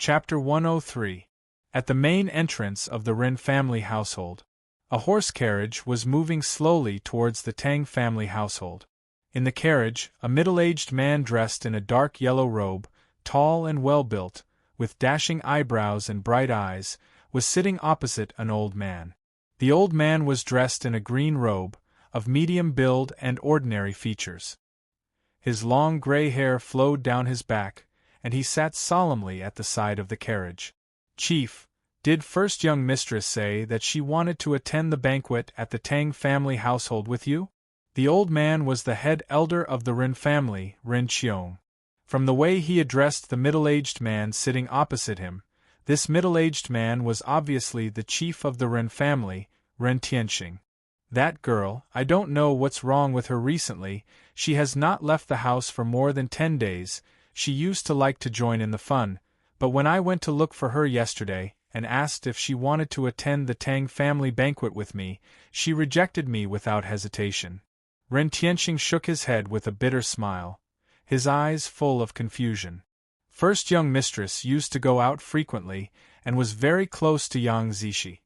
Chapter 103. At the main entrance of the Ren family household, a horse carriage was moving slowly towards the Tang family household. In the carriage, a middle-aged man dressed in a dark yellow robe, tall and well-built, with dashing eyebrows and bright eyes, was sitting opposite an old man. The old man was dressed in a green robe, of medium build and ordinary features. His long gray hair flowed down his back, and he sat solemnly at the side of the carriage. "Chief, did first young mistress say that she wanted to attend the banquet at the Tang family household with you?" The old man was the head elder of the Ren family, Ren Qiong. From the way he addressed the middle-aged man sitting opposite him, this middle-aged man was obviously the chief of the Ren family, Ren Tianxing. "That girl, I don't know what's wrong with her recently, she has not left the house for more than 10 days, she used to like to join in the fun, but when I went to look for her yesterday, and asked if she wanted to attend the Tang family banquet with me, she rejected me without hesitation." Ren Tianxing shook his head with a bitter smile, his eyes full of confusion. First young mistress used to go out frequently, and was very close to Yang Zishi.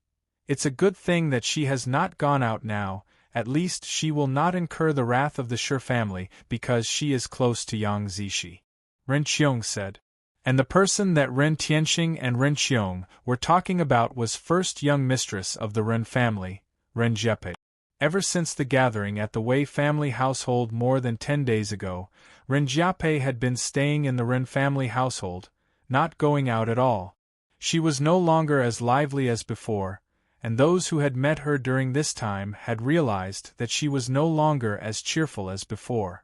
It's a good thing that she has not gone out now, at least she will not incur the wrath of the Shi family because she is close to Yang Zishi, Ren Qiong said. And the person that Ren Tianxing and Ren Qiong were talking about was first young mistress of the Ren family, Ren Jiepe. Ever since the gathering at the Wei family household more than 10 days ago, Ren Jiape had been staying in the Ren family household, not going out at all. She was no longer as lively as before, and those who had met her during this time had realized that she was no longer as cheerful as before.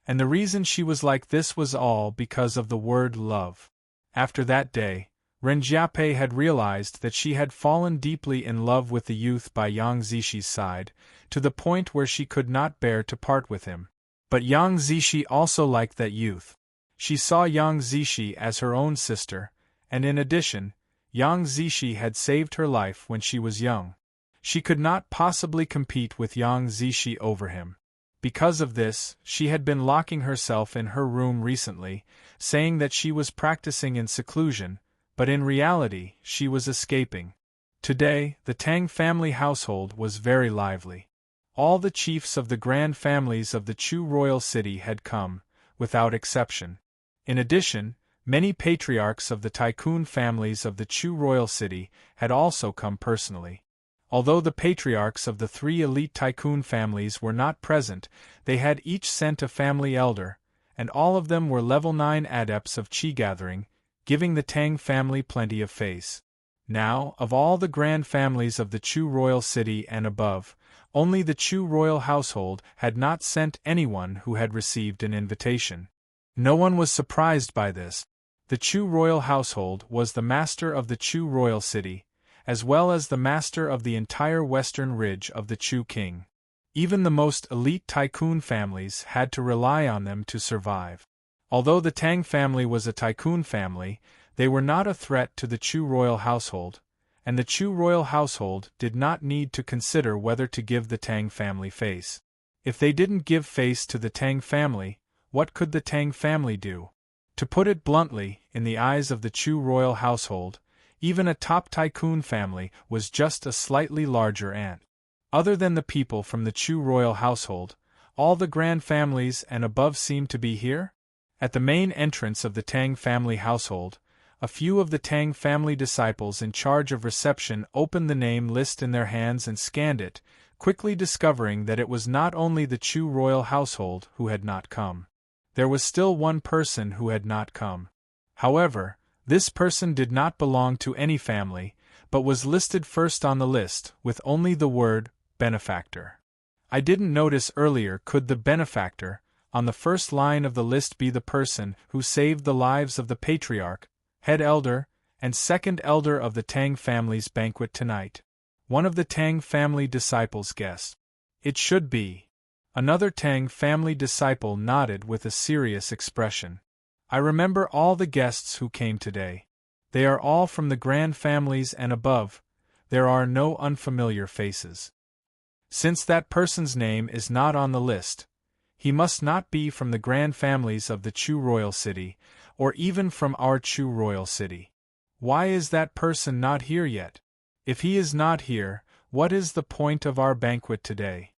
And the reason she was like this was all because of the word love. After that day, Ren Jiape had realized that she had fallen deeply in love with the youth by Yang Zishi's side, to the point where she could not bear to part with him. But Yang Zishi also liked that youth. She saw Yang Zishi as her own sister, and in addition, Yang Zishi had saved her life when she was young. She could not possibly compete with Yang Zishi over him. Because of this, she had been locking herself in her room recently, saying that she was practicing in seclusion, but in reality, she was escaping. Today, the Tang family household was very lively. All the chiefs of the grand families of the Chu royal city had come, without exception. In addition, many patriarchs of the tycoon families of the Chu royal city had also come personally. Although the patriarchs of the 3 elite tycoon families were not present, they had each sent a family elder, and all of them were level 9 adepts of Qi gathering, giving the Tang family plenty of face. Now, of all the grand families of the Chu royal city and above, only the Chu royal household had not sent anyone who had received an invitation. No one was surprised by this. The Chu royal household was the master of the Chu royal city, as well as the master of the entire western ridge of the Chu king. Even the most elite tycoon families had to rely on them to survive. Although the Tang family was a tycoon family, they were not a threat to the Chu royal household, and the Chu royal household did not need to consider whether to give the Tang family face. If they didn't give face to the Tang family, what could the Tang family do? To put it bluntly, in the eyes of the Chu royal household, even a top tycoon family was just a slightly larger ant. Other than the people from the Chu royal household, all the grand families and above seemed to be here? At the main entrance of the Tang family household, a few of the Tang family disciples in charge of reception opened the name list in their hands and scanned it, quickly discovering that it was not only the Chu royal household who had not come. There was still one person who had not come. However, this person did not belong to any family, but was listed first on the list, with only the word, benefactor. I didn't notice earlier. Could the benefactor, on the first line of the list, be the person who saved the lives of the patriarch, head elder, and second elder of the Tang family's banquet tonight? One of the Tang family disciples guessed. It should be. Another Tang family disciple nodded with a serious expression. I remember all the guests who came today. They are all from the grand families and above. There are no unfamiliar faces. Since that person's name is not on the list, he must not be from the grand families of the Chu royal city, or even from our Chu royal city. Why is that person not here yet? If he is not here, what is the point of our banquet today?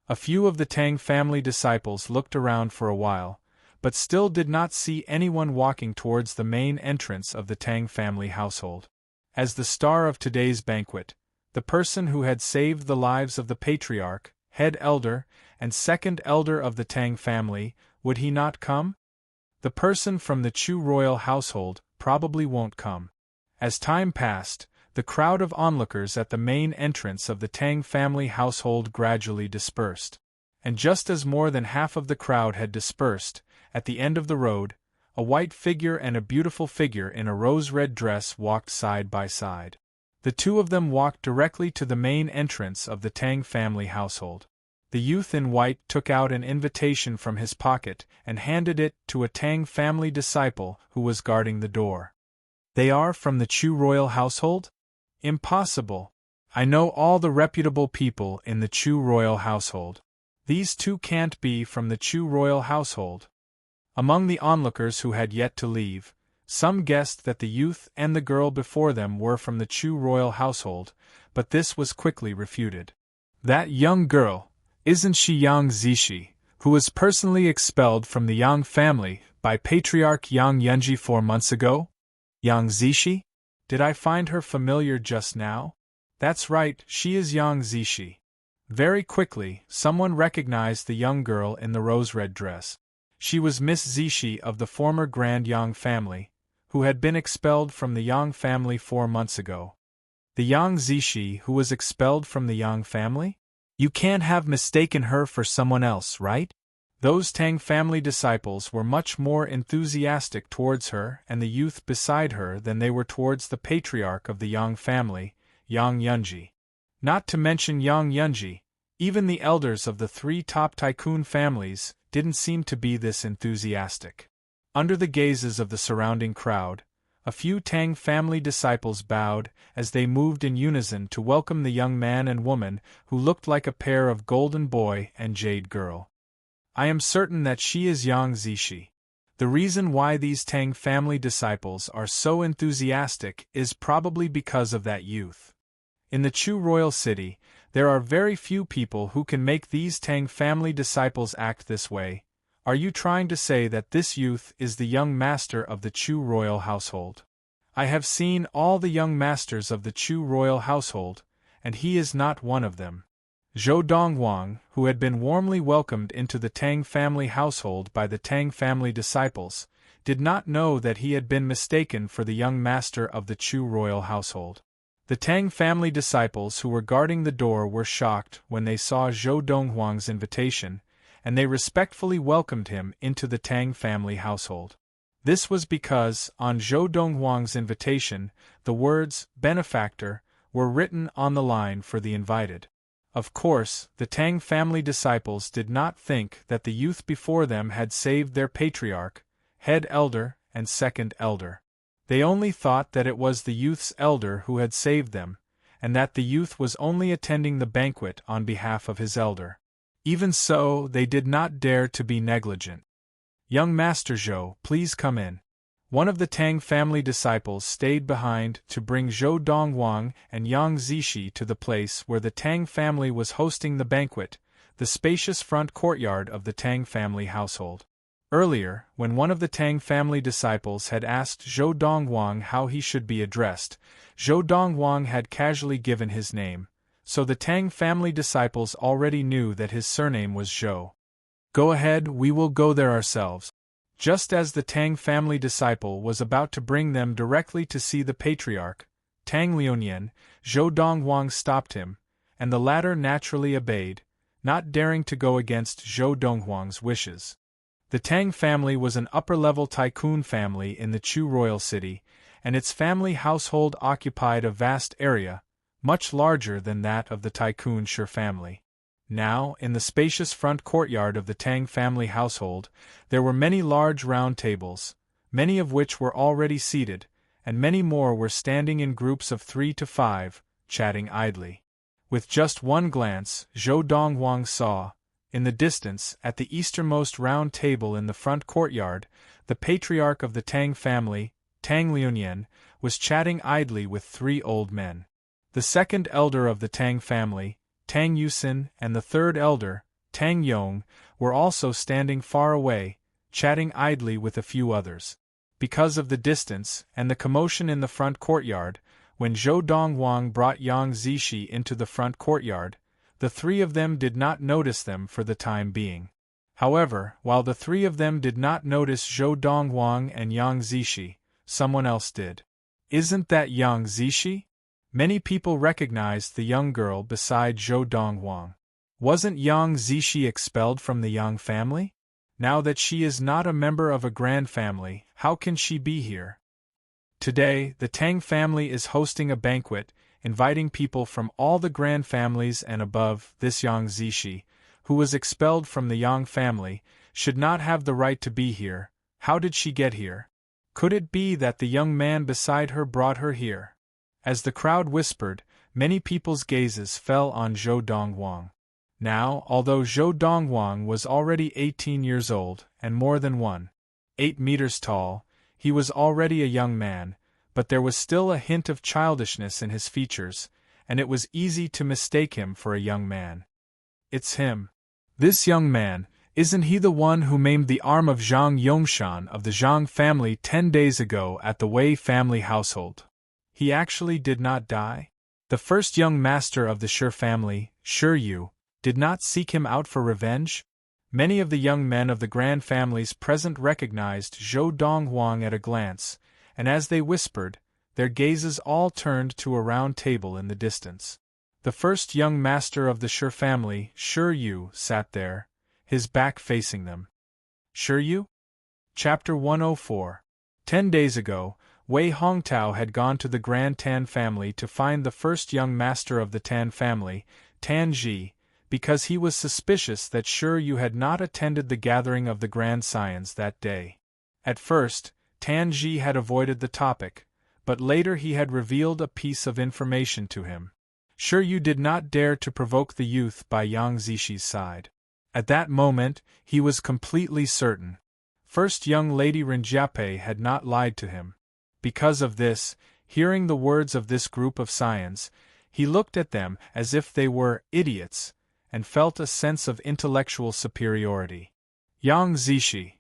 A few of the Tang family disciples looked around for a while, but still did not see anyone walking towards the main entrance of the Tang family household. As the star of today's banquet, the person who had saved the lives of the patriarch, head elder, and second elder of the Tang family, would he not come? The person from the Chu royal household probably won't come. As time passed, the crowd of onlookers at the main entrance of the Tang family household gradually dispersed. And just as more than half of the crowd had dispersed, at the end of the road, a white figure and a beautiful figure in a rose-red dress walked side by side. The two of them walked directly to the main entrance of the Tang family household. The youth in white took out an invitation from his pocket and handed it to a Tang family disciple who was guarding the door. They are from the Chu royal household? Impossible. I know all the reputable people in the Chu royal household. These two can't be from the Chu royal household. Among the onlookers who had yet to leave, some guessed that the youth and the girl before them were from the Chu royal household, but this was quickly refuted. That young girl, isn't she Yang Zishi, who was personally expelled from the Yang family by Patriarch Yang Yunji 4 months ago? Yang Zishi? Did I find her familiar just now? That's right, she is Yang Zishi. Very quickly, someone recognized the young girl in the rose-red dress. She was Miss Zishi of the former Grand Yang family, who had been expelled from the Yang family 4 months ago. The Yang Zishi who was expelled from the Yang family? You can't have mistaken her for someone else, right? Those Tang family disciples were much more enthusiastic towards her and the youth beside her than they were towards the patriarch of the Yang family, Yang Yunji. Not to mention Yang Yunji, even the elders of the 3 top tycoon families didn't seem to be this enthusiastic. Under the gazes of the surrounding crowd, a few Tang family disciples bowed as they moved in unison to welcome the young man and woman who looked like a pair of golden boy and jade girl. I am certain that she is Yang Zishi. The reason why these Tang family disciples are so enthusiastic is probably because of that youth. In the Chu royal city, there are very few people who can make these Tang family disciples act this way. Are you trying to say that this youth is the young master of the Chu royal household? I have seen all the young masters of the Chu royal household, and he is not one of them. Zhou Donghuang, who had been warmly welcomed into the Tang family household by the Tang family disciples, did not know that he had been mistaken for the young master of the Chu royal household. The Tang family disciples who were guarding the door were shocked when they saw Zhou Donghuang's invitation, and they respectfully welcomed him into the Tang family household. This was because, on Zhou Donghuang's invitation, the words, benefactor, were written on the line for the invited. Of course, the Tang family disciples did not think that the youth before them had saved their patriarch, head elder, and second elder. They only thought that it was the youth's elder who had saved them, and that the youth was only attending the banquet on behalf of his elder. Even so, they did not dare to be negligent. Young Master Zhou, please come in. One of the Tang family disciples stayed behind to bring Zhou Donghuang and Yang Zishi to the place where the Tang family was hosting the banquet, the spacious front courtyard of the Tang family household. Earlier, when one of the Tang family disciples had asked Zhou Donghuang how he should be addressed, Zhou Donghuang had casually given his name, so the Tang family disciples already knew that his surname was Zhou. Go ahead, we will go there ourselves. Just as the Tang family disciple was about to bring them directly to see the patriarch, Tang Liunian, Zhou Donghuang stopped him, and the latter naturally obeyed, not daring to go against Zhou Donghuang's wishes. The Tang family was an upper-level tycoon family in the Chu royal city, and its family household occupied a vast area, much larger than that of the tycoon Shi family. Now, in the spacious front courtyard of the Tang family household, there were many large round tables, many of which were already seated, and many more were standing in groups of 3 to 5, chatting idly. With just one glance, Zhou Donghuang saw, in the distance, at the easternmost round table in the front courtyard, the patriarch of the Tang family, Tang Liunian, was chatting idly with 3 old men. The second elder of the Tang family, Tang Yusin, and the third elder, Tang Yong, were also standing far away, chatting idly with a few others. Because of the distance and the commotion in the front courtyard, when Zhou Dongwang brought Yang Zishi into the front courtyard, the 3 of them did not notice them for the time being. However, while the 3 of them did not notice Zhou Dongwang and Yang Zishi, someone else did. Isn't that Yang Zishi? Many people recognized the young girl beside Zhou Dongwang. Wasn't Yang Zishi expelled from the Yang family? Now that she is not a member of a grand family, how can she be here? Today, the Tang family is hosting a banquet, inviting people from all the grand families and above. This Yang Zishi, who was expelled from the Yang family, should not have the right to be here. How did she get here? Could it be that the young man beside her brought her here? As the crowd whispered, many people's gazes fell on Zhou Dongwang. Now, although Zhou Dongwang was already 18 years old and more than 1.8 meters tall, he was already a young man, but there was still a hint of childishness in his features, and it was easy to mistake him for a young man. It's him. This young man, isn't he the one who maimed the arm of Zhang Yongshan of the Zhang family 10 days ago at the Wei family household? He actually did not die? The first young master of the Shi family, Shi Yu, did not seek him out for revenge? Many of the young men of the grand families present recognized Zhou Dongwang at a glance, and as they whispered, their gazes all turned to a round table in the distance. The first young master of the Shi family, Shi Yu, sat there, his back facing them. Shi Yu? Chapter 104. 10 days ago, Wei Hongtao had gone to the Grand Tan family to find the first young master of the Tan family, Tan Ji, because he was suspicious that Shi Yu had not attended the gathering of the Grand Scions that day. At first, Tan Ji had avoided the topic, but later he had revealed a piece of information to him. Shi Yu did not dare to provoke the youth by Yang Zishi's side. At that moment, he was completely certain. First young Lady Rinjiape had not lied to him. Because of this, hearing the words of this group of scions, he looked at them as if they were idiots, and felt a sense of intellectual superiority. Yang Zishi.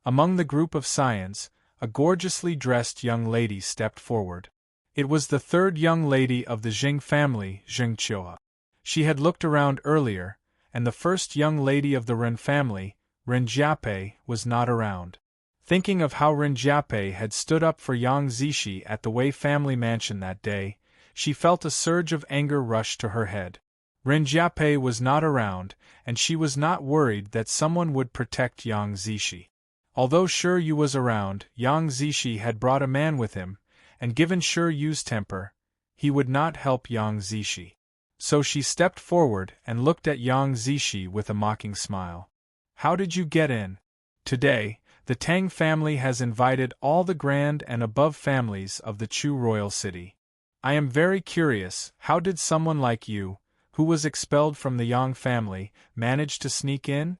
Among the group of scions, a gorgeously dressed young lady stepped forward. It was the third young lady of the Jing family, Jing Qiuhe. She had looked around earlier, and the first young lady of the Ren family, Ren Jiape, was not around. Thinking of how Ren Jiape had stood up for Yang Zishi at the Wei family mansion that day, she felt a surge of anger rush to her head. Ren Jiape was not around, and she was not worried that someone would protect Yang Zishi. Although Shi Yu was around, Yang Zishi had brought a man with him, and given Shi Yu's temper, he would not help Yang Zishi. So she stepped forward and looked at Yang Zishi with a mocking smile. How did you get in? Today, the Tang family has invited all the grand and above families of the Chu royal city. I am very curious, how did someone like you, who was expelled from the Yang family, manage to sneak in?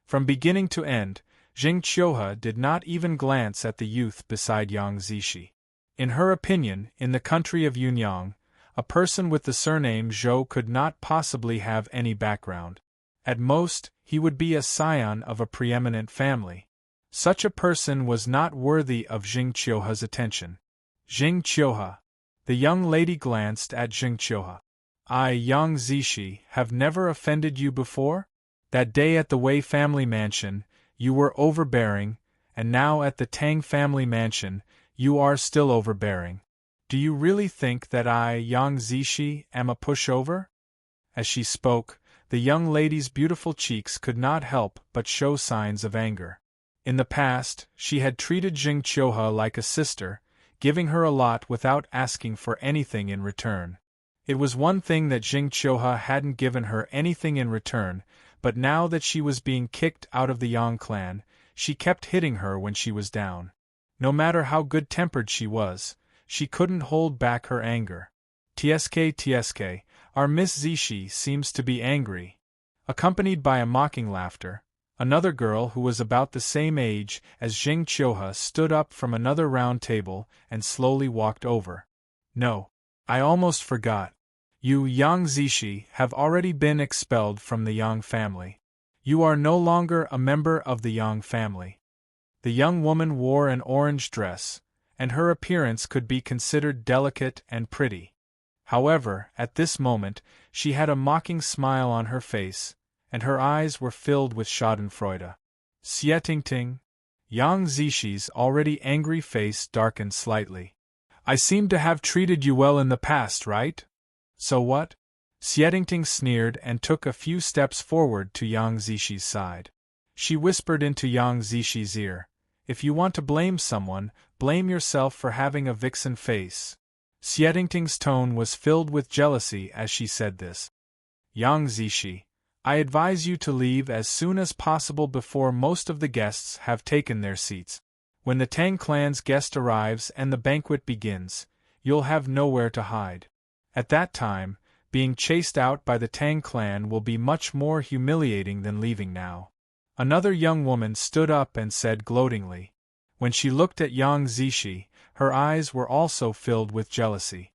From beginning to end, Jing Qiuhe did not even glance at the youth beside Yang Zishi. In her opinion, in the country of Yunyang, a person with the surname Zhou could not possibly have any background. At most, he would be a scion of a preeminent family. Such a person was not worthy of Jing Qiuhe's attention. Jing Qiuhe. The young lady glanced at Jing Qiuhe. I, Yang Zishi, have never offended you before? That day at the Wei family mansion, you were overbearing, and now at the Tang family mansion, you are still overbearing. Do you really think that I, Yang Zishi, am a pushover? As she spoke, the young lady's beautiful cheeks could not help but show signs of anger. In the past, she had treated Jing Qiuhe like a sister, giving her a lot without asking for anything in return. It was one thing that Jing Qiuhe hadn't given her anything in return, but now that she was being kicked out of the Yang clan, she kept hitting her when she was down. No matter how good-tempered she was, she couldn't hold back her anger. Tsk, our Miss Zishi seems to be angry. Accompanied by a mocking laughter, Another girl who was about the same age as Jing Qiuhe stood up from another round table and slowly walked over. No. I almost forgot. You, Yang Zishi, have already been expelled from the Yang family. You are no longer a member of the Yang family. The young woman wore an orange dress, and her appearance could be considered delicate and pretty. However, at this moment, she had a mocking smile on her face, and her eyes were filled with schadenfreude. Xietingting. Yang Zishi's already angry face darkened slightly. I seem to have treated you well in the past, right? So what? Xietingting sneered and took a few steps forward to Yang Zishi's side. She whispered into Yang Zishi's ear, if you want to blame someone, blame yourself for having a vixen face. Xietingting's tone was filled with jealousy as she said this. Yang Zishi, I advise you to leave as soon as possible before most of the guests have taken their seats. When the Tang clan's guest arrives and the banquet begins, you'll have nowhere to hide. At that time, being chased out by the Tang clan will be much more humiliating than leaving now. Another young woman stood up and said gloatingly. When she looked at Yang Zishi, her eyes were also filled with jealousy.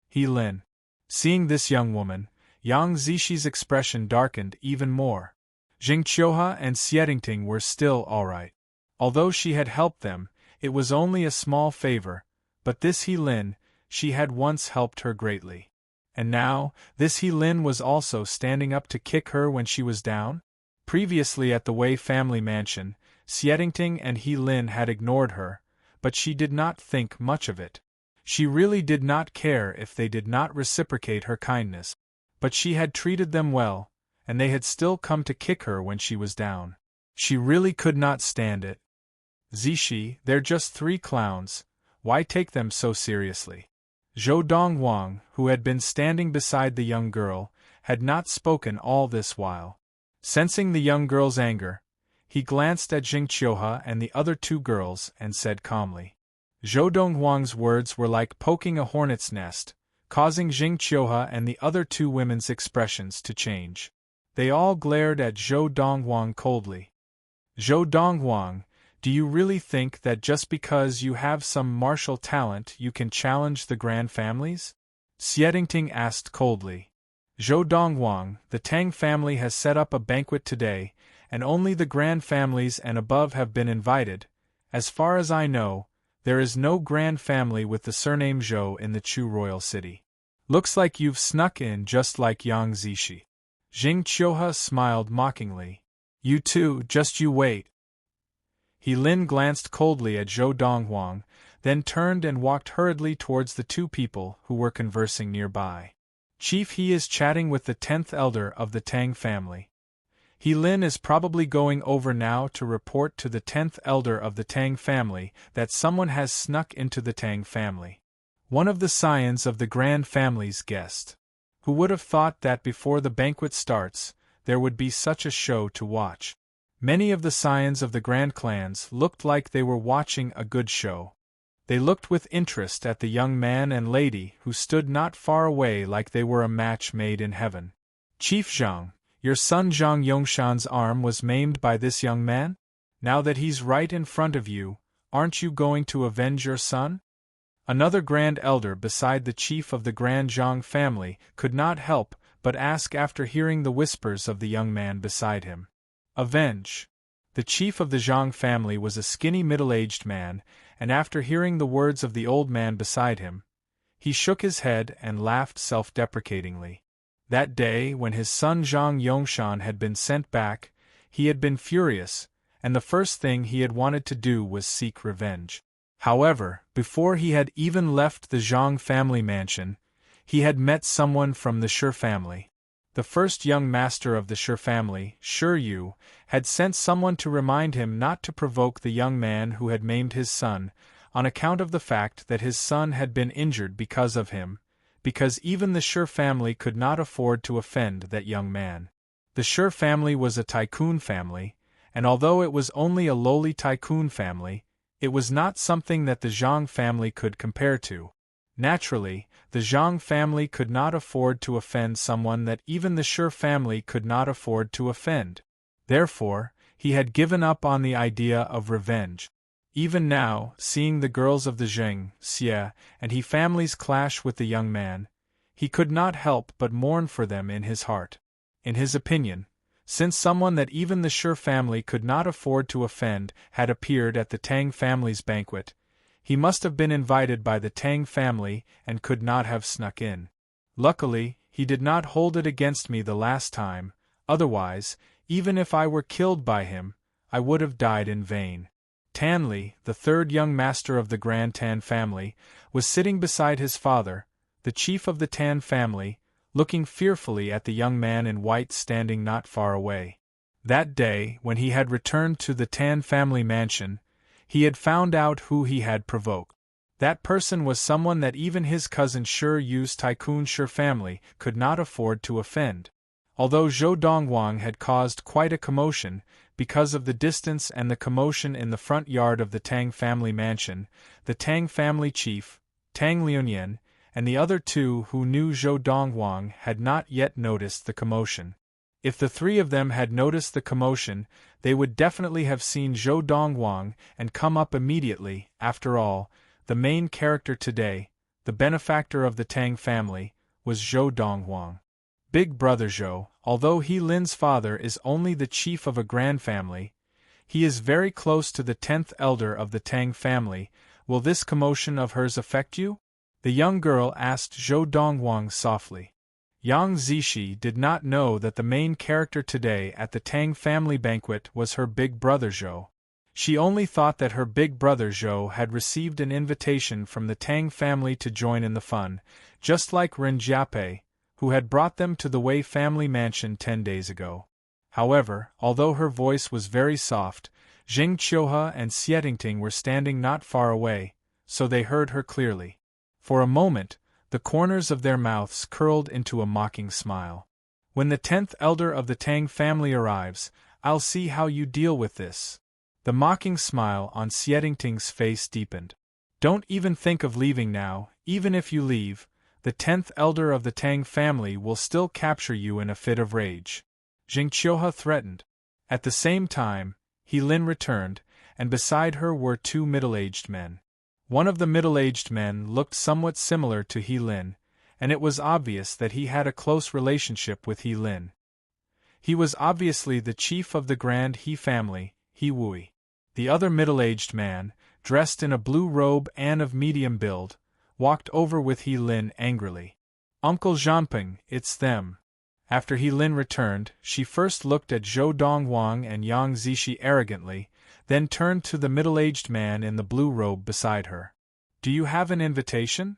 He Lin. Seeing this young woman, Yang Zishi's expression darkened even more. Jing Qiuhe and Xietingting were still all right. Although she had helped them, it was only a small favor, but this He Lin, she had once helped her greatly. And now, this He Lin was also standing up to kick her when she was down? Previously at the Wei family mansion, Xietingting and He Lin had ignored her, but she did not think much of it. She really did not care if they did not reciprocate her kindness. But she had treated them well, and they had still come to kick her when she was down. She really could not stand it. Zishi, they're just 3 clowns, why take them so seriously? Zhou Donghuang, who had been standing beside the young girl, had not spoken all this while. Sensing the young girl's anger, he glanced at Jing Qiuhe and the other 2 girls and said calmly. Zhou Donghuang's words were like poking a hornet's nest, causing Jing Qiuhe and the other 2 women's expressions to change. They all glared at Zhou Donghuang coldly. Zhou Donghuang, do you really think that just because you have some martial talent you can challenge the grand families? Xietingting asked coldly. Zhou Donghuang, the Tang family has set up a banquet today, and only the grand families and above have been invited. As far as I know, there is no grand family with the surname Zhou in the Chu royal city. Looks like you've snuck in just like Yang Zishi. Jing Qiuhe smiled mockingly. You too, just you wait. He Lin glanced coldly at Zhou Donghuang, then turned and walked hurriedly towards the 2 people who were conversing nearby. Chief, he is chatting with the 10th elder of the Tang family. He Lin is probably going over now to report to the 10th elder of the Tang family that someone has snuck into the Tang family. One of the scions of the grand family's guest. Who would have thought that before the banquet starts, there would be such a show to watch? Many of the scions of the grand clans looked like they were watching a good show. They looked with interest at the young man and lady who stood not far away like they were a match made in heaven. Chief Zhang, your son Zhang Yongshan's arm was maimed by this young man? Now that he's right in front of you, aren't you going to avenge your son? Another grand elder beside the chief of the Grand Zhang family could not help but ask after hearing the whispers of the young man beside him. Avenge. The chief of the Zhang family was a skinny middle-aged man, and after hearing the words of the old man beside him, he shook his head and laughed self-deprecatingly. That day, when his son Zhang Yongshan had been sent back, he had been furious, and the first thing he had wanted to do was seek revenge. However, before he had even left the Zhang family mansion, he had met someone from the Shi family. The first young master of the Shi family, Shi Yu, had sent someone to remind him not to provoke the young man who had maimed his son, on account of the fact that his son had been injured because of him, because even the Shi family could not afford to offend that young man. The Shi family was a tycoon family, and although it was only a lowly tycoon family, it was not something that the Zhang family could compare to. Naturally, the Zhang family could not afford to offend someone that even the Shi family could not afford to offend. Therefore, he had given up on the idea of revenge. Even now, seeing the girls of the Zheng, Xie, and He families clash with the young man, he could not help but mourn for them in his heart. In his opinion, since someone that even the Shi family could not afford to offend had appeared at the Tang family's banquet, he must have been invited by the Tang family and could not have snuck in. Luckily, he did not hold it against me the last time, otherwise, even if I were killed by him, I would have died in vain. Tanli, the third young master of the Grand Tan family, was sitting beside his father, the chief of the Tan family, looking fearfully at the young man in white standing not far away. That day, when he had returned to the Tan family mansion, he had found out who he had provoked. That person was someone that even his cousin Shi Yu's Tycoon Shi family could not afford to offend. Although Zhou Dongwang had caused quite a commotion, because of the distance and the commotion in the front yard of the Tang family mansion, the Tang family chief, Tang Liunian, and the other two who knew Zhou Dongwang had not yet noticed the commotion. If the three of them had noticed the commotion, they would definitely have seen Zhou Dongwang and come up immediately. After all, the main character today, the benefactor of the Tang family, was Zhou Dongwang. Big brother Zhou, although He Lin's father is only the chief of a grand family, he is very close to the 10th elder of the Tang family. Will this commotion of hers affect you? The young girl asked Zhou Dongwang softly. Yang Zishi did not know that the main character today at the Tang family banquet was her big brother Zhou. She only thought that her big brother Zhou had received an invitation from the Tang family to join in the fun, just like Ren Jiape, who had brought them to the Wei family mansion 10 days ago. However, although her voice was very soft, Jing Qiuhe and Xietingting were standing not far away, so they heard her clearly. For a moment, the corners of their mouths curled into a mocking smile. When the 10th elder of the Tang family arrives, I'll see how you deal with this. The mocking smile on Xietingting's face deepened. Don't even think of leaving now. Even if you leave, the 10th elder of the Tang family will still capture you in a fit of rage. Jing Qiuhe threatened. At the same time, He Lin returned, and beside her were two middle-aged men. One of the middle-aged men looked somewhat similar to He Lin, and it was obvious that he had a close relationship with He Lin. He was obviously the chief of the Grand He family, He Wui. The other middle-aged man, dressed in a blue robe and of medium build, walked over with He Lin angrily. Uncle Zhanping, it's them. After He Lin returned, she first looked at Zhou Dongwang and Yang Zishi arrogantly, then turned to the middle-aged man in the blue robe beside her. Do you have an invitation?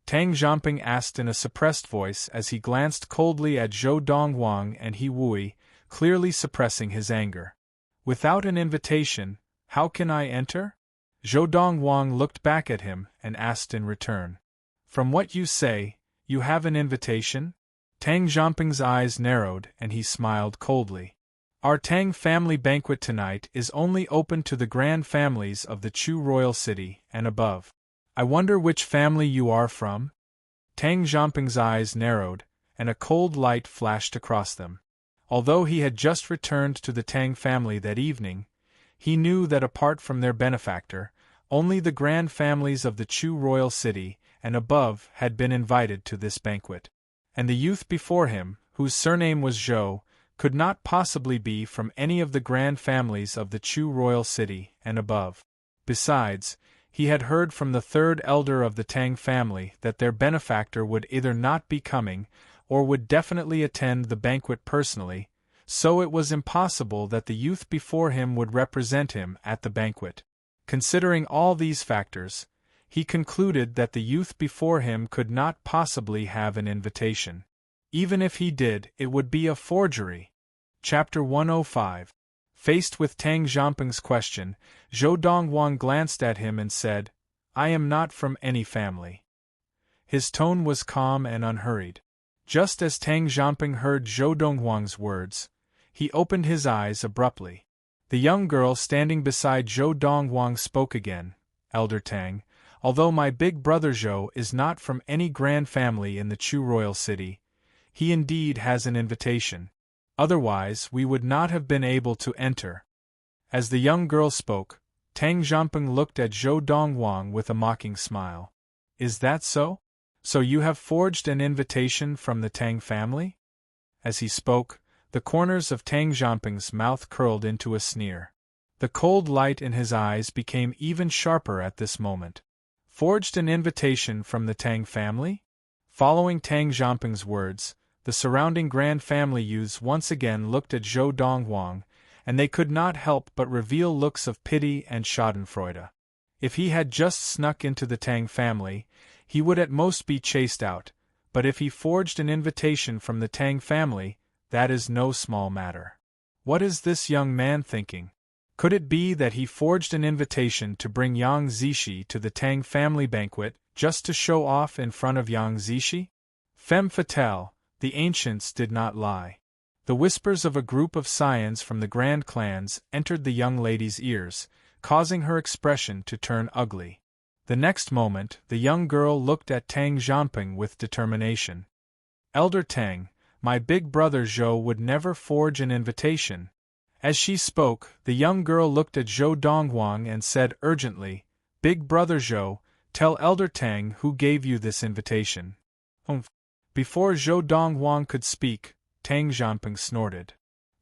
Tang Zhanping asked in a suppressed voice as he glanced coldly at Zhou Dongwang and He Wui, clearly suppressing his anger. Without an invitation, how can I enter? Zhou Dongwang looked back at him and asked in return. From what you say, you have an invitation? Tang Zhanping's eyes narrowed and he smiled coldly. Our Tang family banquet tonight is only open to the grand families of the Chu royal city and above. I wonder which family you are from? Tang Zhanping's eyes narrowed, and a cold light flashed across them. Although he had just returned to the Tang family that evening, he knew that apart from their benefactor, only the grand families of the Chu royal city and above had been invited to this banquet. And the youth before him, whose surname was Zhou, could not possibly be from any of the grand families of the Chu royal city and above. Besides, he had heard from the third elder of the Tang family that their benefactor would either not be coming, or would definitely attend the banquet personally, so it was impossible that the youth before him would represent him at the banquet. Considering all these factors, he concluded that the youth before him could not possibly have an invitation. Even if he did, it would be a forgery. Chapter 105. Faced with Tang Zhanping's question, Zhou Dongwang glanced at him and said, I am not from any family. His tone was calm and unhurried. Just as Tang Zhanping heard Zhou Dongwang's words, he opened his eyes abruptly. The young girl standing beside Zhou Dongwang spoke again. Elder Tang, although my big brother Zhou is not from any grand family in the Chu royal city, he indeed has an invitation. Otherwise we would not have been able to enter. As the young girl spoke, Tang Jianping looked at Zhou Dongwang with a mocking smile. Is that so? So you have forged an invitation from the Tang family? As he spoke, the corners of Tang Jianping's mouth curled into a sneer. The cold light in his eyes became even sharper at this moment. Forged an invitation from the Tang family? Following Tang Jianping's words, the surrounding grand family youths once again looked at Zhou Dongwang, and they could not help but reveal looks of pity and schadenfreude. If he had just snuck into the Tang family, he would at most be chased out, but if he forged an invitation from the Tang family, that is no small matter. What is this young man thinking? Could it be that he forged an invitation to bring Yang Zishi to the Tang family banquet, just to show off in front of Yang Zishi? Femme fatale, the ancients did not lie. The whispers of a group of scions from the grand clans entered the young lady's ears, causing her expression to turn ugly. The next moment, the young girl looked at Tang Jianping with determination. Elder Tang, my big brother Zhou would never forge an invitation. As she spoke, the young girl looked at Zhou Dongwang and said urgently, Big brother Zhou, tell Elder Tang who gave you this invitation. Humph. Before Zhou Dongwang could speak, Tang Jianping snorted.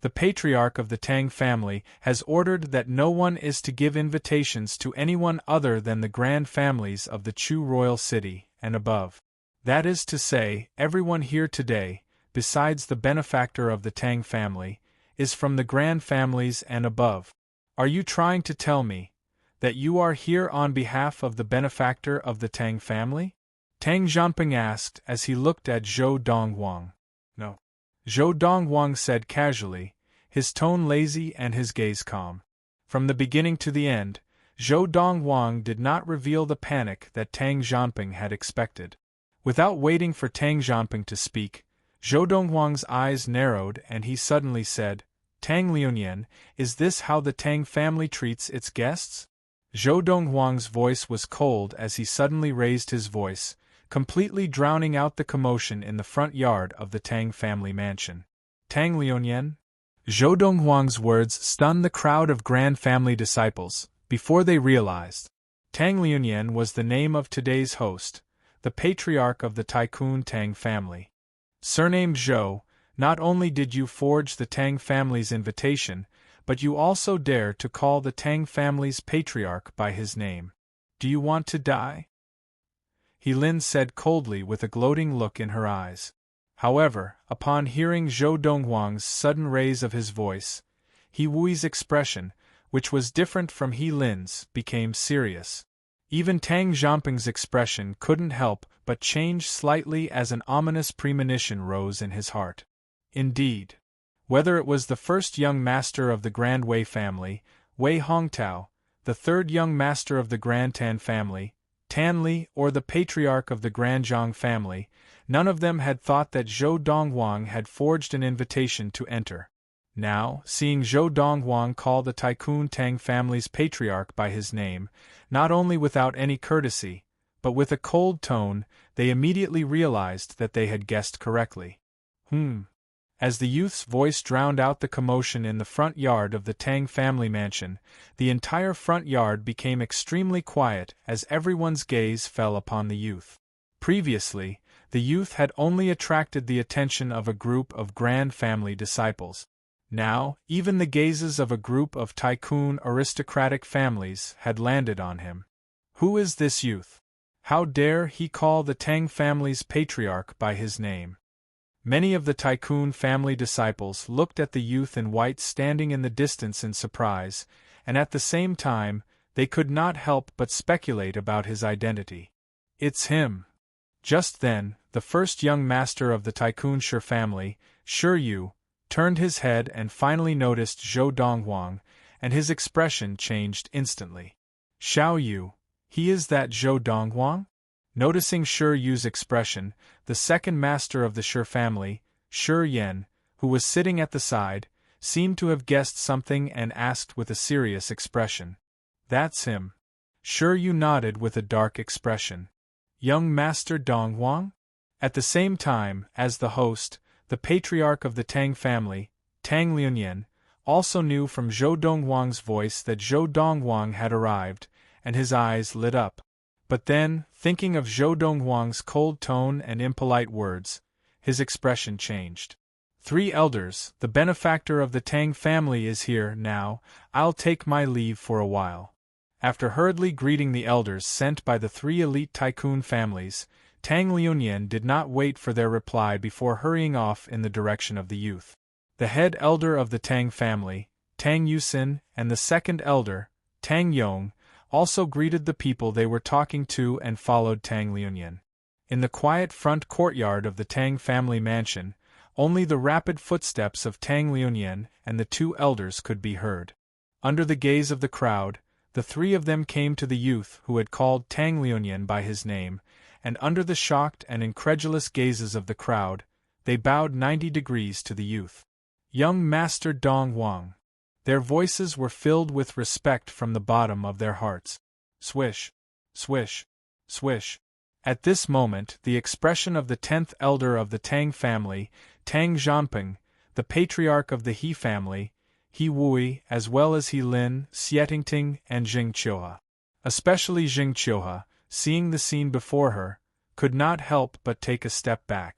The patriarch of the Tang family has ordered that no one is to give invitations to anyone other than the grand families of the Chu royal city and above. That is to say, everyone here today, besides the benefactor of the Tang family, is from the grand families and above. Are you trying to tell me that you are here on behalf of the benefactor of the Tang family? Tang Jianping asked as he looked at Zhou Dongwang. No. Zhou Dongwang said casually, his tone lazy and his gaze calm. From the beginning to the end, Zhou Dongwang did not reveal the panic that Tang Jianping had expected. Without waiting for Tang Jianping to speak, Zhou Dongwang's eyes narrowed and he suddenly said, Tang Liunian, is this how the Tang family treats its guests? Zhou Dongwang's voice was cold as he suddenly raised his voice, completely drowning out the commotion in the front yard of the Tang family mansion. Tang Liunian? Zhou Dongwang's words stunned the crowd of grand family disciples, before they realized. Tang Liunian was the name of today's host, the patriarch of the Tycoon Tang family. Surnamed Zhou, not only did you forge the Tang family's invitation, but you also dare to call the Tang family's patriarch by his name. Do you want to die? He Lin said coldly with a gloating look in her eyes. However, upon hearing Zhou Dongwang's sudden raise of his voice, He Wui's expression, which was different from He Lin's, became serious. Even Tang Jianping's expression couldn't help but change slightly as an ominous premonition rose in his heart. Indeed, whether it was the first young master of the Grand Wei family, Wei Hongtao, the third young master of the Grand Tan family, Tan Li, or the patriarch of the Grand Zhang family, none of them had thought that Zhou Dongwang had forged an invitation to enter. Now, seeing Zhou Dongwang call the Tycoon Tang family's patriarch by his name, not only without any courtesy, but with a cold tone, they immediately realized that they had guessed correctly. As the youth's voice drowned out the commotion in the front yard of the Tang family mansion, the entire front yard became extremely quiet as everyone's gaze fell upon the youth. Previously, the youth had only attracted the attention of a group of grand family disciples. Now, even the gazes of a group of tycoon aristocratic families had landed on him. Who is this youth? How dare he call the Tang family's patriarch by his name? Many of the Tycoon family disciples looked at the youth in white standing in the distance in surprise, and at the same time, they could not help but speculate about his identity. It's him. Just then, the first young master of the Tycoon Shi family, Shi Yu, turned his head and finally noticed Zhou Dongwang, and his expression changed instantly. Xiao Yu, he is that Zhou Dongwang? Noticing Shi Yu's expression, the second master of the Shi family, Shi Yan, who was sitting at the side, seemed to have guessed something and asked with a serious expression. That's him. Shi Yu nodded with a dark expression. Young Master Dongwang? At the same time, as the host, the patriarch of the Tang family, Tang Liunian, also knew from Zhou Donghuang's voice that Zhou Donghuang had arrived, and his eyes lit up. But then, thinking of Zhou Donghuang's cold tone and impolite words, his expression changed. 3 elders, the benefactor of the Tang family is here now, I'll take my leave for a while. After hurriedly greeting the elders sent by the 3 elite tycoon families, Tang Liunyan did not wait for their reply before hurrying off in the direction of the youth. The head elder of the Tang family, Tang Yusin, and the second elder, Tang Yong, also greeted the people they were talking to and followed Tang Liunyan. In the quiet front courtyard of the Tang family mansion, only the rapid footsteps of Tang Liunyan and the 2 elders could be heard. Under the gaze of the crowd, the 3 of them came to the youth who had called Tang Liunyan by his name, and under the shocked and incredulous gazes of the crowd, they bowed 90 degrees to the youth. Young Master Donghuang. Their voices were filled with respect from the bottom of their hearts. Swish, swish, swish. At this moment, the expression of the 10th elder of the Tang family, Tang Zhanping, the patriarch of the He family, He Wui, as well as He Lin, Xietingting, and Jing Qiuhe. Especially Jing Qiuhe, seeing the scene before her, could not help but take a step back.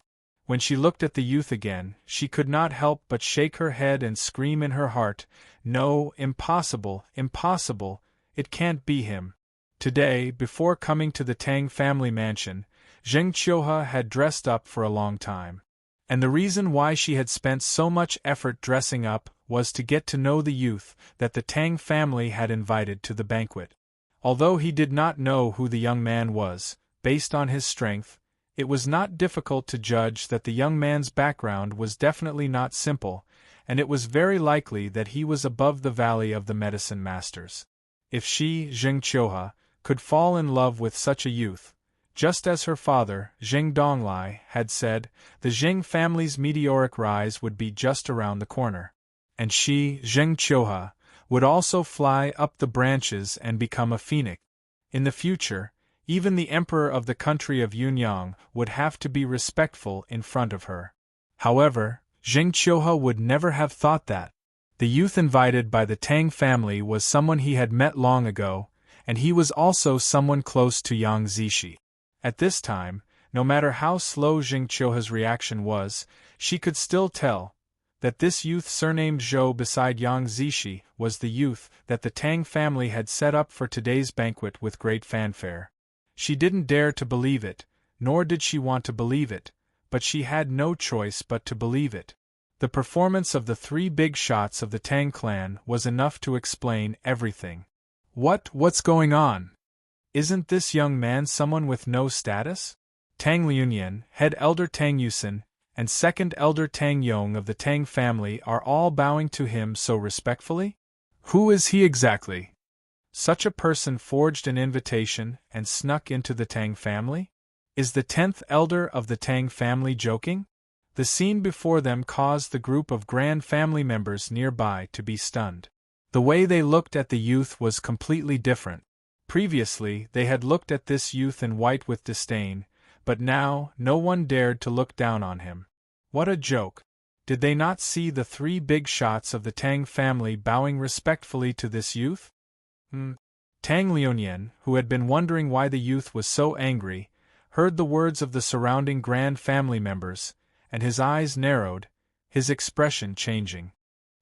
When she looked at the youth again, she could not help but shake her head and scream in her heart, "No, impossible, impossible, it can't be him." Today, before coming to the Tang family mansion, Jing Qiuhe had dressed up for a long time. And the reason why she had spent so much effort dressing up was to get to know the youth that the Tang family had invited to the banquet. Although he did not know who the young man was, based on his strength, it was not difficult to judge that the young man's background was definitely not simple, and it was very likely that he was above the valley of the medicine masters. If she, Jing Qiuhe, could fall in love with such a youth, just as her father, Jing Donglai, had said, the Jing family's meteoric rise would be just around the corner. And she, Jing Qiuhe, would also fly up the branches and become a phoenix. In the future, even the emperor of the country of Yunyang would have to be respectful in front of her. However, Jing Qiuhe would never have thought that. The youth invited by the Tang family was someone he had met long ago, and he was also someone close to Yang Zishi. At this time, no matter how slow Jing Qiuhe's reaction was, she could still tell that this youth surnamed Zhou beside Yang Zishi was the youth that the Tang family had set up for today's banquet with great fanfare. She didn't dare to believe it, nor did she want to believe it, but she had no choice but to believe it. The performance of the 3 big shots of the Tang clan was enough to explain everything. What's going on? Isn't this young man someone with no status? Tang Liunyan, head elder Tang Yusin, and second elder Tang Yong of the Tang family are all bowing to him so respectfully? Who is he exactly? Such a person forged an invitation and snuck into the Tang family? Is the 10th elder of the Tang family joking? The scene before them caused the group of grand family members nearby to be stunned. The way they looked at the youth was completely different. Previously, they had looked at this youth in white with disdain, but now no one dared to look down on him. What a joke! Did they not see the 3 big shots of the Tang family bowing respectfully to this youth? Tang Liunyan, who had been wondering why the youth was so angry, heard the words of the surrounding grand family members, and his eyes narrowed, his expression changing.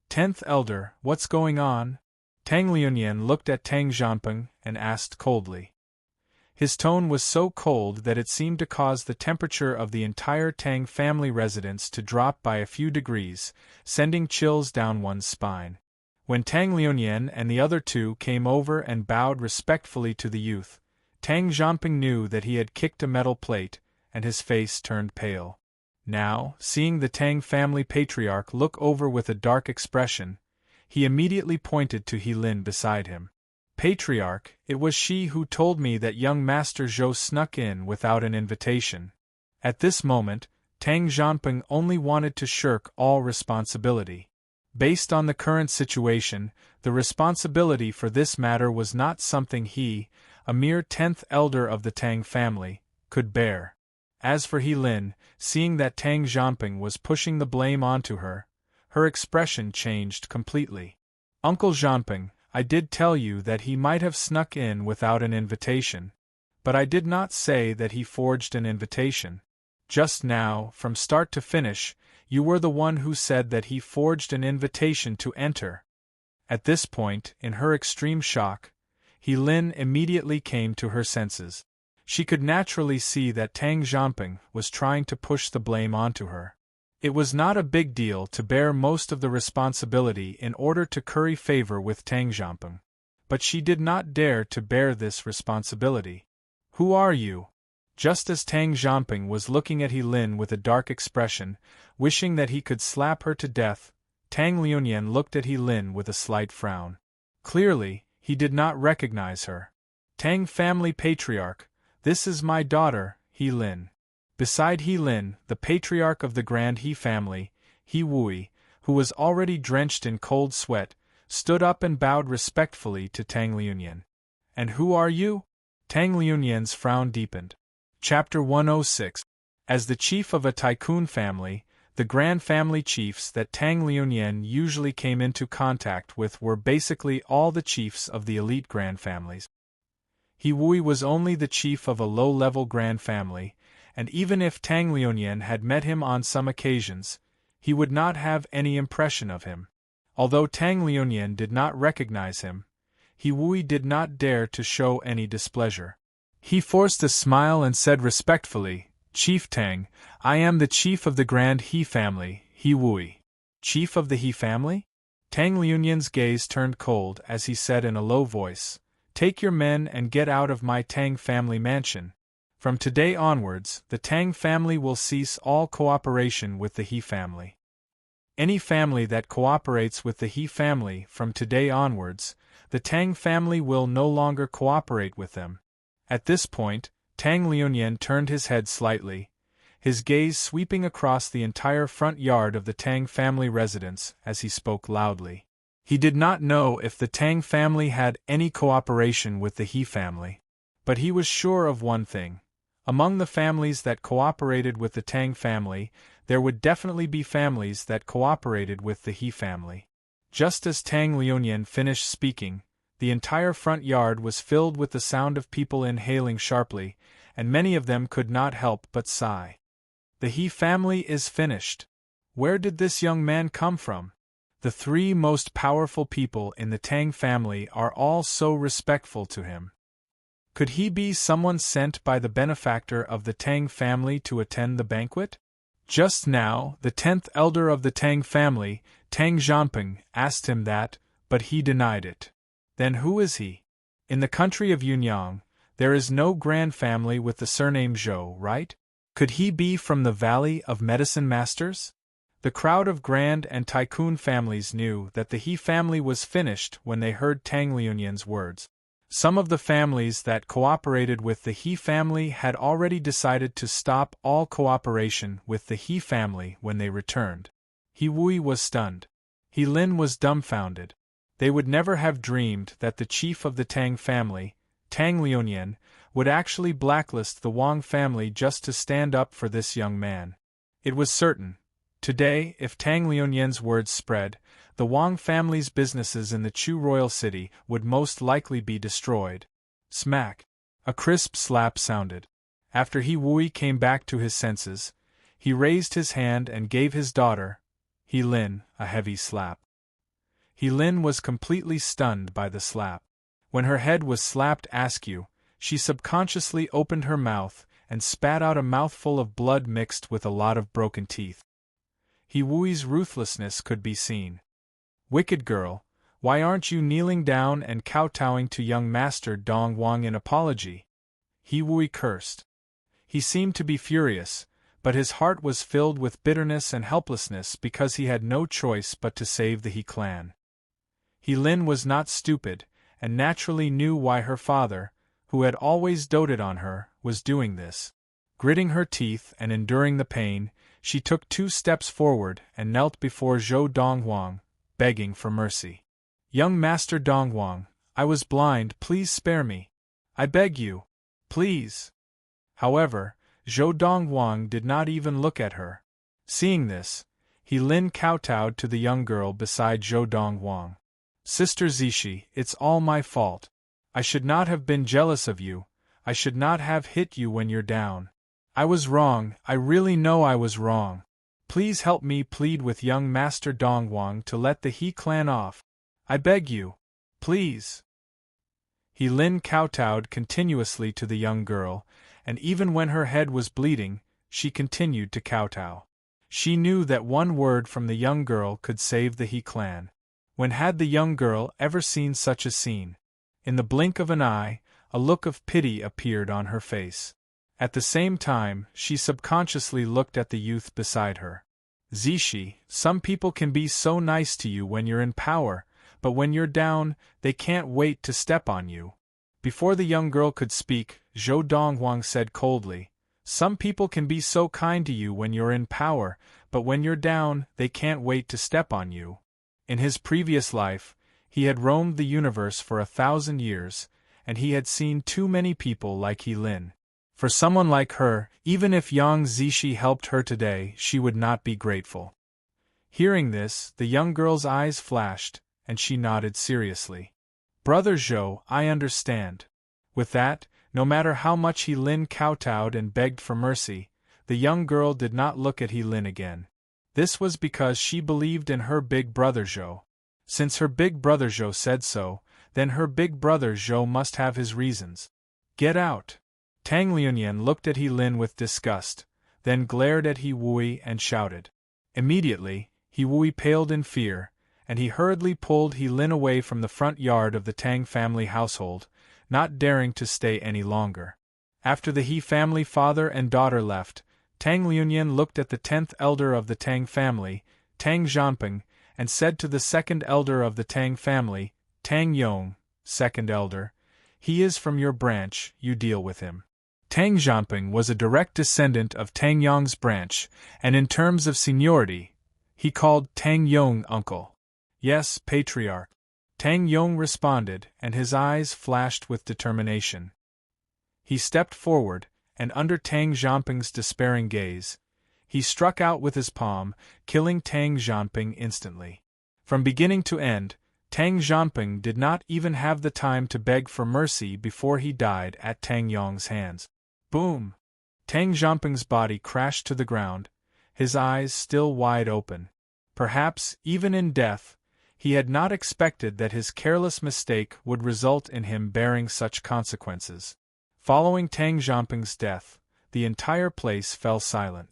10th elder, what's going on? Tang Liunyan looked at Tang Zhanping and asked coldly. His tone was so cold that it seemed to cause the temperature of the entire Tang family residence to drop by a few degrees, sending chills down one's spine. When Tang Liunyan and the other 2 came over and bowed respectfully to the youth, Tang Zhanping knew that he had kicked a metal plate, and his face turned pale. Now, seeing the Tang family patriarch look over with a dark expression, he immediately pointed to He Lin beside him. Patriarch, it was she who told me that young Master Zhou snuck in without an invitation. At this moment, Tang Zhanping only wanted to shirk all responsibility. Based on the current situation, the responsibility for this matter was not something he, a mere 10th elder of the Tang family, could bear. As for He Lin, seeing that Tang Zhanping was pushing the blame onto her, Her expression changed completely. Uncle Jeanping, I did tell you that he might have snuck in without an invitation. But I did not say that he forged an invitation. Just now, from start to finish, you were the one who said that he forged an invitation to enter. At this point, in her extreme shock, Lin immediately came to her senses. She could naturally see that Tang Jianping was trying to push the blame onto her. It was not a big deal to bear most of the responsibility in order to curry favor with Tang Jianping. But she did not dare to bear this responsibility. Who are you? Just as Tang Jianping was looking at Lin with a dark expression, wishing that he could slap her to death, Tang Liuyan looked at Lin with a slight frown. Clearly, he did not recognize her. Tang family patriarch, this is my daughter, Lin. Beside Lin, the patriarch of the Grand He family, He Wui, who was already drenched in cold sweat, stood up and bowed respectfully to Tang Liuyan. And who are you? Tang Liuyan's frown deepened. Chapter 106. As the chief of a tycoon family, the grand family chiefs that Tang Liuyan usually came into contact with were basically all the chiefs of the elite grand families. He Wui was only the chief of a low-level grand family, and even if Tang Liuyan had met him on some occasions, he would not have any impression of him. Although Tang Liuyan did not recognize him, He Wui did not dare to show any displeasure. He forced a smile and said respectfully, Chief Tang, I am the chief of the Grand He family, He Wui. Chief of the He family? Tang Liuyan's gaze turned cold as he said in a low voice, Take your men and get out of my Tang family mansion. From today onwards, the Tang family will cease all cooperation with the He family. Any family that cooperates with the He family from today onwards, the Tang family will no longer cooperate with them. At this point, Tang Liuyan turned his head slightly, his gaze sweeping across the entire front yard of the Tang family residence as he spoke loudly. He did not know if the Tang family had any cooperation with the He family. But he was sure of one thing. Among the families that cooperated with the Tang family, there would definitely be families that cooperated with the He family. Just as Tang Liuyan finished speaking, the entire front yard was filled with the sound of people inhaling sharply, and many of them could not help but sigh. The He family is finished. Where did this young man come from? The three most powerful people in the Tang family are all so respectful to him. Could he be someone sent by the benefactor of the Tang family to attend the banquet? Just now, the 10th elder of the Tang family, Tang Jianping, asked him that, but he denied it. Then who is he? In the country of Yunyang, there is no grand family with the surname Zhou, right? Could he be from the Valley of Medicine Masters? The crowd of grand and tycoon families knew that the He family was finished when they heard Tang Liuyan's words. Some of the families that cooperated with the He family had already decided to stop all cooperation with the He family when they returned. He Wui was stunned. He Lin was dumbfounded. They would never have dreamed that the chief of the Tang family, Tang Liuyan, would actually blacklist the Wang family just to stand up for this young man. It was certain. Today, if Tang Liuyan's words spread, the Wang family's businesses in the Chu royal city would most likely be destroyed. Smack! A crisp slap sounded. After He Wui came back to his senses, he raised his hand and gave his daughter, He Lin, a heavy slap. He Lin was completely stunned by the slap. When her head was slapped askew, she subconsciously opened her mouth and spat out a mouthful of blood mixed with a lot of broken teeth. He Wui's ruthlessness could be seen. Wicked girl, why aren't you kneeling down and kowtowing to young Master Dong Wang in apology? He Wui cursed. He seemed to be furious, but his heart was filled with bitterness and helplessness because he had no choice but to save the He clan. He Lin was not stupid, and naturally knew why her father, who had always doted on her, was doing this. Gritting her teeth and enduring the pain, she took 2 steps forward and knelt before Zhou Donghuang, begging for mercy. Young Master Donghuang, I was blind, please spare me. I beg you. Please. However, Zhou Donghuang did not even look at her. Seeing this, He Lin kowtowed to the young girl beside Zhou Dongwang. Sister Zishi, it's all my fault. I should not have been jealous of you, I should not have hit you when you're down. I was wrong, I really know I was wrong. Please help me plead with young Master Dongwang to let the He clan off. I beg you. Please. He Lin kowtowed continuously to the young girl, and even when her head was bleeding, she continued to kowtow. She knew that one word from the young girl could save the He clan. When had the young girl ever seen such a scene? In the blink of an eye, a look of pity appeared on her face. At the same time, she subconsciously looked at the youth beside her. Zishi, some people can be so nice to you when you're in power, but when you're down, they can't wait to step on you. Before the young girl could speak, Zhou Dongwang said coldly, some people can be so kind to you when you're in power, but when you're down, they can't wait to step on you. In his previous life, he had roamed the universe for 1,000 years, and he had seen too many people like He Lin. For someone like her, even if Yang Zishi helped her today, she would not be grateful. Hearing this, the young girl's eyes flashed, and she nodded seriously. Brother Zhou, I understand. With that, no matter how much He Lin kowtowed and begged for mercy, the young girl did not look at He Lin again. This was because she believed in her big brother Zhou. Since her big brother Zhou said so, then her big brother Zhou must have his reasons. Get out! Tang Liuyan looked at He Lin with disgust, then glared at He Wui and shouted. Immediately, He Wui paled in fear, and he hurriedly pulled He Lin away from the front yard of the Tang family household, not daring to stay any longer. After the He family father and daughter left, Tang Liuyan looked at the 10th elder of the Tang family, Tang Zhanping, and said to the 2nd elder of the Tang family, Tang Yong, 2nd elder, he is from your branch, you deal with him. Tang Zhanping was a direct descendant of Tang Yong's branch, and in terms of seniority, he called Tang Yong uncle. Yes, patriarch. Tang Yong responded, and his eyes flashed with determination. He stepped forward, and under Tang Zhanping's despairing gaze, he struck out with his palm, killing Tang Zhanping instantly. From beginning to end, Tang Zhanping did not even have the time to beg for mercy before he died at Tang Yong's hands. Boom! Tang Zhanping's body crashed to the ground, his eyes still wide open. Perhaps, even in death, he had not expected that his careless mistake would result in him bearing such consequences. Following Tang Zhanping's death, the entire place fell silent.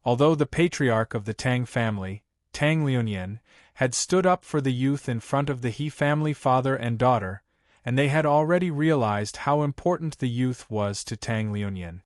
Although the patriarch of the Tang family, Tang Liuyan, had stood up for the youth in front of the He family father and daughter, and they had already realized how important the youth was to Tang Liuyan.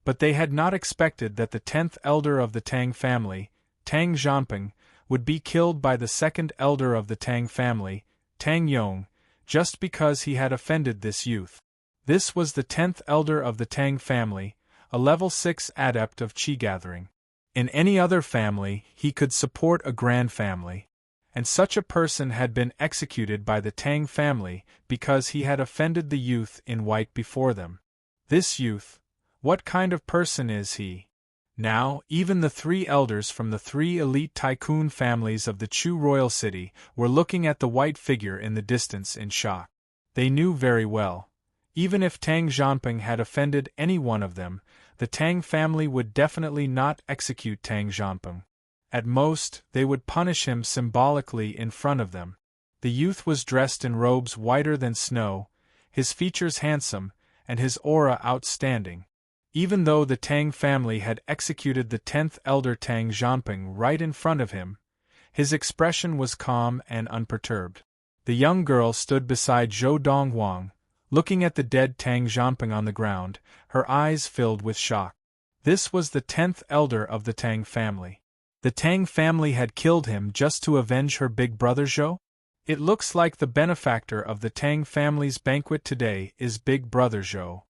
But they had not expected that the 10th elder of the Tang family, Tang Zhanping, would be killed by the 2nd elder of the Tang family, Tang Yong, just because he had offended this youth. This was the 10th elder of the Tang family, a level 6 adept of Qi gathering. In any other family, he could support a grand family. And such a person had been executed by the Tang family because he had offended the youth in white before them. This youth, what kind of person is he? Now, even the 3 elders from the 3 elite tycoon families of the Chu royal city were looking at the white figure in the distance in shock. They knew very well, even if Tang Zhanping had offended any one of them, the Tang family would definitely not execute Tang Zhanping. At most, they would punish him symbolically in front of them. The youth was dressed in robes whiter than snow, his features handsome, and his aura outstanding. Even though the Tang family had executed the 10th elder Tang Zhanping right in front of him, his expression was calm and unperturbed. The young girl stood beside Zhou Dongwang, looking at the dead Tang Zhanping on the ground, her eyes filled with shock. This was the 10th elder of the Tang family. The Tang family had killed him just to avenge her big brother Zhou? It looks like the benefactor of the Tang family's banquet today is big brother Zhou.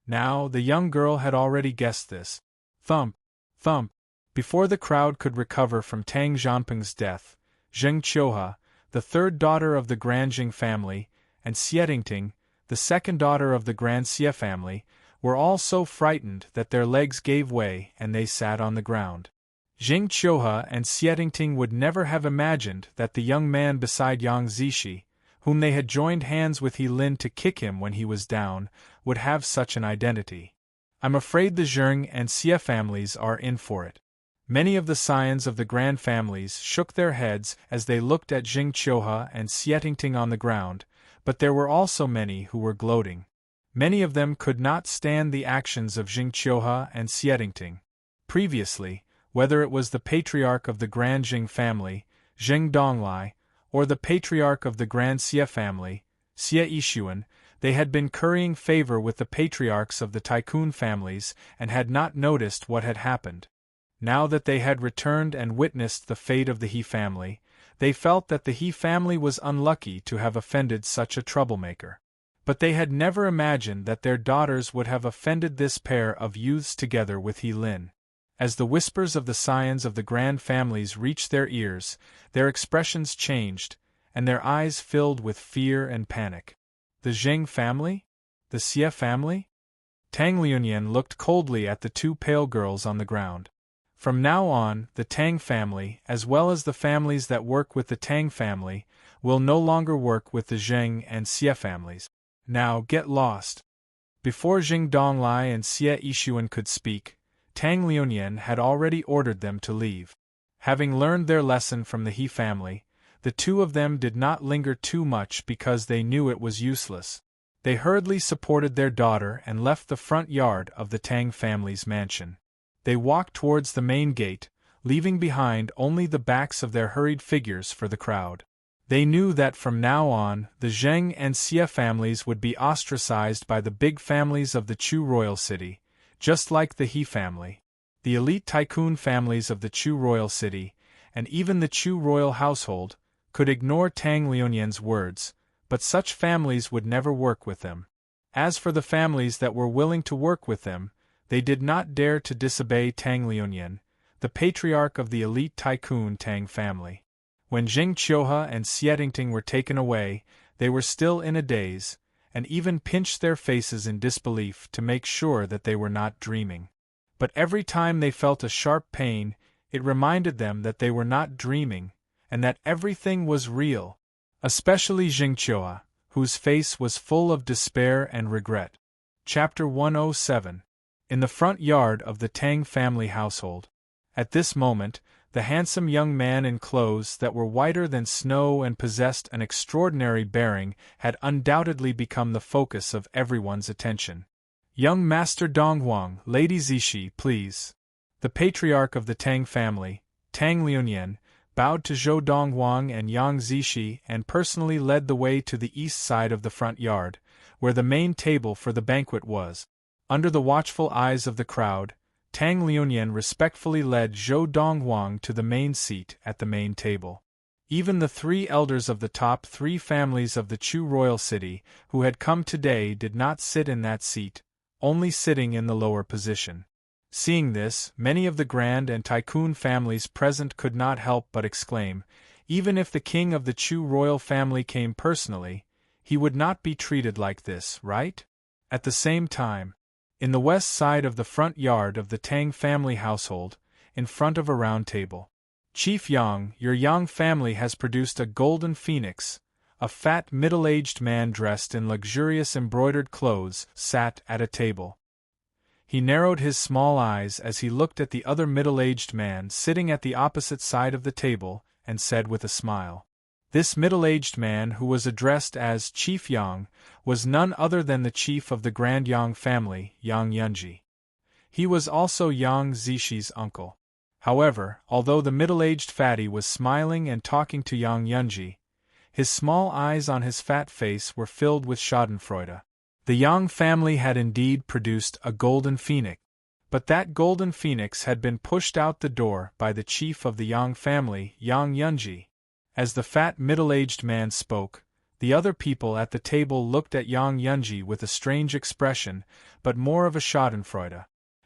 Now, the young girl had already guessed this. Thump, thump. Before the crowd could recover from Tang Zhanping's death, Zheng Qiuhe, the 3rd daughter of the Grand Jing family, and Xietingting, the 2nd daughter of the Grand Xie family, were all so frightened that their legs gave way and they sat on the ground. Jing Qiuhe and Xie Ting would never have imagined that the young man beside Yang Zishi, whom they had joined hands with He Lin to kick him when he was down, would have such an identity. I'm afraid the Zheng and Xie families are in for it. Many of the scions of the grand families shook their heads as they looked at Jing Qiuhe and Xie Ting on the ground, but there were also many who were gloating. Many of them could not stand the actions of Jing Qiuhe and Xie Ting. Previously, whether it was the patriarch of the Grand Jing family, Zheng Donglai, or the patriarch of the Grand Xie family, Xie Yixuan, they had been currying favor with the patriarchs of the tycoon families and had not noticed what had happened. Now that they had returned and witnessed the fate of the He family, they felt that the He family was unlucky to have offended such a troublemaker. But they had never imagined that their daughters would have offended this pair of youths together with He Lin. As the whispers of the scions of the grand families reached their ears, their expressions changed, and their eyes filled with fear and panic. The Zheng family? The Xie family? Tang Liunyan looked coldly at the two pale girls on the ground. From now on, the Tang family, as well as the families that work with the Tang family, will no longer work with the Zheng and Xie families. Now get lost. Before Jing Donglai and Xie Yixuan could speak, Tang Liunyan had already ordered them to leave. Having learned their lesson from the He family, the two of them did not linger too much because they knew it was useless. They hurriedly supported their daughter and left the front yard of the Tang family's mansion. They walked towards the main gate, leaving behind only the backs of their hurried figures for the crowd. They knew that from now on, the Zheng and Xie families would be ostracized by the big families of the Chu royal city, just like the He family. The elite tycoon families of the Chu royal city, and even the Chu royal household, could ignore Tang Liunyan's words, but such families would never work with them. As for the families that were willing to work with them, they did not dare to disobey Tang Liunyan, the patriarch of the elite tycoon Tang family. When Jing Qiuhe and Xie Ting were taken away, they were still in a daze, and even pinched their faces in disbelief to make sure that they were not dreaming. But every time they felt a sharp pain, it reminded them that they were not dreaming, and that everything was real, especially Jing Qiuhe, whose face was full of despair and regret. Chapter 107. In the front yard of the Tang family household. At this moment, the handsome young man in clothes that were whiter than snow and possessed an extraordinary bearing had undoubtedly become the focus of everyone's attention. "Young Master Donghuang, Lady Zishi, please." The patriarch of the Tang family, Tang Liunyan, bowed to Zhou Donghuang and Yang Zishi and personally led the way to the east side of the front yard, where the main table for the banquet was. Under the watchful eyes of the crowd, Tang Liunyan respectfully led Zhou Donghuang to the main seat at the main table. Even the three elders of the top three families of the Chu royal city who had come today did not sit in that seat, only sitting in the lower position. Seeing this, many of the grand and tycoon families present could not help but exclaim, even if the king of the Chu royal family came personally, he would not be treated like this, right? At the same time, in the west side of the front yard of the Tang family household, in front of a round table, Chief Yang, your Yang family has produced a golden phoenix. A fat middle-aged man dressed in luxurious embroidered clothes sat at a table. He narrowed his small eyes as he looked at the other middle-aged man sitting at the opposite side of the table, and said with a smile. This middle-aged man, who was addressed as Chief Yang, was none other than the chief of the Grand Yang family, Yang Yunji. He was also Yang Zishi's uncle. However, although the middle-aged fatty was smiling and talking to Yang Yunji, his small eyes on his fat face were filled with schadenfreude. The Yang family had indeed produced a golden phoenix, but that golden phoenix had been pushed out the door by the chief of the Yang family, Yang Yunji. As the fat middle-aged man spoke, the other people at the table looked at Yang Yunji with a strange expression, but more of a schadenfreude.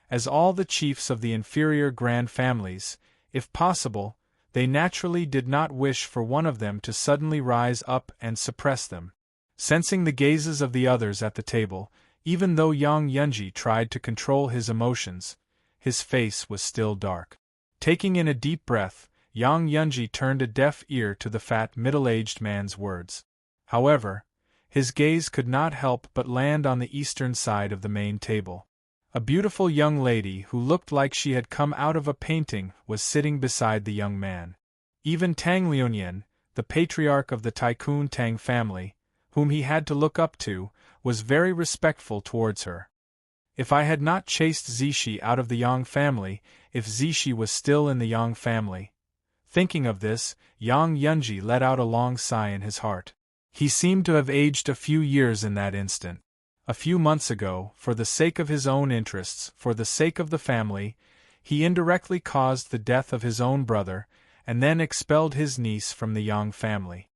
As all the chiefs of the inferior grand families, if possible, they naturally did not wish for one of them to suddenly rise up and suppress them. Sensing the gazes of the others at the table, even though Yang Yunji tried to control his emotions, his face was still dark. Taking in a deep breath, Yang Yunji turned a deaf ear to the fat middle-aged man's words. However, his gaze could not help but land on the eastern side of the main table. A beautiful young lady who looked like she had come out of a painting was sitting beside the young man. Even Tang Liunian, the patriarch of the Tycoon Tang family, whom he had to look up to, was very respectful towards her. If I had not chased Zishi out of the Yang family, if Zishi was still in the Yang family. Thinking of this, Yang Yunji let out a long sigh in his heart. He seemed to have aged a few years in that instant. A few months ago, for the sake of his own interests, for the sake of the family, he indirectly caused the death of his own brother, and then expelled his niece from the Yang family.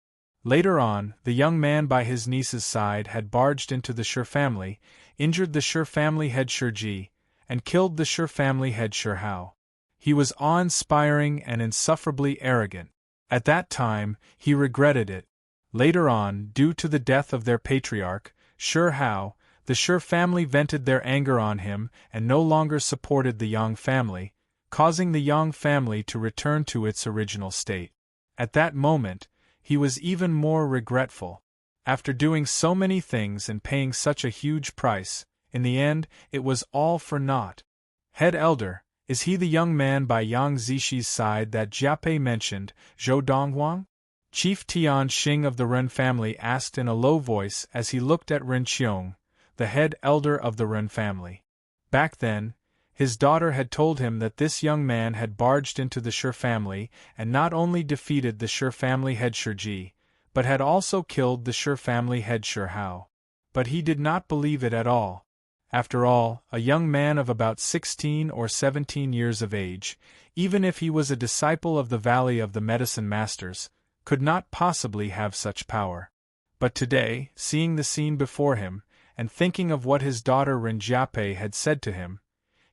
Later on, the young man by his niece's side had barged into the Shi family, injured the Shi family head Shi Ji, and killed the Shi family head Shi Hao. He was awe-inspiring and insufferably arrogant. At that time, he regretted it. Later on, due to the death of their patriarch, Shi Hao, the Shi family vented their anger on him and no longer supported the Yang family, causing the Yang family to return to its original state. At that moment, he was even more regretful. After doing so many things and paying such a huge price, in the end, it was all for naught. Head elder, is he the young man by Yang Zishi's side that Jiapei mentioned, Zhou Donghuang? Chief Tian Xing of the Ren family asked in a low voice as he looked at Ren Qiong, the head elder of the Ren family. Back then, his daughter had told him that this young man had barged into the Shi family and not only defeated the Shi family head Shi Ji, but had also killed the Shi family head Shi Hao. But he did not believe it at all. After all, a young man of about 16 or 17 years of age, even if he was a disciple of the Valley of the Medicine Masters, could not possibly have such power. But today, seeing the scene before him, and thinking of what his daughter Ren Jiapei had said to him,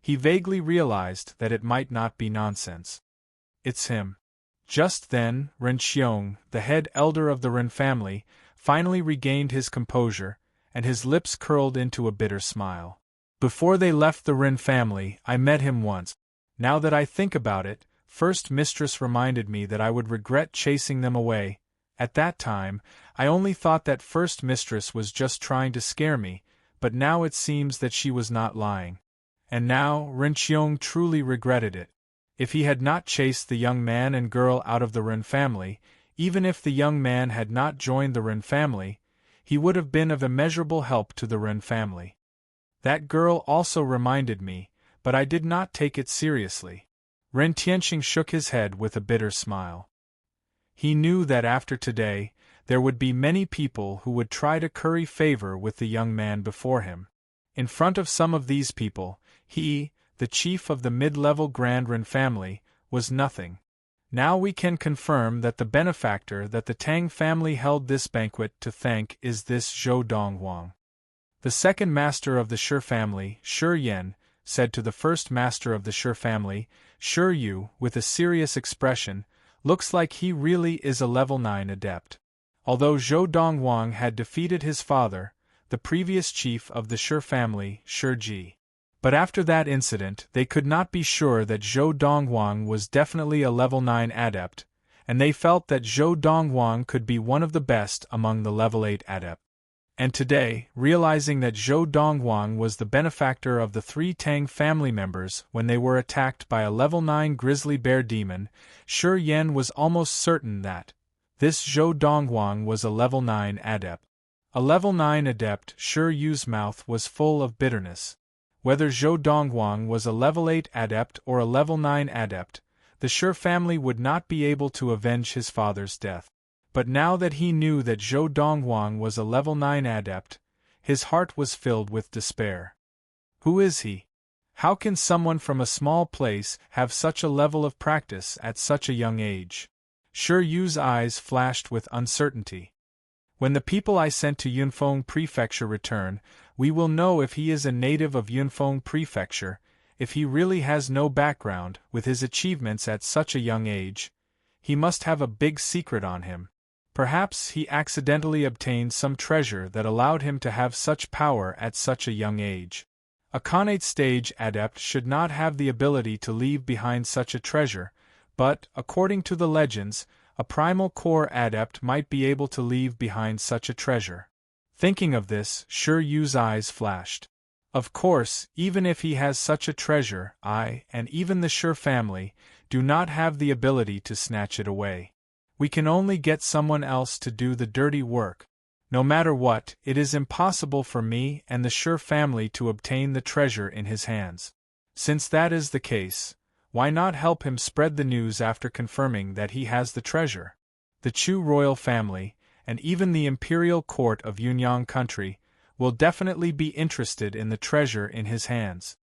he vaguely realized that it might not be nonsense. It's him. Just then, Ren Qiong, the head elder of the Ren family, finally regained his composure, and his lips curled into a bitter smile. Before they left the Ren family, I met him once. Now that I think about it, First Mistress reminded me that I would regret chasing them away. At that time, I only thought that First Mistress was just trying to scare me, but now it seems that she was not lying. And now, Ren Qiong truly regretted it. If he had not chased the young man and girl out of the Ren family, even if the young man had not joined the Ren family, he would have been of immeasurable help to the Ren family. That girl also reminded me, but I did not take it seriously. Ren Tianxing shook his head with a bitter smile. He knew that after today, there would be many people who would try to curry favor with the young man before him. In front of some of these people, he, the chief of the mid-level Grand Ren family, was nothing. Now we can confirm that the benefactor that the Tang family held this banquet to thank is this Zhou Donghuang. The second master of the Shi family, Shi Yan, said to the first master of the Shi family, Shi Yu, with a serious expression, looks like he really is a level 9 adept. Although Zhou Donghuang had defeated his father, the previous chief of the Shi family, Shi Ji. But after that incident they could not be sure that Zhou Donghuang was definitely a level 9 adept, and they felt that Zhou Donghuang could be one of the best among the level 8 adepts. And today, realizing that Zhou Donghuang was the benefactor of the 3 Tang family members when they were attacked by a level 9 grizzly bear demon, Shi Yan was almost certain that this Zhou Donghuang was a level 9 adept. A level 9 adept, Shi Yu's mouth was full of bitterness. Whether Zhou Donghuang was a level 8 adept or a level 9 adept, the Shi family would not be able to avenge his father's death. But now that he knew that Zhou Donghuang was a level 9 adept, his heart was filled with despair. Who is he? How can someone from a small place have such a level of practice at such a young age? Shi Yu's eyes flashed with uncertainty. When the people I sent to Yunfeng Prefecture return, we will know if he is a native of Yunfeng Prefecture, if he really has no background, with his achievements at such a young age. He must have a big secret on him. Perhaps he accidentally obtained some treasure that allowed him to have such power at such a young age. A connate stage adept should not have the ability to leave behind such a treasure, but, according to the legends, a primal core adept might be able to leave behind such a treasure. Thinking of this, Shi Yu's eyes flashed. Of course, even if he has such a treasure, I, and even the Shi family, do not have the ability to snatch it away. We can only get someone else to do the dirty work. No matter what, it is impossible for me and the Shi family to obtain the treasure in his hands. Since that is the case, why not help him spread the news after confirming that he has the treasure? The Chu royal family, and even the imperial court of Yunyang country, will definitely be interested in the treasure in his hands.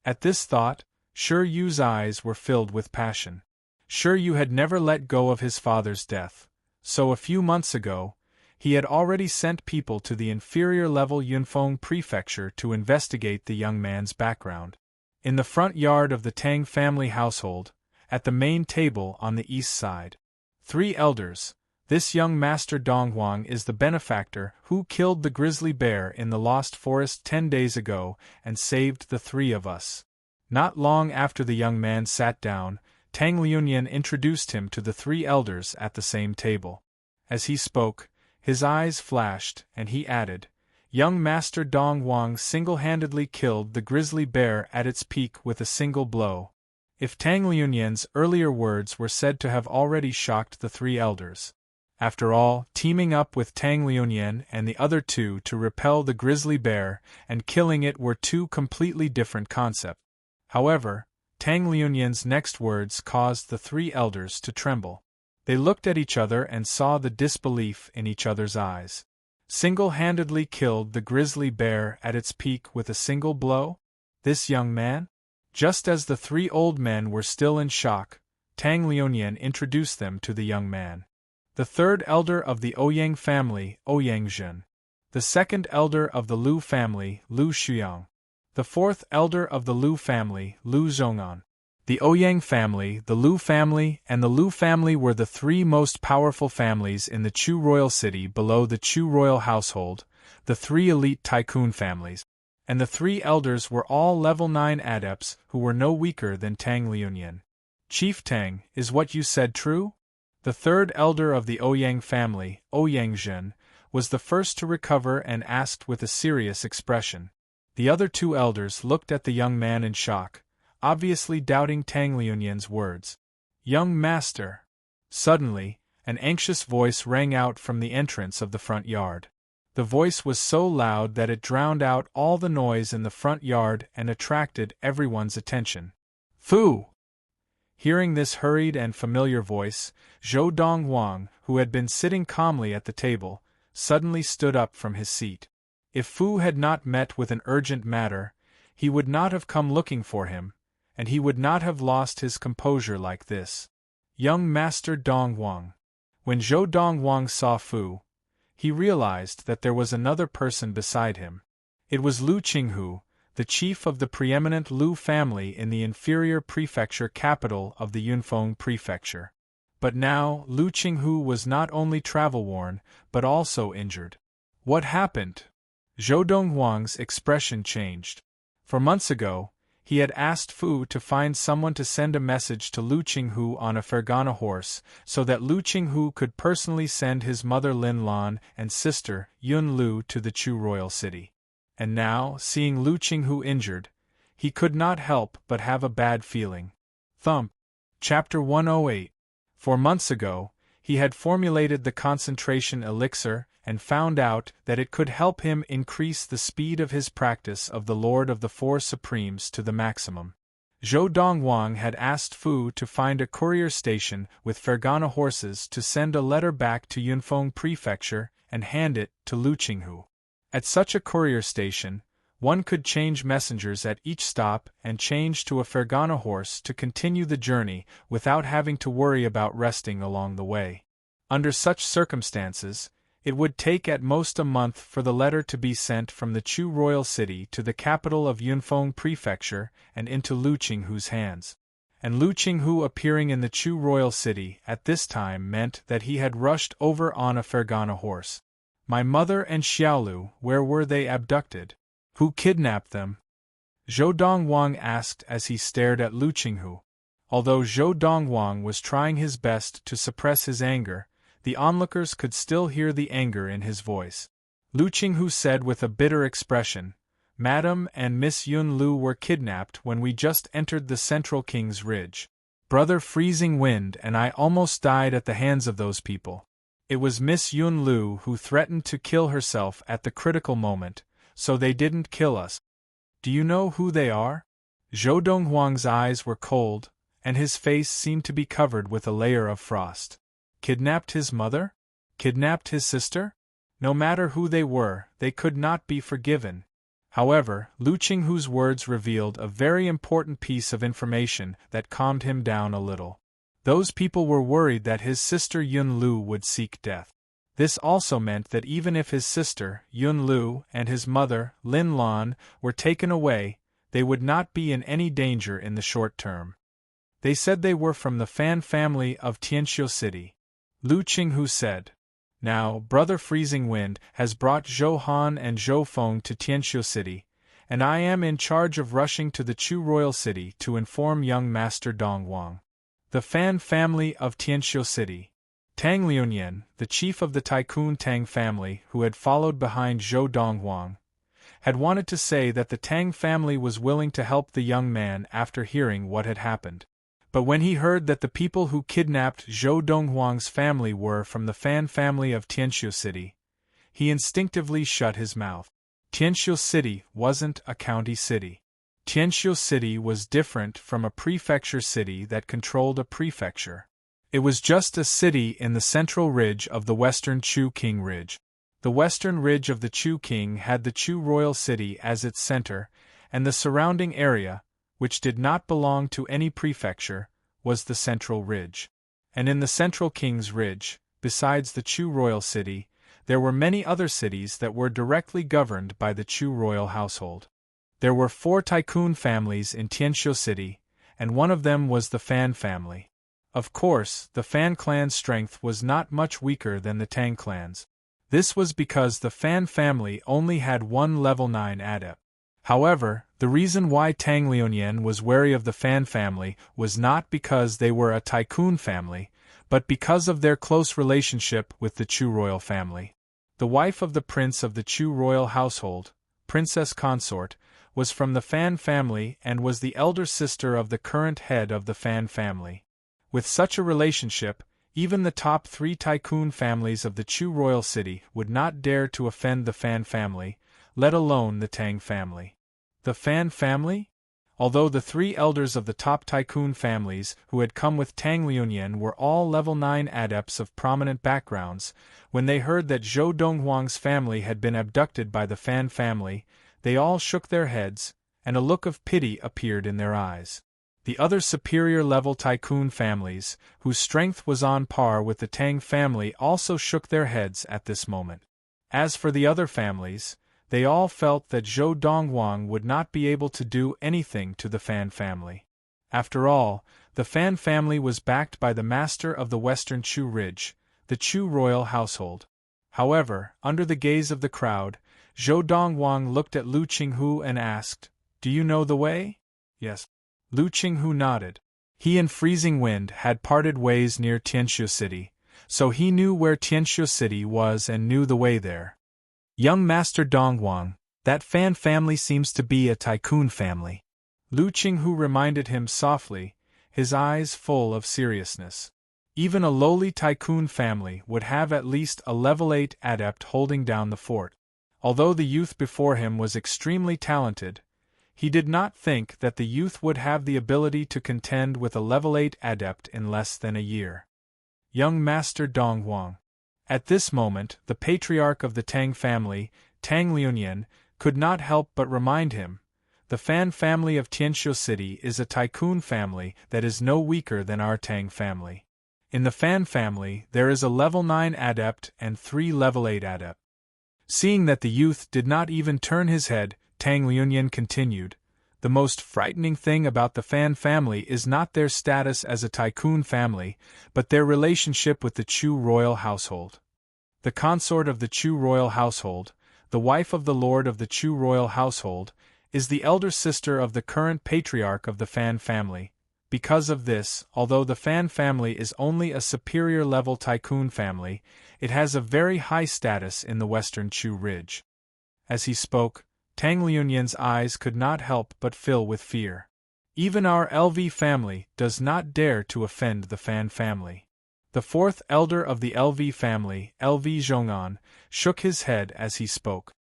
At this thought, Shi Yu's eyes were filled with passion. Shi Yu had never let go of his father's death, so a few months ago, he had already sent people to the inferior-level Yunfeng prefecture to investigate the young man's background. In the front yard of the Tang family household, at the main table on the east side, 3 elders. This young Master Donghuang is the benefactor who killed the grizzly bear in the Lost Forest 10 days ago and saved the 3 of us. Not long after the young man sat down, Tang Liunian introduced him to the 3 elders at the same table. As he spoke, his eyes flashed, and he added, "Young Master Donghuang single-handedly killed the grizzly bear at its peak with a single blow." If Tang Liunian's earlier words were said to have already shocked the 3 elders. After all, teaming up with Tang Liunian and the other 2 to repel the grizzly bear and killing it were 2 completely different concepts. However, Tang Liunian's next words caused the 3 elders to tremble. They looked at each other and saw the disbelief in each other's eyes. Single-handedly killed the grizzly bear at its peak with a single blow? This young man? Just as the 3 old men were still in shock, Tang Liunian introduced them to the young man. The 3rd elder of the Ouyang family, Ouyang Zhen. The 2nd elder of the Lu family, Lu Shuyang. The 4th elder of the Lu family, Lu Zhongan. The Ouyang family, the Lu family, and the Lu family were the 3 most powerful families in the Chu royal city below the Chu royal household, the 3 elite tycoon families. And the 3 elders were all level 9 adepts who were no weaker than Tang Liunian. Chief Tang, is what you said true? The 3rd elder of the Ouyang family, Ouyang Zhen, was the first to recover and asked with a serious expression. The other 2 elders looked at the young man in shock, obviously doubting Tang Liunian's words. "Young master." Suddenly, an anxious voice rang out from the entrance of the front yard. The voice was so loud that it drowned out all the noise in the front yard and attracted everyone's attention. "Fu!" Hearing this hurried and familiar voice, Zhou Donghuang, who had been sitting calmly at the table, suddenly stood up from his seat. If Fu had not met with an urgent matter, he would not have come looking for him, and he would not have lost his composure like this. Young Master Donghuang. When Zhou Donghuang saw Fu, he realized that there was another person beside him. It was Lu Qinghu, the chief of the preeminent Lu family in the inferior prefecture capital of the Yunfeng prefecture. But now, Lu Qinghu was not only travel-worn, but also injured. What happened? Zhou Donghuang's expression changed. For months ago, he had asked Fu to find someone to send a message to Lu Qinghu on a Fergana horse, so that Lu Qinghu could personally send his mother Lin Lan and sister Yun Lu to the Chu royal city. And now, seeing Lu Qinghu injured, he could not help but have a bad feeling. Thump. Chapter 108. 4 months ago, he had formulated the concentration elixir and found out that it could help him increase the speed of his practice of the Lord of the Four Supremes to the maximum. Zhou Donghuang had asked Fu to find a courier station with Fergana horses to send a letter back to Yunfeng prefecture and hand it to Lu Qinghu. At such a courier station, one could change messengers at each stop and change to a Fergana horse to continue the journey without having to worry about resting along the way. Under such circumstances, it would take at most a month for the letter to be sent from the Chu royal city to the capital of Yunfeng prefecture and into Lu Qinghu's hands. And Lu Qinghu appearing in the Chu royal city at this time meant that he had rushed over on a Fergana horse. My mother and Xiaolu, where were they abducted? Who kidnapped them? Zhou Dongwang asked as he stared at Lu Qinghu. Although Zhou Dongwang was trying his best to suppress his anger, the onlookers could still hear the anger in his voice. Lu Qinghu said with a bitter expression, "Madam and Miss Yun Lu were kidnapped when we just entered the Central King's Ridge. Brother Freezing Wind and I almost died at the hands of those people. It was Miss Yun Lu who threatened to kill herself at the critical moment, so they didn't kill us." "Do you know who they are?" Zhou Donghuang's eyes were cold, and his face seemed to be covered with a layer of frost. Kidnapped his mother? Kidnapped his sister? No matter who they were, they could not be forgiven. However, Lu Qinghu's words revealed a very important piece of information that calmed him down a little. Those people were worried that his sister Yun Lu would seek death. This also meant that even if his sister, Yun Lu, and his mother, Lin Lan, were taken away, they would not be in any danger in the short term. They said they were from the Fan family of Tianqiu City. Lu Qinghu said. "Now, Brother Freezing Wind has brought Zhou Han and Zhou Feng to Tianqiu City, and I am in charge of rushing to the Chu Royal City to inform young Master Dongwang. The Fan family of Tianqiu City." Tang Liunian, the chief of the Tycoon Tang family who had followed behind Zhou Dongwang, had wanted to say that the Tang family was willing to help the young man after hearing what had happened. But when he heard that the people who kidnapped Zhou Donghuang's family were from the Fan family of Tianqiu City, he instinctively shut his mouth. Tianqiu City wasn't a county city. Tianqiu City was different from a prefecture city that controlled a prefecture. It was just a city in the central ridge of the western Chu King Ridge. The western ridge of the Chu King had the Chu Royal City as its center, and the surrounding area, which did not belong to any prefecture, was the central ridge. And in the Central King's Ridge, besides the Chu Royal City, there were many other cities that were directly governed by the Chu royal household. There were 4 tycoon families in Tianqiu City, and one of them was the Fan family. Of course, the Fan clan's strength was not much weaker than the Tang clan's. This was because the Fan family only had one level 9 adept. However, the reason why Tang Liunian was wary of the Fan family was not because they were a tycoon family, but because of their close relationship with the Chu royal family. The wife of the prince of the Chu royal household, Princess Consort, was from the Fan family and was the elder sister of the current head of the Fan family. With such a relationship, even the top 3 tycoon families of the Chu royal city would not dare to offend the Fan family, let alone the Tang family. The Fan family? Although the 3 elders of the top tycoon families who had come with Tang Liunian were all level 9 adepts of prominent backgrounds, when they heard that Zhou Donghuang's family had been abducted by the Fan family, they all shook their heads, and a look of pity appeared in their eyes. The other superior level tycoon families, whose strength was on par with the Tang family, also shook their heads at this moment. As for the other families, they all felt that Zhou Dongwang would not be able to do anything to the Fan family. After all, the Fan family was backed by the master of the Western Chu Ridge, the Chu royal household. However, under the gaze of the crowd, Zhou Dongwang looked at Lu Qinghu and asked, "Do you know the way?" "Yes." Lu Qinghu nodded. He and Freezing Wind had parted ways near Tianqiu City, so he knew where Tianqiu City was and knew the way there. "Young Master Dongwang, that Fan family seems to be a tycoon family," Lu Qinghu reminded him softly, his eyes full of seriousness. Even a lowly tycoon family would have at least a level 8 adept holding down the fort. Although the youth before him was extremely talented, he did not think that the youth would have the ability to contend with a level 8 adept in less than a year. Young Master Dongwang. At this moment, the patriarch of the Tang family, Tang Liunian, could not help but remind him, the Fan family of Tianqiu City is a tycoon family that is no weaker than our Tang family. In the Fan family, there is a level 9 adept and 3 level 8 adept. Seeing that the youth did not even turn his head, Tang Liunian continued, "The most frightening thing about the Fan family is not their status as a tycoon family, but their relationship with the Chu royal household. The consort of the Chu royal household, the wife of the lord of the Chu royal household, is the elder sister of the current patriarch of the Fan family. Because of this, although the Fan family is only a superior-level tycoon family, it has a very high status in the western Chu Ridge. As he spoke, Tang Liunyin's eyes could not help but fill with fear. Even our LV family does not dare to offend the Fan family. The fourth elder of the LV family, LV Zhongan, shook his head as he spoke.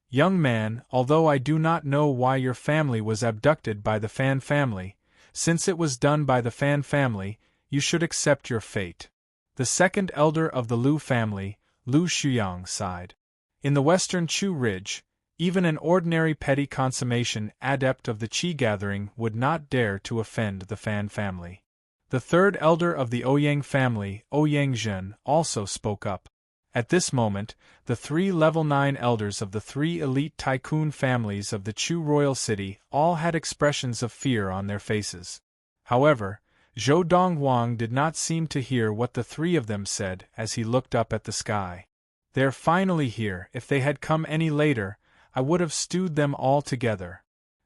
Young man, although I do not know why your family was abducted by the Fan family, since it was done by the Fan family, you should accept your fate. The second elder of the Lu family, Lu Shuyang, sighed. In the western Chu Ridge, even an ordinary petty consummation adept of the Qi gathering would not dare to offend the Fan family. The third elder of the Ouyang family, Ouyang Zhen, also spoke up. At this moment, the 3 level 9 elders of the 3 elite tycoon families of the Chu royal city all had expressions of fear on their faces. However, Zhou Donghuang did not seem to hear what the 3 of them said as he looked up at the sky. They're finally here. If they had come any later, I would have stewed them all together.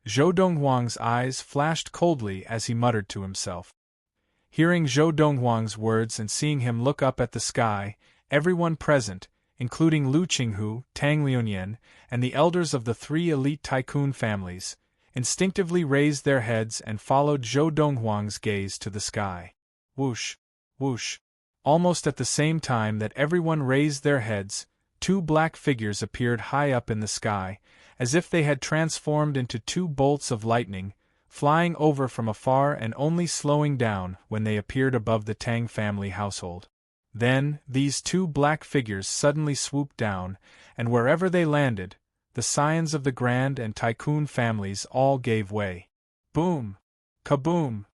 Zhou Donghuang's eyes flashed coldly as he muttered to himself. Hearing Zhou Donghuang's words and seeing him look up at the sky, everyone present, including Lu Qinghu, Tang Liunyan, and the elders of the 3 elite tycoon families, instinctively raised their heads and followed Zhou Donghuang's gaze to the sky. Whoosh! Whoosh! Almost at the same time that everyone raised their heads, 2 black figures appeared high up in the sky, as if they had transformed into 2 bolts of lightning, flying over from afar and only slowing down when they appeared above the Tang family household. Then, these 2 black figures suddenly swooped down, and wherever they landed, the scions of the Grand and Tycoon families all gave way. Boom! Kaboom!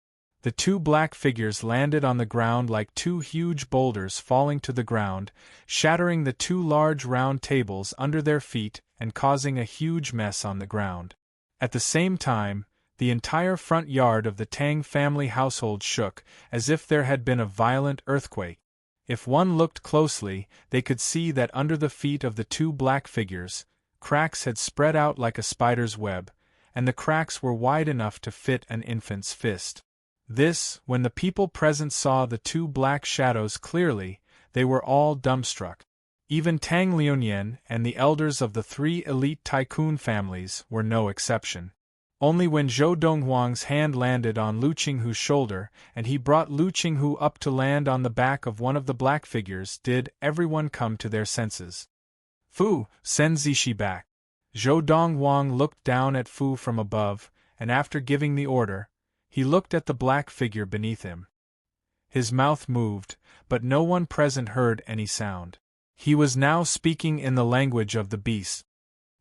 The 2 black figures landed on the ground like 2 huge boulders falling to the ground, shattering the 2 large round tables under their feet and causing a huge mess on the ground. At the same time, the entire front yard of the Tang family household shook, as if there had been a violent earthquake. If one looked closely, they could see that under the feet of the 2 black figures, cracks had spread out like a spider's web, and the cracks were wide enough to fit an infant's fist. This, when the people present saw the 2 black shadows clearly, they were all dumbstruck. Even Tang Liunyan and the elders of the 3 elite tycoon families were no exception. Only when Zhou Donghuang's hand landed on Lu Qinghu's shoulder and he brought Lu Qinghu up to land on the back of one of the black figures did everyone come to their senses. Fu, send Zishi back. Zhou Donghuang looked down at Fu from above, and after giving the order, he looked at the black figure beneath him. His mouth moved, but no one present heard any sound. He was now speaking in the language of the beast.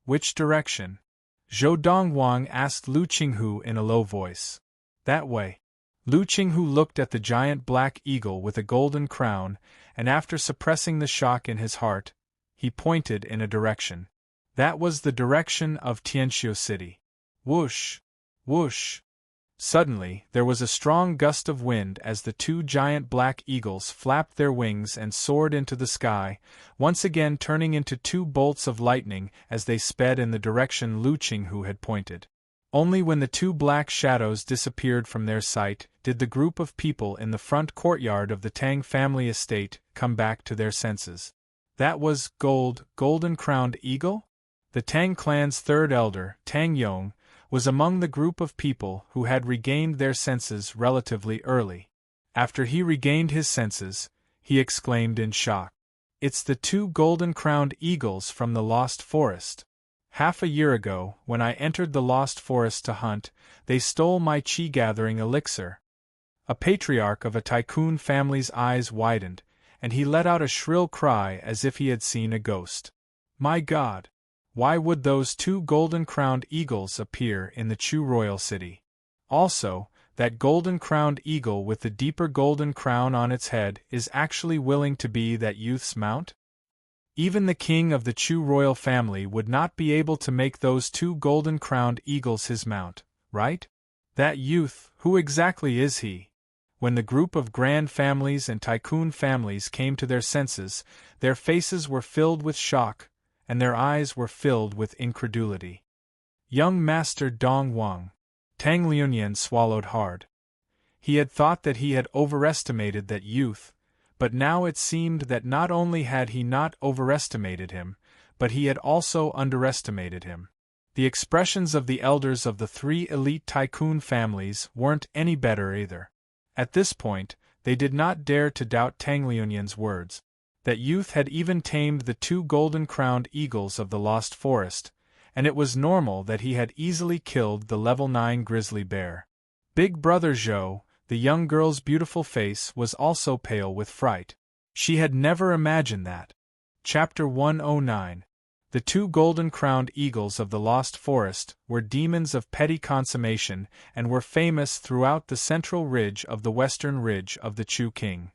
Which direction? Zhou Donghuang asked Lu Qinghu in a low voice. That way. Lu Qinghu looked at the giant black eagle with a golden crown, and after suppressing the shock in his heart, he pointed in a direction. That was the direction of Tianxiu City. Whoosh! Whoosh! Suddenly, there was a strong gust of wind as the 2 giant black eagles flapped their wings and soared into the sky, once again turning into 2 bolts of lightning as they sped in the direction Lu Qinghu had pointed. Only when the 2 black shadows disappeared from their sight did the group of people in the front courtyard of the Tang family estate come back to their senses. That was golden-crowned eagle? The Tang clan's 3rd elder, Tang Yong, was among the group of people who had regained their senses relatively early. After he regained his senses, he exclaimed in shock. It's the 2 golden-crowned eagles from the Lost Forest. Half a year ago, when I entered the Lost Forest to hunt, they stole my Qi-gathering elixir. A patriarch of a tycoon family's eyes widened, and he let out a shrill cry as if he had seen a ghost. My God! Why would those 2 golden-crowned eagles appear in the Chu royal city? Also, that golden-crowned eagle with the deeper golden crown on its head is actually willing to be that youth's mount? Even the king of the Chu royal family would not be able to make those 2 golden-crowned eagles his mount, right? That youth, who exactly is he? When the group of grand families and tycoon families came to their senses, their faces were filled with shock, and their eyes were filled with incredulity. Young Master Dong Wang. Tang Liunian swallowed hard. He had thought that he had overestimated that youth, but now it seemed that not only had he not overestimated him, but he had also underestimated him. The expressions of the elders of the three elite tycoon families weren't any better either. At this point, they did not dare to doubt Tang Liunian's words. That youth had even tamed the two golden-crowned eagles of the Lost Forest, and it was normal that he had easily killed the level 9 grizzly bear. Big Brother Zhou, the young girl's beautiful face was also pale with fright. She had never imagined that. Chapter 109. The two golden-crowned eagles of the Lost Forest were demons of petty consummation and were famous throughout the central ridge of the western ridge of the Chu King.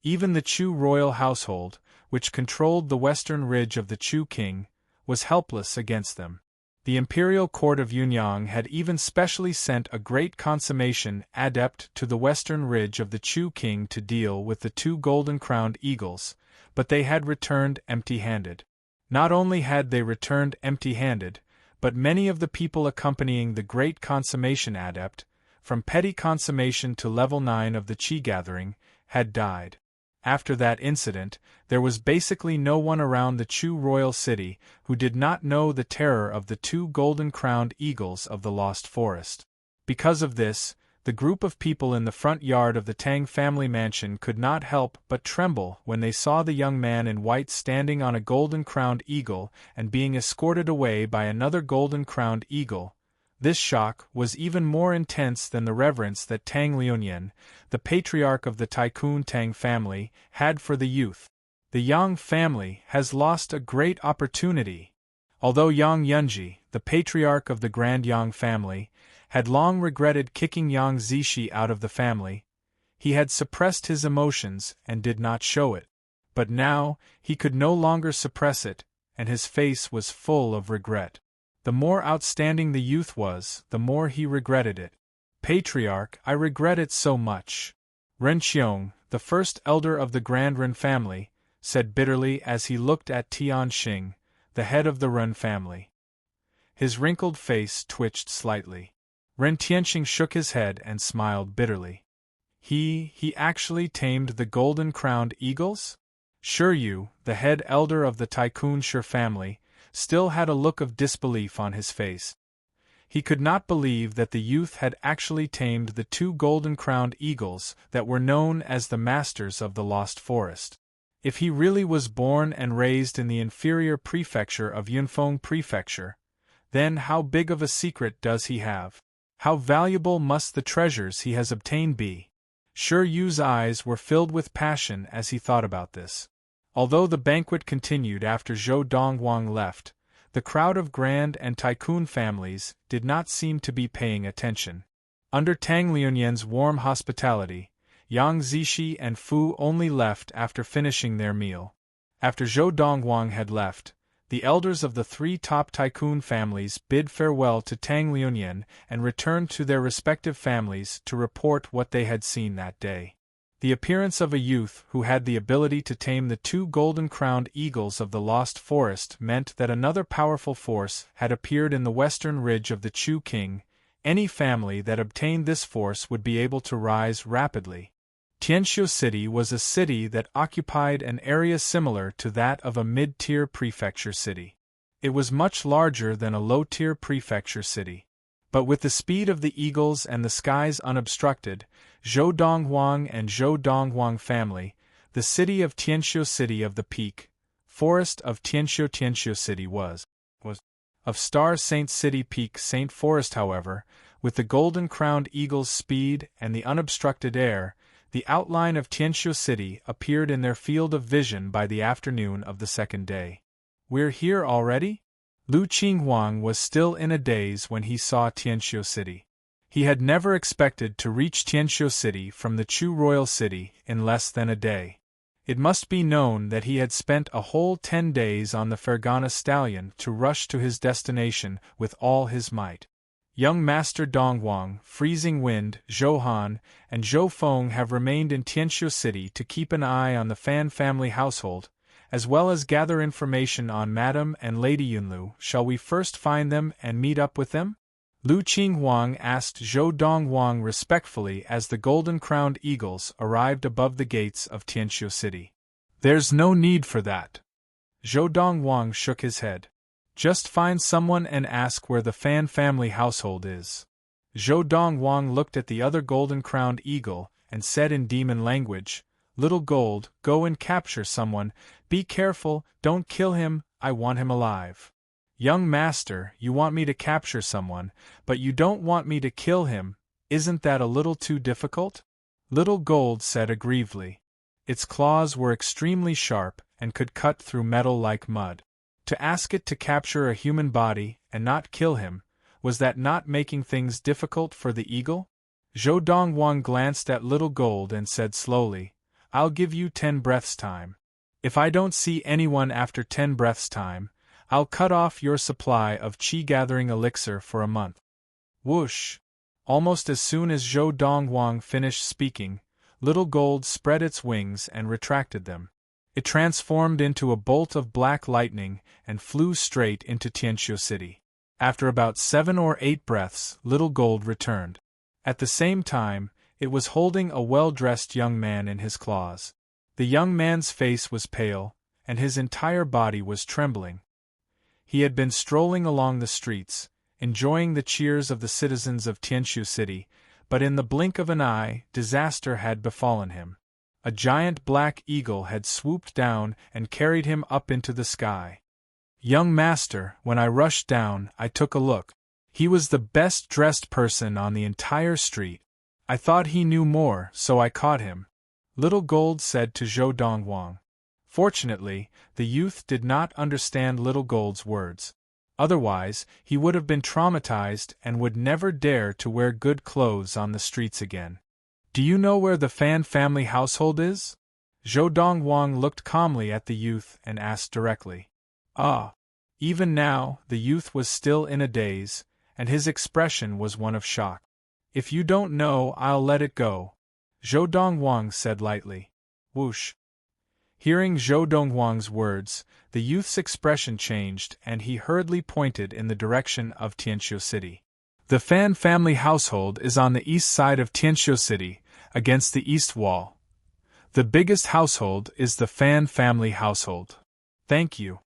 Even the Chu royal household, which controlled the western ridge of the Chu King, was helpless against them. The imperial court of Yunyang had even specially sent a great consummation adept to the western ridge of the Chu King to deal with the two golden-crowned eagles, but they had returned empty-handed. Not only had they returned empty-handed, but many of the people accompanying the great consummation adept, from petty consummation to level 9 of the Qi gathering, had died. After that incident, there was basically no one around the Chu royal city who did not know the terror of the two golden-crowned eagles of the Lost Forest. Because of this, the group of people in the front yard of the Tang family mansion could not help but tremble when they saw the young man in white standing on a golden-crowned eagle and being escorted away by another golden-crowned eagle. This shock was even more intense than the reverence that Tang Liunian, the patriarch of the Tycoon Tang family, had for the youth. The Yang family has lost a great opportunity. Although Yang Yunji, the patriarch of the Grand Yang family, had long regretted kicking Yang Zishi out of the family, he had suppressed his emotions and did not show it. But now, he could no longer suppress it, and his face was full of regret. The more outstanding the youth was, the more he regretted it. Patriarch, I regret it so much. Ren Qiong, the first elder of the Grand Ren family, said bitterly as he looked at Tian Xing, the head of the Ren family. His wrinkled face twitched slightly. Ren Tianxing shook his head and smiled bitterly. He actually tamed the golden-crowned eagles? Sure Yu, the head elder of the Tycoon Shi family, still had a look of disbelief on his face. He could not believe that the youth had actually tamed the two golden-crowned eagles that were known as the masters of the Lost Forest. If he really was born and raised in the inferior prefecture of Yunfeng Prefecture, then how big of a secret does he have? How valuable must the treasures he has obtained be? Shi Yu's eyes were filled with passion as he thought about this. Although the banquet continued after Zhou Dongwang left, the crowd of Grand and Tycoon families did not seem to be paying attention. Under Tang Liunian's warm hospitality, Yang Zishi and Fu only left after finishing their meal. After Zhou Dongwang had left, the elders of the three top Tycoon families bid farewell to Tang Liunian and returned to their respective families to report what they had seen that day. The appearance of a youth who had the ability to tame the two golden-crowned eagles of the Lost Forest meant that another powerful force had appeared in the western ridge of the Chu King. Any family that obtained this force would be able to rise rapidly. Tianxiu City was a city that occupied an area similar to that of a mid-tier prefecture city. It was much larger than a low-tier prefecture city. But with the speed of the eagles and the skies unobstructed, Zhou Donghuang and Zhou Donghuang family, the city of Tianxiu City of the Peak, forest of Tianxiu City was of Star Saint City Peak Saint Forest. However, with the golden-crowned eagle's speed and the unobstructed air, the outline of Tianxiu City appeared in their field of vision by the afternoon of the second day. We're here already? Lu Qinghuang was still in a daze when he saw Tianxiu City. He had never expected to reach Tianxiu City from the Chu royal city in less than a day. It must be known that he had spent a whole 10 days on the Fergana stallion to rush to his destination with all his might. Young Master Donghuang, Freezing Wind, Zhou Han, and Zhou Feng have remained in Tianxiu City to keep an eye on the Fan family household, as well as gather information on Madame and Lady Yunlu. Shall we first find them and meet up with them? Lu Qinghuang asked Zhou Donghuang respectfully as the golden-crowned eagles arrived above the gates of Tianqiu City. There's no need for that. Zhou Donghuang shook his head. Just find someone and ask where the Fan family household is. Zhou Donghuang looked at the other golden-crowned eagle and said in demon language, Little Gold, go and capture someone. Be careful, don't kill him, I want him alive. Young master, you want me to capture someone, but you don't want me to kill him, isn't that a little too difficult? Little Gold said aggrievedly. Its claws were extremely sharp and could cut through metal like mud. To ask it to capture a human body and not kill him, was that not making things difficult for the eagle? Zhou Donghuang glanced at Little Gold and said slowly, I'll give you 10 breaths time. If I don't see anyone after 10 breaths time, I'll cut off your supply of qi-gathering elixir for a month. Whoosh! Almost as soon as Zhou Donghuang finished speaking, Little Gold spread its wings and retracted them. It transformed into a bolt of black lightning and flew straight into Tianqiu City. After about 7 or 8 breaths, Little Gold returned. At the same time, it was holding a well-dressed young man in his claws. The young man's face was pale, and his entire body was trembling. He had been strolling along the streets, enjoying the cheers of the citizens of Tianqiu City, but in the blink of an eye, disaster had befallen him. A giant black eagle had swooped down and carried him up into the sky. Young master, when I rushed down, I took a look. He was the best-dressed person on the entire street. I thought he knew more, so I caught him. Little Gold said to Zhou Donghuang. Fortunately, the youth did not understand Little Gold's words. Otherwise, he would have been traumatized and would never dare to wear good clothes on the streets again. Do you know where the Fan family household is? Zhou Donghuang looked calmly at the youth and asked directly. Ah! Even now, the youth was still in a daze, and his expression was one of shock. If you don't know, I'll let it go, Zhou Donghuang said lightly. Whoosh! Hearing Zhou Donghuang's words, the youth's expression changed and he hurriedly pointed in the direction of Tianqiu City. The Fan family household is on the east side of Tianqiu City, against the east wall. The biggest household is the Fan family household. Thank you.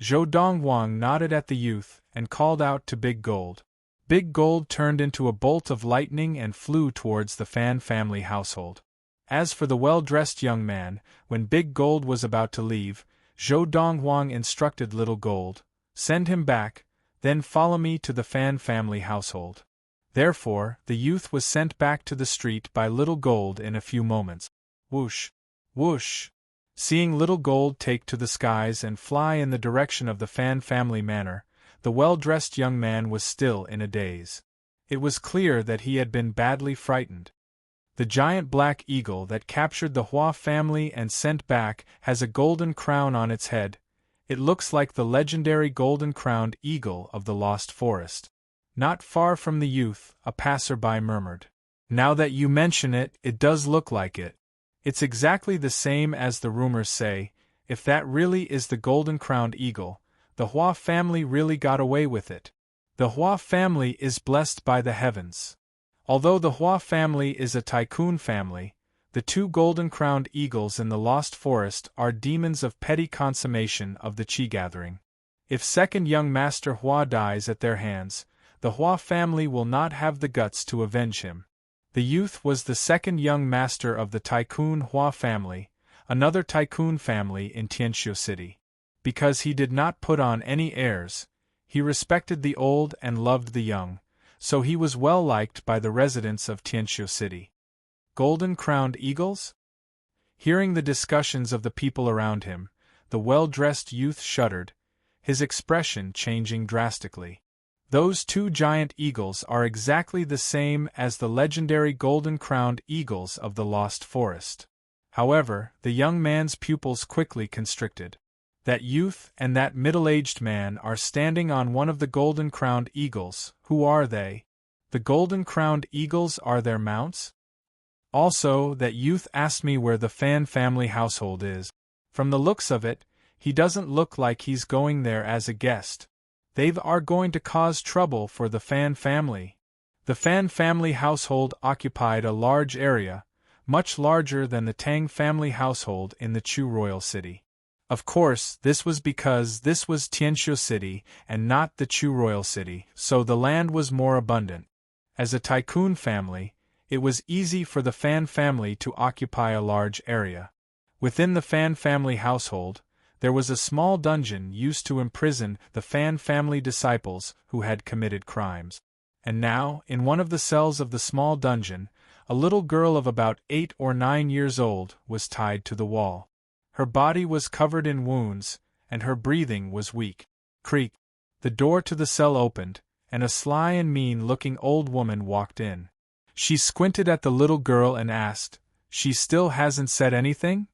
Zhou Donghuang nodded at the youth and called out to Big Gold. Big Gold turned into a bolt of lightning and flew towards the Fan family household. As for the well-dressed young man, when Big Gold was about to leave, Zhou Donghuang instructed Little Gold, send him back, then follow me to the Fan family household. Therefore, the youth was sent back to the street by Little Gold in a few moments. Whoosh! Whoosh! Seeing Little Gold take to the skies and fly in the direction of the Fan family manor, the well-dressed young man was still in a daze. It was clear that he had been badly frightened. The giant black eagle that captured the Hua family and sent back has a golden crown on its head. It looks like the legendary golden-crowned eagle of the Lost Forest. Not far from the youth, a passerby murmured. Now that you mention it, it does look like it. It's exactly the same as the rumors say. If that really is the golden-crowned eagle, the Hua family really got away with it. The Hua family is blessed by the heavens. Although the Hua family is a tycoon family, the 2 golden-crowned eagles in the Lost Forest are demons of petty consummation of the qi-gathering. If second young Master Hua dies at their hands, the Hua family will not have the guts to avenge him. The youth was the second young master of the tycoon Hua family, another tycoon family in Tianqiu City. Because he did not put on any airs, he respected the old and loved the young, so he was well liked by the residents of Tianqiu City. Golden-crowned eagles? Hearing the discussions of the people around him, the well-dressed youth shuddered, his expression changing drastically. Those 2 giant eagles are exactly the same as the legendary golden-crowned eagles of the Lost Forest. However, the young man's pupils quickly constricted. That youth and that middle-aged man are standing on one of the golden-crowned eagles. Who are they? The golden-crowned eagles are their mounts? Also, that youth asked me where the Fan family household is. From the looks of it, He doesn't look like he's going there as a guest. They are going to cause trouble for the Fan family. The Fan family household occupied a large area, much larger than the Tang family household in the Chu royal city. Of course, this was because this was Tianqiu City and not the Chu royal city, so the land was more abundant. As a tycoon family, it was easy for the Fan family to occupy a large area. Within the Fan family household, there was a small dungeon used to imprison the Fan family disciples who had committed crimes. And now, in one of the cells of the small dungeon, a little girl of about 8 or 9 years old was tied to the wall. Her body was covered in wounds, and her breathing was weak. Creak! The door to the cell opened, and a sly and mean-looking old woman walked in. She squinted at the little girl and asked, "She still hasn't said anything?"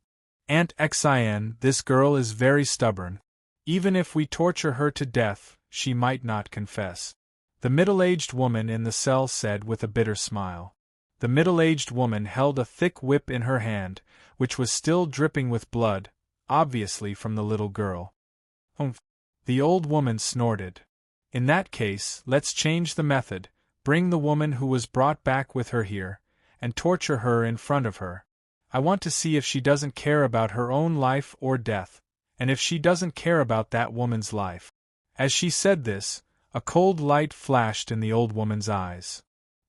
"Aunt Xin, this girl is very stubborn. Even if we torture her to death, she might not confess," the middle-aged woman in the cell said with a bitter smile. The middle-aged woman held a thick whip in her hand, which was still dripping with blood, obviously from the little girl. "Humph!" The old woman snorted. "In that case, let's change the method. Bring the woman who was brought back with her here, and torture her in front of her. I want to see if she doesn't care about her own life or death, and if she doesn't care about that woman's life." As she said this, a cold light flashed in the old woman's eyes.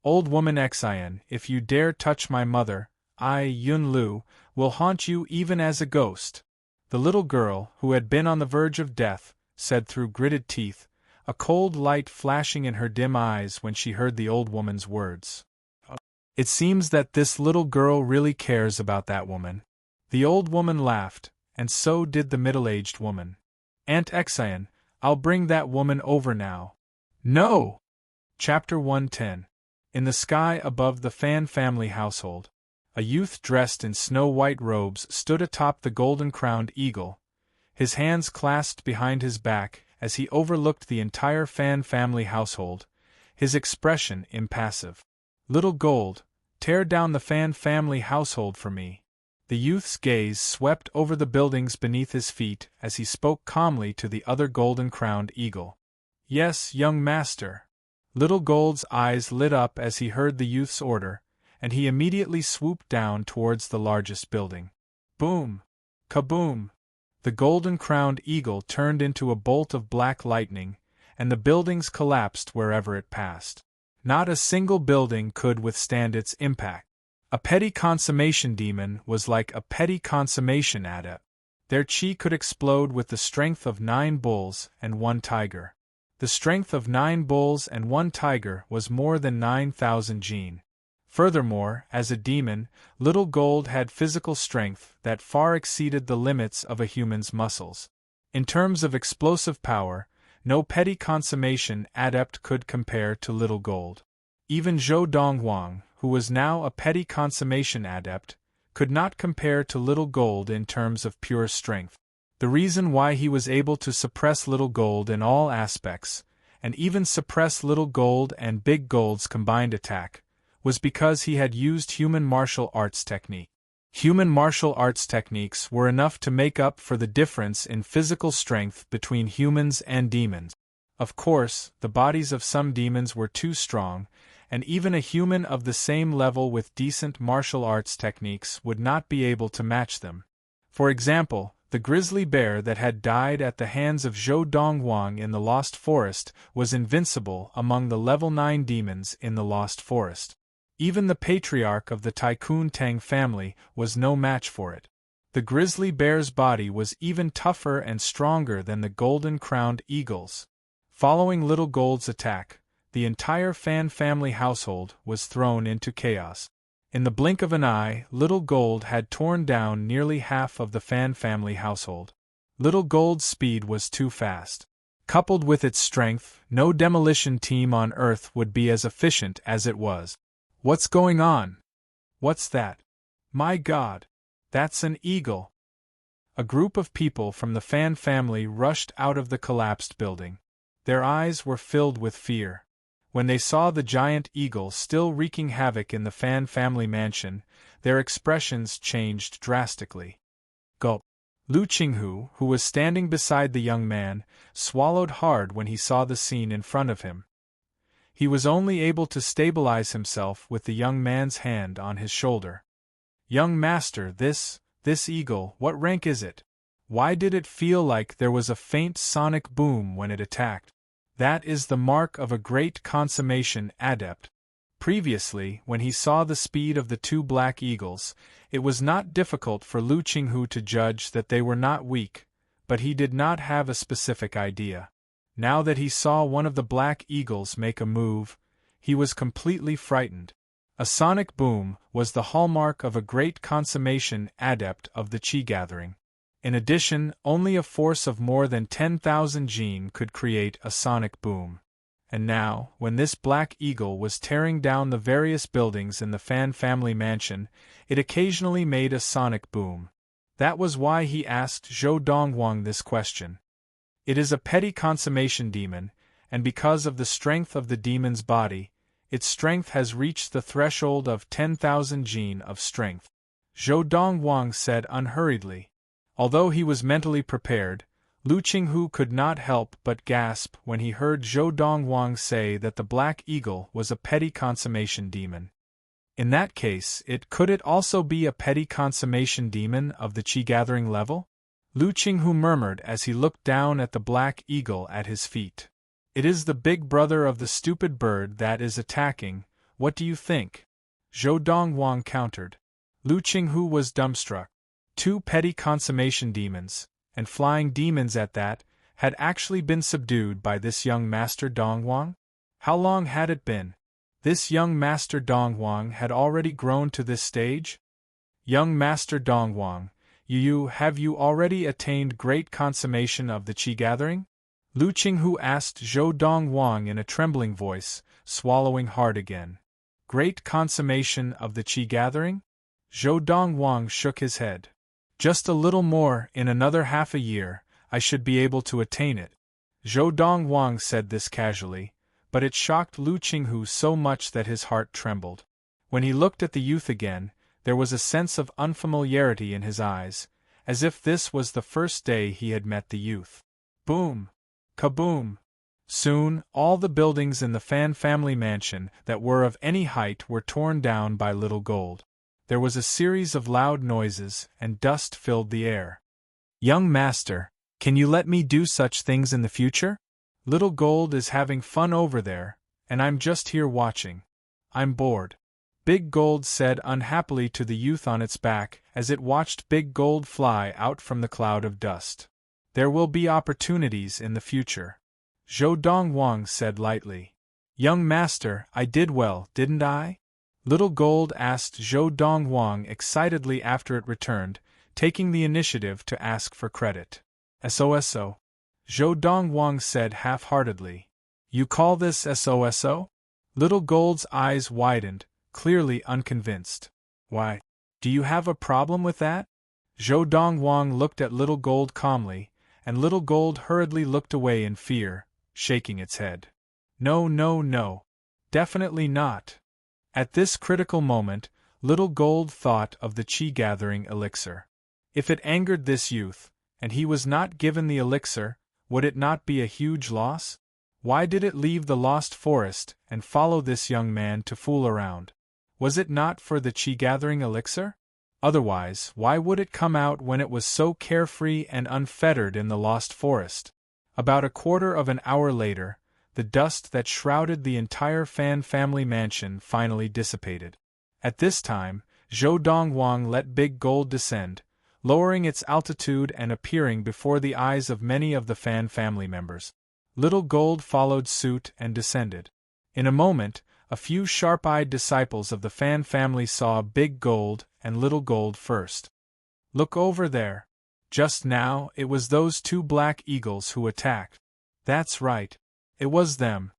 "Old woman Xin, if you dare touch my mother, I, Yun Lu, will haunt you even as a ghost," the little girl, who had been on the verge of death, said through gritted teeth, a cold light flashing in her dim eyes when she heard the old woman's words. "It seems that this little girl really cares about that woman." The old woman laughed, and so did the middle-aged woman. "Aunt Xin, I'll bring that woman over now." "No!" Chapter 110. In the sky above the Fan family household, a youth dressed in snow-white robes stood atop the golden-crowned eagle, his hands clasped behind his back as he overlooked the entire Fan family household, his expression impassive. "Little Gold, tear down the Fan family household for me." The youth's gaze swept over the buildings beneath his feet as he spoke calmly to the other golden-crowned eagle. "Yes, young master." Little Gold's eyes lit up as he heard the youth's order, and he immediately swooped down towards the largest building. Boom! Kaboom! The golden-crowned eagle turned into a bolt of black lightning, and the buildings collapsed wherever it passed. Not a single building could withstand its impact. A petty consummation demon was like a petty consummation adept. Their chi could explode with the strength of 9 bulls and 1 tiger. The strength of 9 bulls and 1 tiger was more than 9,000 jin. Furthermore, as a demon, Little Gold had physical strength that far exceeded the limits of a human's muscles. In terms of explosive power, no petty consummation adept could compare to Little Gold. Even Zhou Donghuang, who was now a petty consummation adept, could not compare to Little Gold in terms of pure strength. The reason why he was able to suppress Little Gold in all aspects, and even suppress Little Gold and Big Gold's combined attack, was because he had used human martial arts technique. Human martial arts techniques were enough to make up for the difference in physical strength between humans and demons. Of course, the bodies of some demons were too strong, and even a human of the same level with decent martial arts techniques would not be able to match them. For example, the grizzly bear that had died at the hands of Zhou Donghuang in the Lost Forest was invincible among the level 9 demons in the Lost Forest. Even the patriarch of the Tycoon Tang family was no match for it. The grizzly bear's body was even tougher and stronger than the golden-crowned eagle's. Following Little Gold's attack, the entire Fan family household was thrown into chaos. In the blink of an eye, Little Gold had torn down nearly half of the Fan family household. Little Gold's speed was too fast. Coupled with its strength, no demolition team on Earth would be as efficient as it was. "What's going on? What's that? My God! That's an eagle!" A group of people from the Fan family rushed out of the collapsed building. Their eyes were filled with fear. When they saw the giant eagle still wreaking havoc in the Fan family mansion, their expressions changed drastically. Gulp! Lu Qinghu, who was standing beside the young man, swallowed hard when he saw the scene in front of him. He was only able to stabilize himself with the young man's hand on his shoulder. Young master, this eagle, what rank is it? Why did it feel like there was a faint sonic boom when it attacked? That is the mark of a great consummation adept. Previously, when he saw the speed of the two black eagles, it was not difficult for Lu Qinghu to judge that they were not weak, but he did not have a specific idea. Now that he saw one of the black eagles make a move, he was completely frightened. A sonic boom was the hallmark of a great consummation adept of the Qi gathering. In addition, only a force of more than 10,000 jin could create a sonic boom. And now, when this black eagle was tearing down the various buildings in the Fan family mansion, it occasionally made a sonic boom. That was why he asked Zhou Donghuang this question. It is a petty consummation demon, and because of the strength of the demon's body, its strength has reached the threshold of 10,000 jin of strength. Zhou Donghuang said unhurriedly. Although he was mentally prepared, Lu Qinghu could not help but gasp when he heard Zhou Donghuang say that the Black Eagle was a petty consummation demon. In that case, could it also be a petty consummation demon of the Qi gathering level? Lu Qinghu murmured as he looked down at the Black Eagle at his feet. It is the big brother of the stupid bird that is attacking, what do you think? Zhou Donghuang countered. Lu Qinghu was dumbstruck. Two petty consummation demons, and flying demons at that, had actually been subdued by this young Master Donghuang? How long had it been? This young Master Donghuang had already grown to this stage? Young Master Donghuang, have you already attained great consummation of the Qi gathering? Lu Qinghu asked Zhou Donghuang in a trembling voice, swallowing hard again. Great consummation of the Qi gathering? Zhou Donghuang shook his head. Just a little more, in another half a year, I should be able to attain it. Zhou Donghuang said this casually, but it shocked Lu Qinghu so much that his heart trembled. When he looked at the youth again, there was a sense of unfamiliarity in his eyes, as if this was the first day he had met the youth. Boom! Kaboom! Soon, all the buildings in the Fan family mansion that were of any height were torn down by Little Gold. There was a series of loud noises, and dust filled the air. Young master, can you let me do such things in the future? Little Gold is having fun over there, and I'm just here watching. I'm bored. Big Gold said unhappily to the youth on its back as it watched Big Gold fly out from the cloud of dust. There will be opportunities in the future. Zhou Donghuang said lightly. Young master, I did well, didn't I? Little Gold asked Zhou Donghuang excitedly after it returned, taking the initiative to ask for credit. SOSO. Zhou Donghuang said half-heartedly. You call this SOSO? Little Gold's eyes widened, clearly unconvinced. Why, do you have a problem with that? Zhou Donghuang looked at Little Gold calmly, and Little Gold hurriedly looked away in fear, shaking its head. No, no, no. Definitely not. At this critical moment, Little Gold thought of the Qi gathering elixir. If it angered this youth, and he was not given the elixir, would it not be a huge loss? Why did it leave the lost forest and follow this young man to fool around? Was it not for the Qi gathering elixir? Otherwise, why would it come out when it was so carefree and unfettered in the lost forest? About a quarter of an hour later, the dust that shrouded the entire Fan family mansion finally dissipated. At this time, Zhou Donghuang let Big Gold descend, lowering its altitude and appearing before the eyes of many of the Fan family members. Little Gold followed suit and descended. In a moment, a few sharp-eyed disciples of the Fan family saw Big Gold and Little Gold first. Look over there. Just now, it was those two black eagles who attacked. That's right. It was them.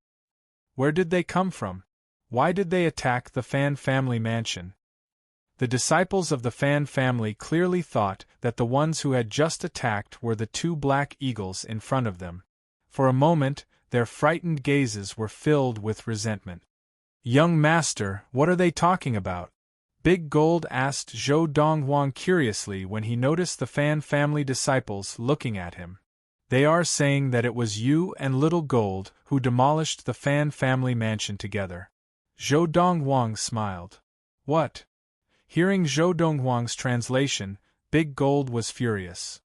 Where did they come from? Why did they attack the Fan family mansion? The disciples of the Fan family clearly thought that the ones who had just attacked were the two black eagles in front of them. For a moment, their frightened gazes were filled with resentment. Young master, what are they talking about? Big Gold asked Zhou Donghuang curiously when he noticed the Fan family disciples looking at him. They are saying that it was you and Little Gold who demolished the Fan family mansion together. Zhou Donghuang smiled. What? Hearing Zhou Donghuang's translation, Big Gold was furious.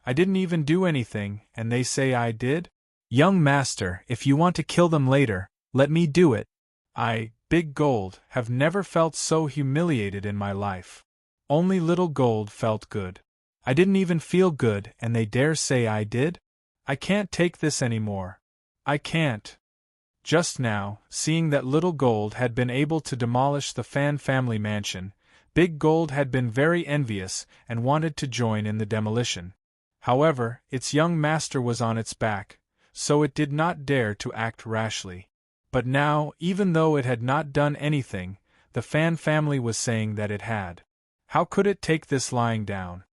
I didn't even do anything, and they say I did? Young master, if you want to kill them later, let me do it. I, Big Gold, have never felt so humiliated in my life. Only Little Gold felt good. I didn't even feel good, and they dare say I did? I can't take this anymore. I can't. Just now, seeing that Little Gold had been able to demolish the Fan family mansion, Big Gold had been very envious and wanted to join in the demolition. However, its young master was on its back, so it did not dare to act rashly. But now, even though it had not done anything, the Fan family was saying that it had. How could it take this lying down?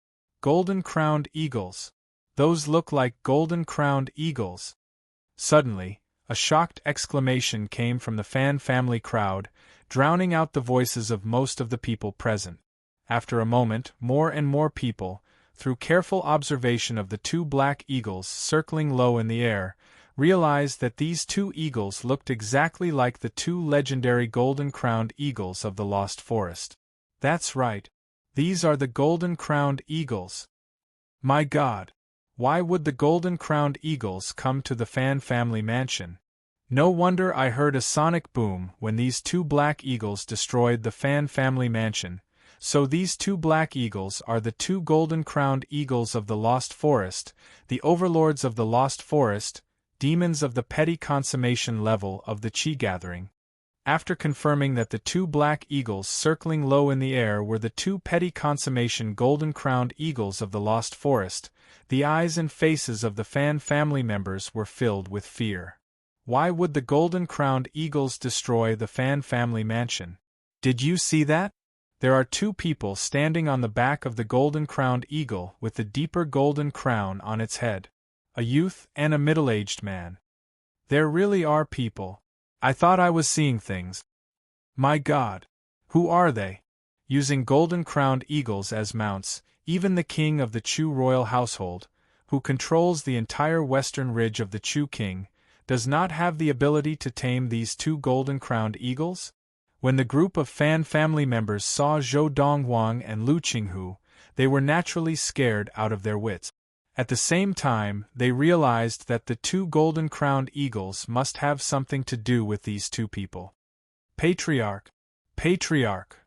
Golden-crowned eagles. Those look like golden-crowned eagles. Suddenly, a shocked exclamation came from the Fan family crowd, drowning out the voices of most of the people present. After a moment, more and more people, through careful observation of the two black eagles circling low in the air, realized that these two eagles looked exactly like the two legendary golden-crowned eagles of the Lost Forest. That's right. These are the golden-crowned eagles. My God! Why would the golden-crowned eagles come to the Fan family mansion? No wonder I heard a sonic boom when these two black eagles destroyed the Fan family mansion. So these two black eagles are the two golden-crowned eagles of the Lost Forest, the overlords of the Lost Forest, demons of the petty consummation level of the Qi gathering. After confirming that the two black eagles circling low in the air were the two petty consummation golden-crowned eagles of the Lost Forest, the eyes and faces of the Fan family members were filled with fear. Why would the golden-crowned eagles destroy the Fan family mansion? Did you see that? There are two people standing on the back of the golden-crowned eagle with the deeper golden crown on its head. A youth and a middle-aged man. There really are people. I thought I was seeing things. My God! Who are they? Using golden-crowned eagles as mounts, even the king of the Chu royal household, who controls the entire western ridge of the Chu king, does not have the ability to tame these two golden-crowned eagles? When the group of Fan family members saw Zhou Donghuang and Lu Qinghu, they were naturally scared out of their wits. At the same time, they realized that the two golden-crowned eagles must have something to do with these two people. Patriarch! Patriarch!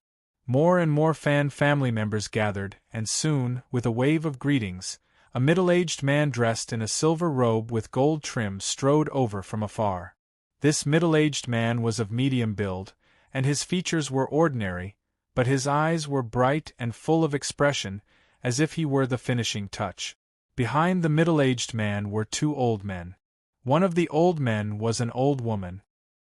More and more Fan family members gathered, and soon, with a wave of greetings, a middle-aged man dressed in a silver robe with gold trim strode over from afar. This middle-aged man was of medium build, and his features were ordinary, but his eyes were bright and full of expression, as if he were the finishing touch. Behind the middle-aged man were two old men. One of the old men was an old woman.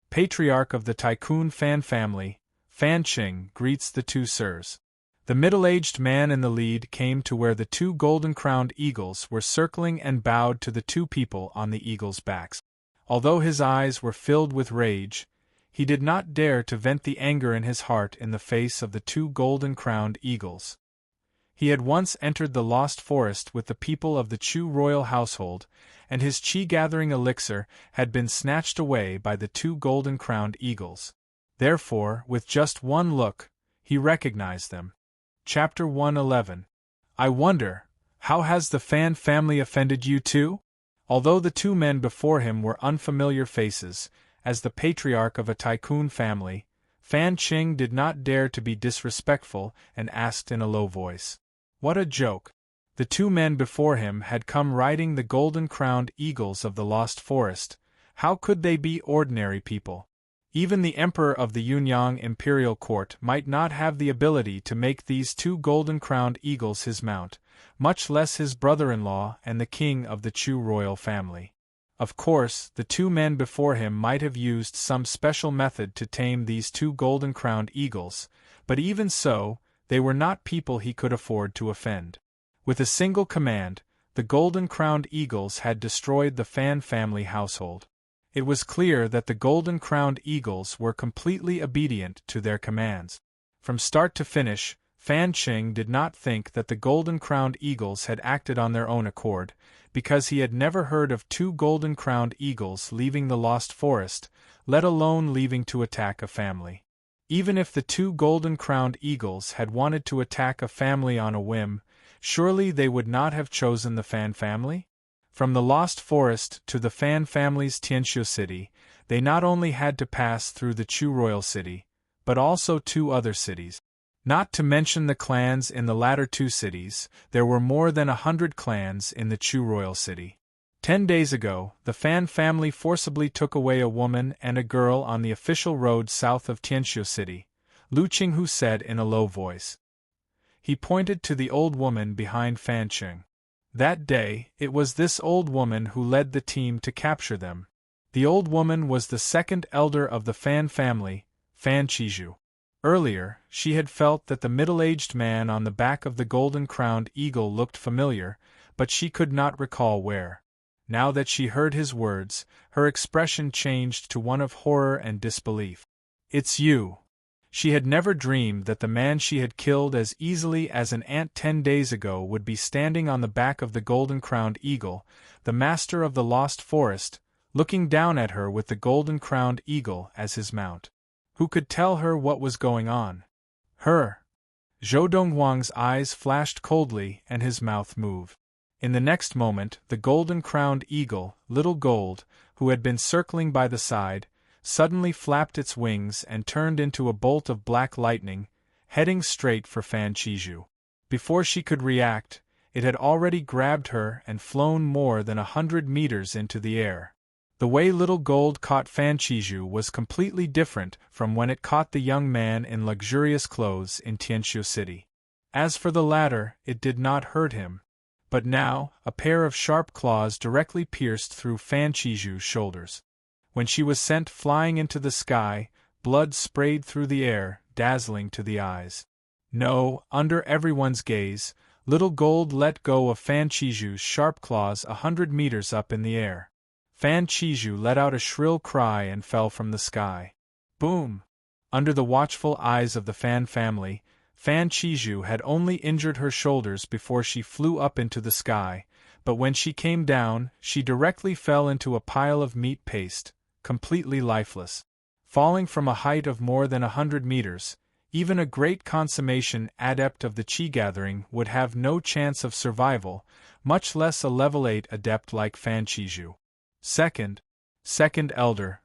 Patriarch of the Tycoon Fan family, Fan Qing, greets the two sirs. The middle-aged man in the lead came to where the two golden-crowned eagles were circling and bowed to the two people on the eagles' backs. Although his eyes were filled with rage, he did not dare to vent the anger in his heart in the face of the two golden-crowned eagles. He had once entered the Lost Forest with the people of the Chu royal household, and his Qi-gathering elixir had been snatched away by the two golden-crowned eagles. Therefore, with just one look, he recognized them. Chapter 111. I wonder, how has the Fan family offended you too? Although the two men before him were unfamiliar faces, as the patriarch of a tycoon family, Fan Qing did not dare to be disrespectful and asked in a low voice. What a joke! The two men before him had come riding the golden-crowned eagles of the Lost Forest. How could they be ordinary people? Even the emperor of the Yunyang imperial court might not have the ability to make these two golden-crowned eagles his mount, much less his brother-in-law and the king of the Chu royal family. Of course, the two men before him might have used some special method to tame these two golden-crowned eagles, but even so, they were not people he could afford to offend. With a single command, the golden-crowned eagles had destroyed the Fan family household. It was clear that the golden-crowned eagles were completely obedient to their commands. From start to finish, Fan Qing did not think that the golden-crowned eagles had acted on their own accord, because he had never heard of two golden-crowned eagles leaving the lost forest, let alone leaving to attack a family. Even if the two golden-crowned eagles had wanted to attack a family on a whim, surely they would not have chosen the Fan family? From the Lost Forest to the Fan family's Tianqiu city, they not only had to pass through the Chu royal city, but also two other cities. Not to mention the clans in the latter two cities, there were more than 100 clans in the Chu royal city. 10 days ago, the Fan family forcibly took away a woman and a girl on the official road south of Tianqiu city, Lu Qinghu said in a low voice. He pointed to the old woman behind Fan Qing. That day, it was this old woman who led the team to capture them. The old woman was the second elder of the Fan family, Fan Qizhu. Earlier, she had felt that the middle-aged man on the back of the golden-crowned eagle looked familiar, but she could not recall where. Now that she heard his words, her expression changed to one of horror and disbelief. "It's you." She had never dreamed that the man she had killed as easily as an ant 10 days ago would be standing on the back of the golden-crowned eagle, the master of the lost forest, looking down at her with the golden-crowned eagle as his mount. Who could tell her what was going on? Her. Zhou Donghuang's eyes flashed coldly and his mouth moved. In the next moment, the golden-crowned eagle, Little Gold, who had been circling by the side, suddenly flapped its wings and turned into a bolt of black lightning, heading straight for Fan Qizhu. Before she could react, it had already grabbed her and flown more than 100 meters into the air. The way Little Gold caught Fan Qizhu was completely different from when it caught the young man in luxurious clothes in Tianqiu city. As for the latter, it did not hurt him. But now, a pair of sharp claws directly pierced through Fan Qizhu's shoulders. When she was sent flying into the sky, blood sprayed through the air, dazzling to the eyes. No, under everyone's gaze, Little Gold let go of Fan Qizhu's sharp claws 100 meters up in the air. Fan Qizhu let out a shrill cry and fell from the sky. Boom! Under the watchful eyes of the Fan family, Fan Qizhu had only injured her shoulders before she flew up into the sky, but when she came down, she directly fell into a pile of meat paste, completely lifeless. Falling from a height of more than 100 meters, even a great consummation adept of the Qi gathering would have no chance of survival, much less a level 8 adept like Fan Qizhu. Second elder,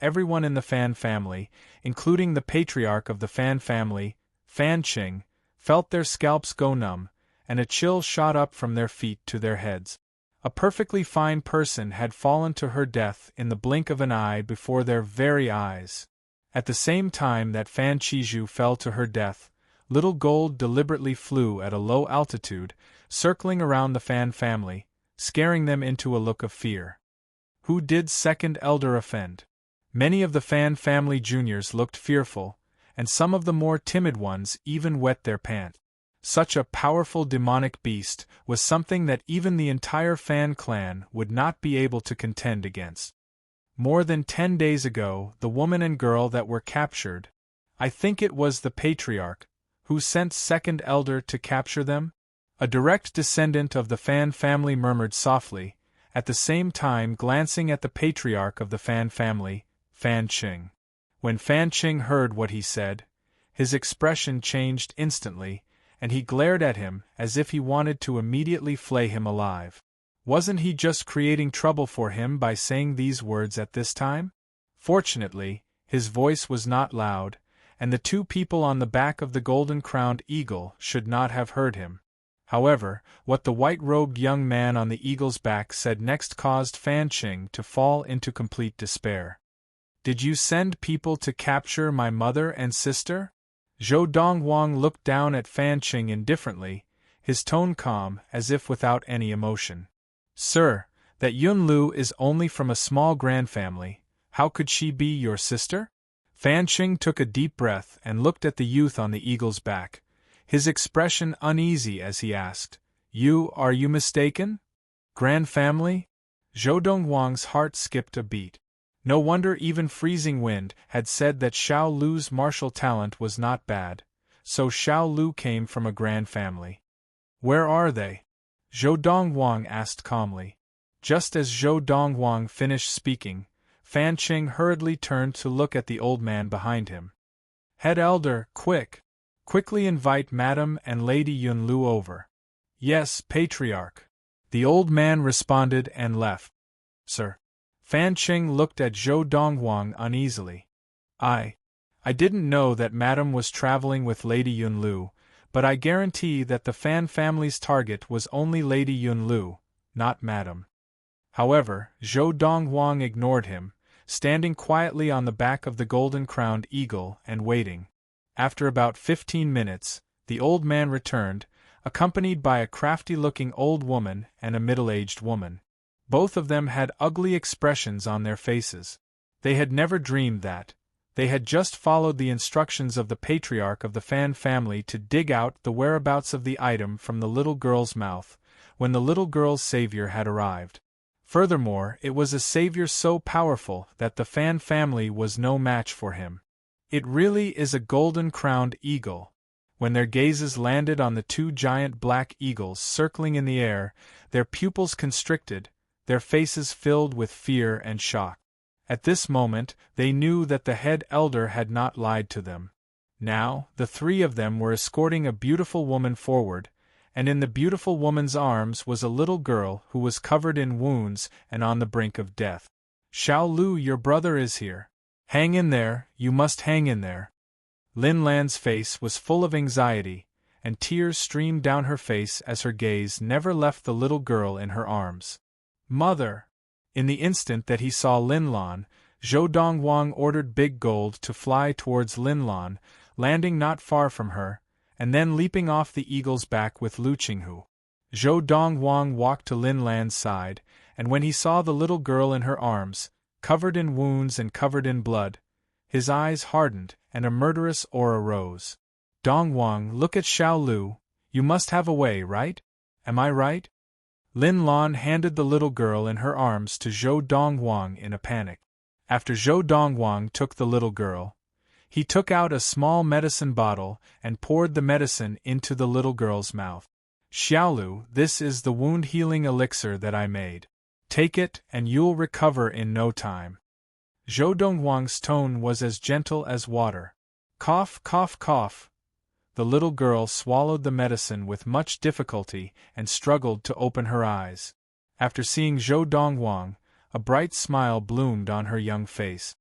everyone in the Fan family, including the patriarch of the Fan family, Fan Qing, felt their scalps go numb, and a chill shot up from their feet to their heads. A perfectly fine person had fallen to her death in the blink of an eye before their very eyes. At the same time that Fan Qizhu fell to her death, Little Gold deliberately flew at a low altitude, circling around the Fan family, scaring them into a look of fear. Who did second elder offend? Many of the Fan family juniors looked fearful, and some of the more timid ones even wet their pants. Such a powerful demonic beast was something that even the entire Fan clan would not be able to contend against. More than 10 days ago, the woman and girl that were captured, I think it was the patriarch, who sent second elder to capture them? A direct descendant of the Fan family murmured softly, at the same time glancing at the patriarch of the Fan family, Fan Qing. When Fan Qing heard what he said, his expression changed instantly, and he glared at him as if he wanted to immediately flay him alive. Wasn't he just creating trouble for him by saying these words at this time? Fortunately, his voice was not loud, and the two people on the back of the golden-crowned eagle should not have heard him. However, what the white-robed young man on the eagle's back said next caused Fan Qing to fall into complete despair. "Did you send people to capture my mother and sister?" Zhou Donghuang looked down at Fan Qing indifferently, his tone calm as if without any emotion. "Sir, that Yun Lu is only from a small grandfamily, how could she be your sister?" Fan Qing took a deep breath and looked at the youth on the eagle's back, his expression uneasy as he asked, Are you mistaken? Grand family?" Zhou Donghuang's heart skipped a beat. No wonder even freezing wind had said that Xiao Lu's martial talent was not bad, so Xiao Lu came from a grand family. Where are they? Zhou Dongwang asked calmly. Just as Zhou Dongwang finished speaking, Fan Qing hurriedly turned to look at the old man behind him. Head elder, quick! Quickly invite Madame and Lady Yunlu over. Yes, Patriarch. The old man responded and left. Sir. Fan Qing looked at Zhou Dongwang uneasily. I didn't know that Madame was traveling with Lady Yunlu, but I guarantee that the Fan family's target was only Lady Yunlu, not Madame. However, Zhou Dongwang ignored him, standing quietly on the back of the golden-crowned eagle and waiting. After about 15 minutes, the old man returned, accompanied by a crafty-looking old woman and a middle-aged woman. Both of them had ugly expressions on their faces. They had never dreamed that. They had just followed the instructions of the patriarch of the Fan family to dig out the whereabouts of the item from the little girl's mouth, when the little girl's savior had arrived. Furthermore, it was a savior so powerful that the Fan family was no match for him. It really is a golden-crowned eagle. When their gazes landed on the two giant black eagles circling in the air, their pupils constricted, their faces filled with fear and shock. At this moment, they knew that the head elder had not lied to them. Now, the three of them were escorting a beautiful woman forward, and in the beautiful woman's arms was a little girl who was covered in wounds and on the brink of death. Xiao Lu, your brother is here. Hang in there, you must hang in there. Lin Lan's face was full of anxiety, and tears streamed down her face as her gaze never left the little girl in her arms. Mother! In the instant that he saw Lin Lan, Zhou Dongwang ordered Big Gold to fly towards Lin Lan, landing not far from her, and then leaping off the eagle's back with Lu Qinghu. Zhou Dongwang walked to Lin Lan's side, and when he saw the little girl in her arms, covered in wounds and covered in blood, his eyes hardened, and a murderous aura rose. Dongwang, look at Xiao Lu, you must have a way, right? Am I right? Lin Lan handed the little girl in her arms to Zhou Dongwang in a panic. After Zhou Dongwang took the little girl, he took out a small medicine bottle and poured the medicine into the little girl's mouth. Xiaolu, this is the wound-healing elixir that I made. Take it and you'll recover in no time. Zhou Dongwang's tone was as gentle as water. Cough, cough, cough. The little girl swallowed the medicine with much difficulty and struggled to open her eyes. After seeing Zhou Dongwang, a bright smile bloomed on her young face.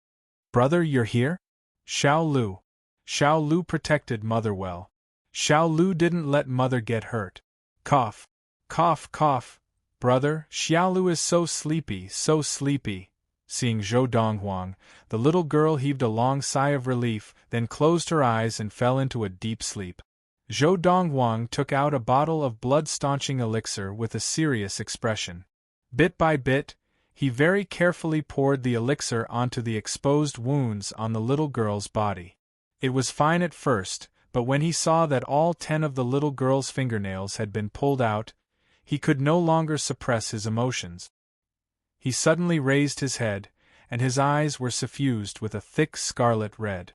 Brother, you're here? Xiao Lu. Xiao Lu protected Mother well. Xiao Lu didn't let Mother get hurt. Cough. Cough, cough. Brother, Xiao Lu is so sleepy, so sleepy. Seeing Zhou Dongwang, the little girl heaved a long sigh of relief, then closed her eyes and fell into a deep sleep. Zhou Dongwang took out a bottle of blood-staunching elixir with a serious expression. Bit by bit, he very carefully poured the elixir onto the exposed wounds on the little girl's body. It was fine at first, but when he saw that all 10 of the little girl's fingernails had been pulled out, he could no longer suppress his emotions. He suddenly raised his head, and his eyes were suffused with a thick scarlet red.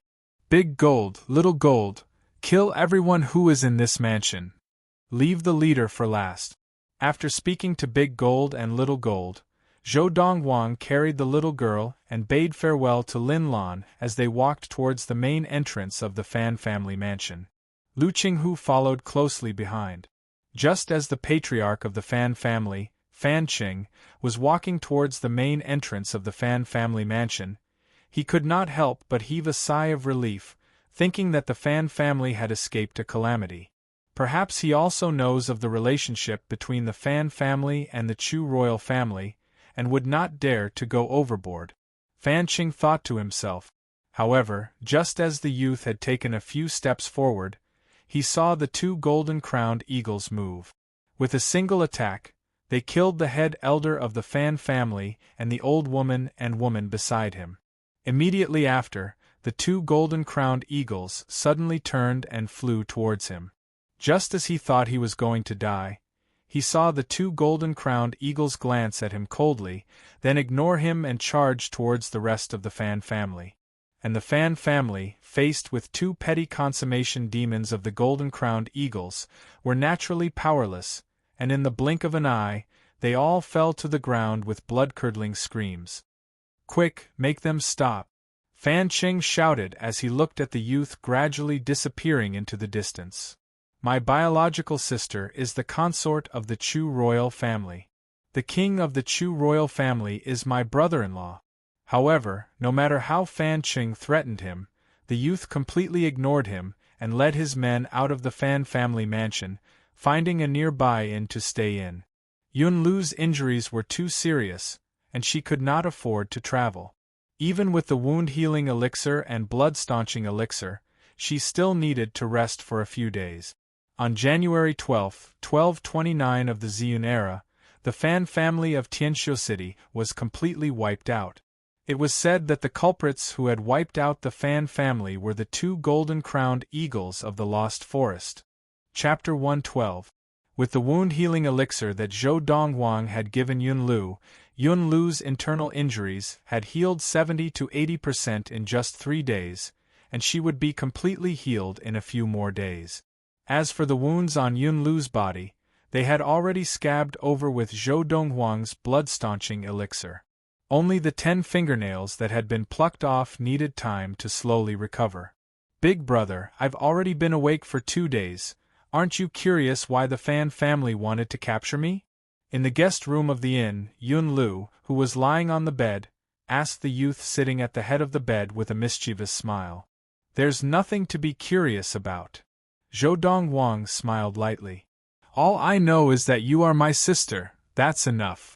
Big Gold, Little Gold, kill everyone who is in this mansion. Leave the leader for last. After speaking to Big Gold and Little Gold, Zhou Dongwang carried the little girl and bade farewell to Lin Lan as they walked towards the main entrance of the Fan family mansion. Lu Qinghu followed closely behind. Just as the patriarch of the Fan family, Fan Qing, was walking towards the main entrance of the Fan family mansion, he could not help but heave a sigh of relief, thinking that the Fan family had escaped a calamity. Perhaps he also knows of the relationship between the Fan family and the Chu royal family, and would not dare to go overboard. Fan Qing thought to himself. However, just as the youth had taken a few steps forward, he saw the 2 golden-crowned eagles move. With a single attack, they killed the head elder of the Fan family and the old woman and woman beside him. Immediately after, the 2 golden-crowned eagles suddenly turned and flew towards him. Just as he thought he was going to die, He saw the two golden-crowned eagles glance at him coldly, then ignore him and charge towards the rest of the Fan family. And the Fan family, faced with two petty consummation demons of the golden-crowned eagles, were naturally powerless, and in the blink of an eye, they all fell to the ground with blood-curdling screams. "Quick, make them stop!" Fan Qing shouted as he looked at the youth gradually disappearing into the distance. "My biological sister is the consort of the Chu royal family. The king of the Chu royal family is my brother-in-law." However, no matter how Fan Qing threatened him, the youth completely ignored him and led his men out of the Fan family mansion, finding a nearby inn to stay in. Yun Lu's injuries were too serious, and she could not afford to travel. Even with the wound-healing elixir and blood-staunching elixir, she still needed to rest for a few days. On January 12, 1229 of the Ziyun era, the Fan family of Tianxiu City was completely wiped out. It was said that the culprits who had wiped out the Fan family were the two golden-crowned eagles of the Lost Forest. Chapter 112. With the wound-healing elixir that Zhou Donghuang had given Yun Lu's internal injuries had healed 70 to 80% in just 3 days, and she would be completely healed in a few more days. As for the wounds on Yun Lu's body, they had already scabbed over with Zhou Donghuang's blood-staunching elixir. Only the 10 fingernails that had been plucked off needed time to slowly recover. "Big brother, I've already been awake for 2 days. Aren't you curious why the Fan family wanted to capture me?" In the guest room of the inn, Yun Lu, who was lying on the bed, asked the youth sitting at the head of the bed with a mischievous smile. "There's nothing to be curious about." Zhou Donghuang smiled lightly. "All I know is that you are my sister, that's enough."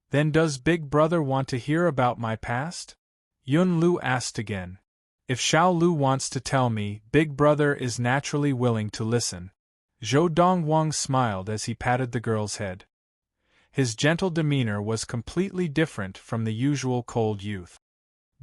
"Then does Big Brother want to hear about my past?" Yun Lu asked again. "If Xiao Lu wants to tell me, Big Brother is naturally willing to listen." Zhou Donghuang smiled as he patted the girl's head. His gentle demeanor was completely different from the usual cold youth.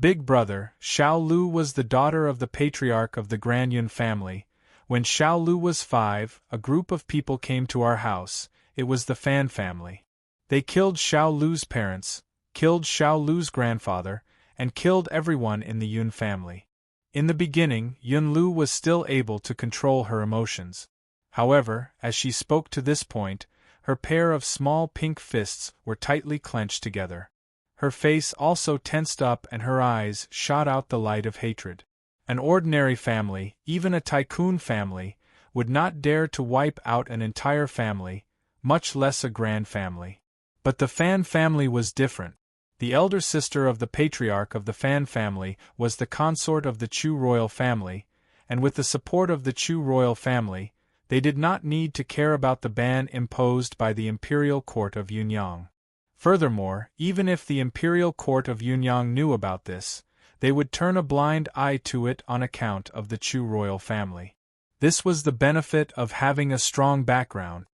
"Big Brother, Xiao Lu was the daughter of the patriarch of the Grand Yun family. When Xiao Lu was 5, a group of people came to our house. It was the Fan family. They killed Xiao Lu's parents, killed Xiao Lu's grandfather, and killed everyone in the Yun family. In the beginning, Yun Lu was still able to control her emotions. However, as she spoke to this point, her pair of small pink fists were tightly clenched together. Her face also tensed up and her eyes shot out the light of hatred. An ordinary family, even a tycoon family, would not dare to wipe out an entire family, much less a grand family. But the Fan family was different. The elder sister of the patriarch of the Fan family was the consort of the Chu royal family, and with the support of the Chu royal family, they did not need to care about the ban imposed by the imperial court of Yunyang. Furthermore, even if the imperial court of Yunyang knew about this, they would turn a blind eye to it on account of the Chu royal family. This was the benefit of having a strong background.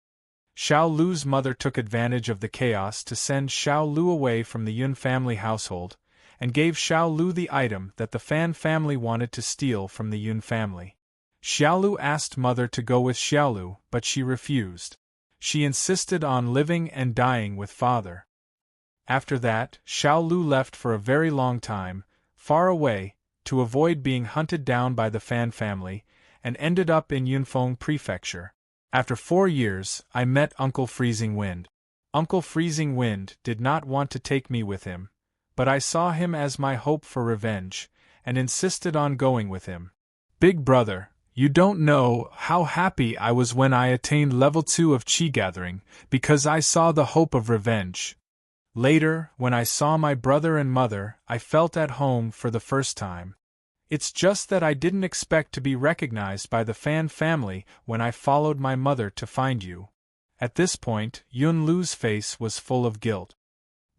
Xiao Lu's mother took advantage of the chaos to send Xiao Lu away from the Yun family household, and gave Xiao Lu the item that the Fan family wanted to steal from the Yun family. Xiao Lu asked mother to go with Xiao Lu, but she refused. She insisted on living and dying with father. After that, Xiao Lu left for a very long time, far away, to avoid being hunted down by the Fan family, and ended up in Yunfeng Prefecture. After 4 years, I met Uncle Freezing Wind. Uncle Freezing Wind did not want to take me with him, but I saw him as my hope for revenge, and insisted on going with him. Big brother, you don't know how happy I was when I attained level 2 of Qi Gathering, because I saw the hope of revenge. Later, when I saw my brother and mother, I felt at home for the first time. It's just that I didn't expect to be recognized by the Fan family when I followed my mother to find you." At this point, Yun Lu's face was full of guilt.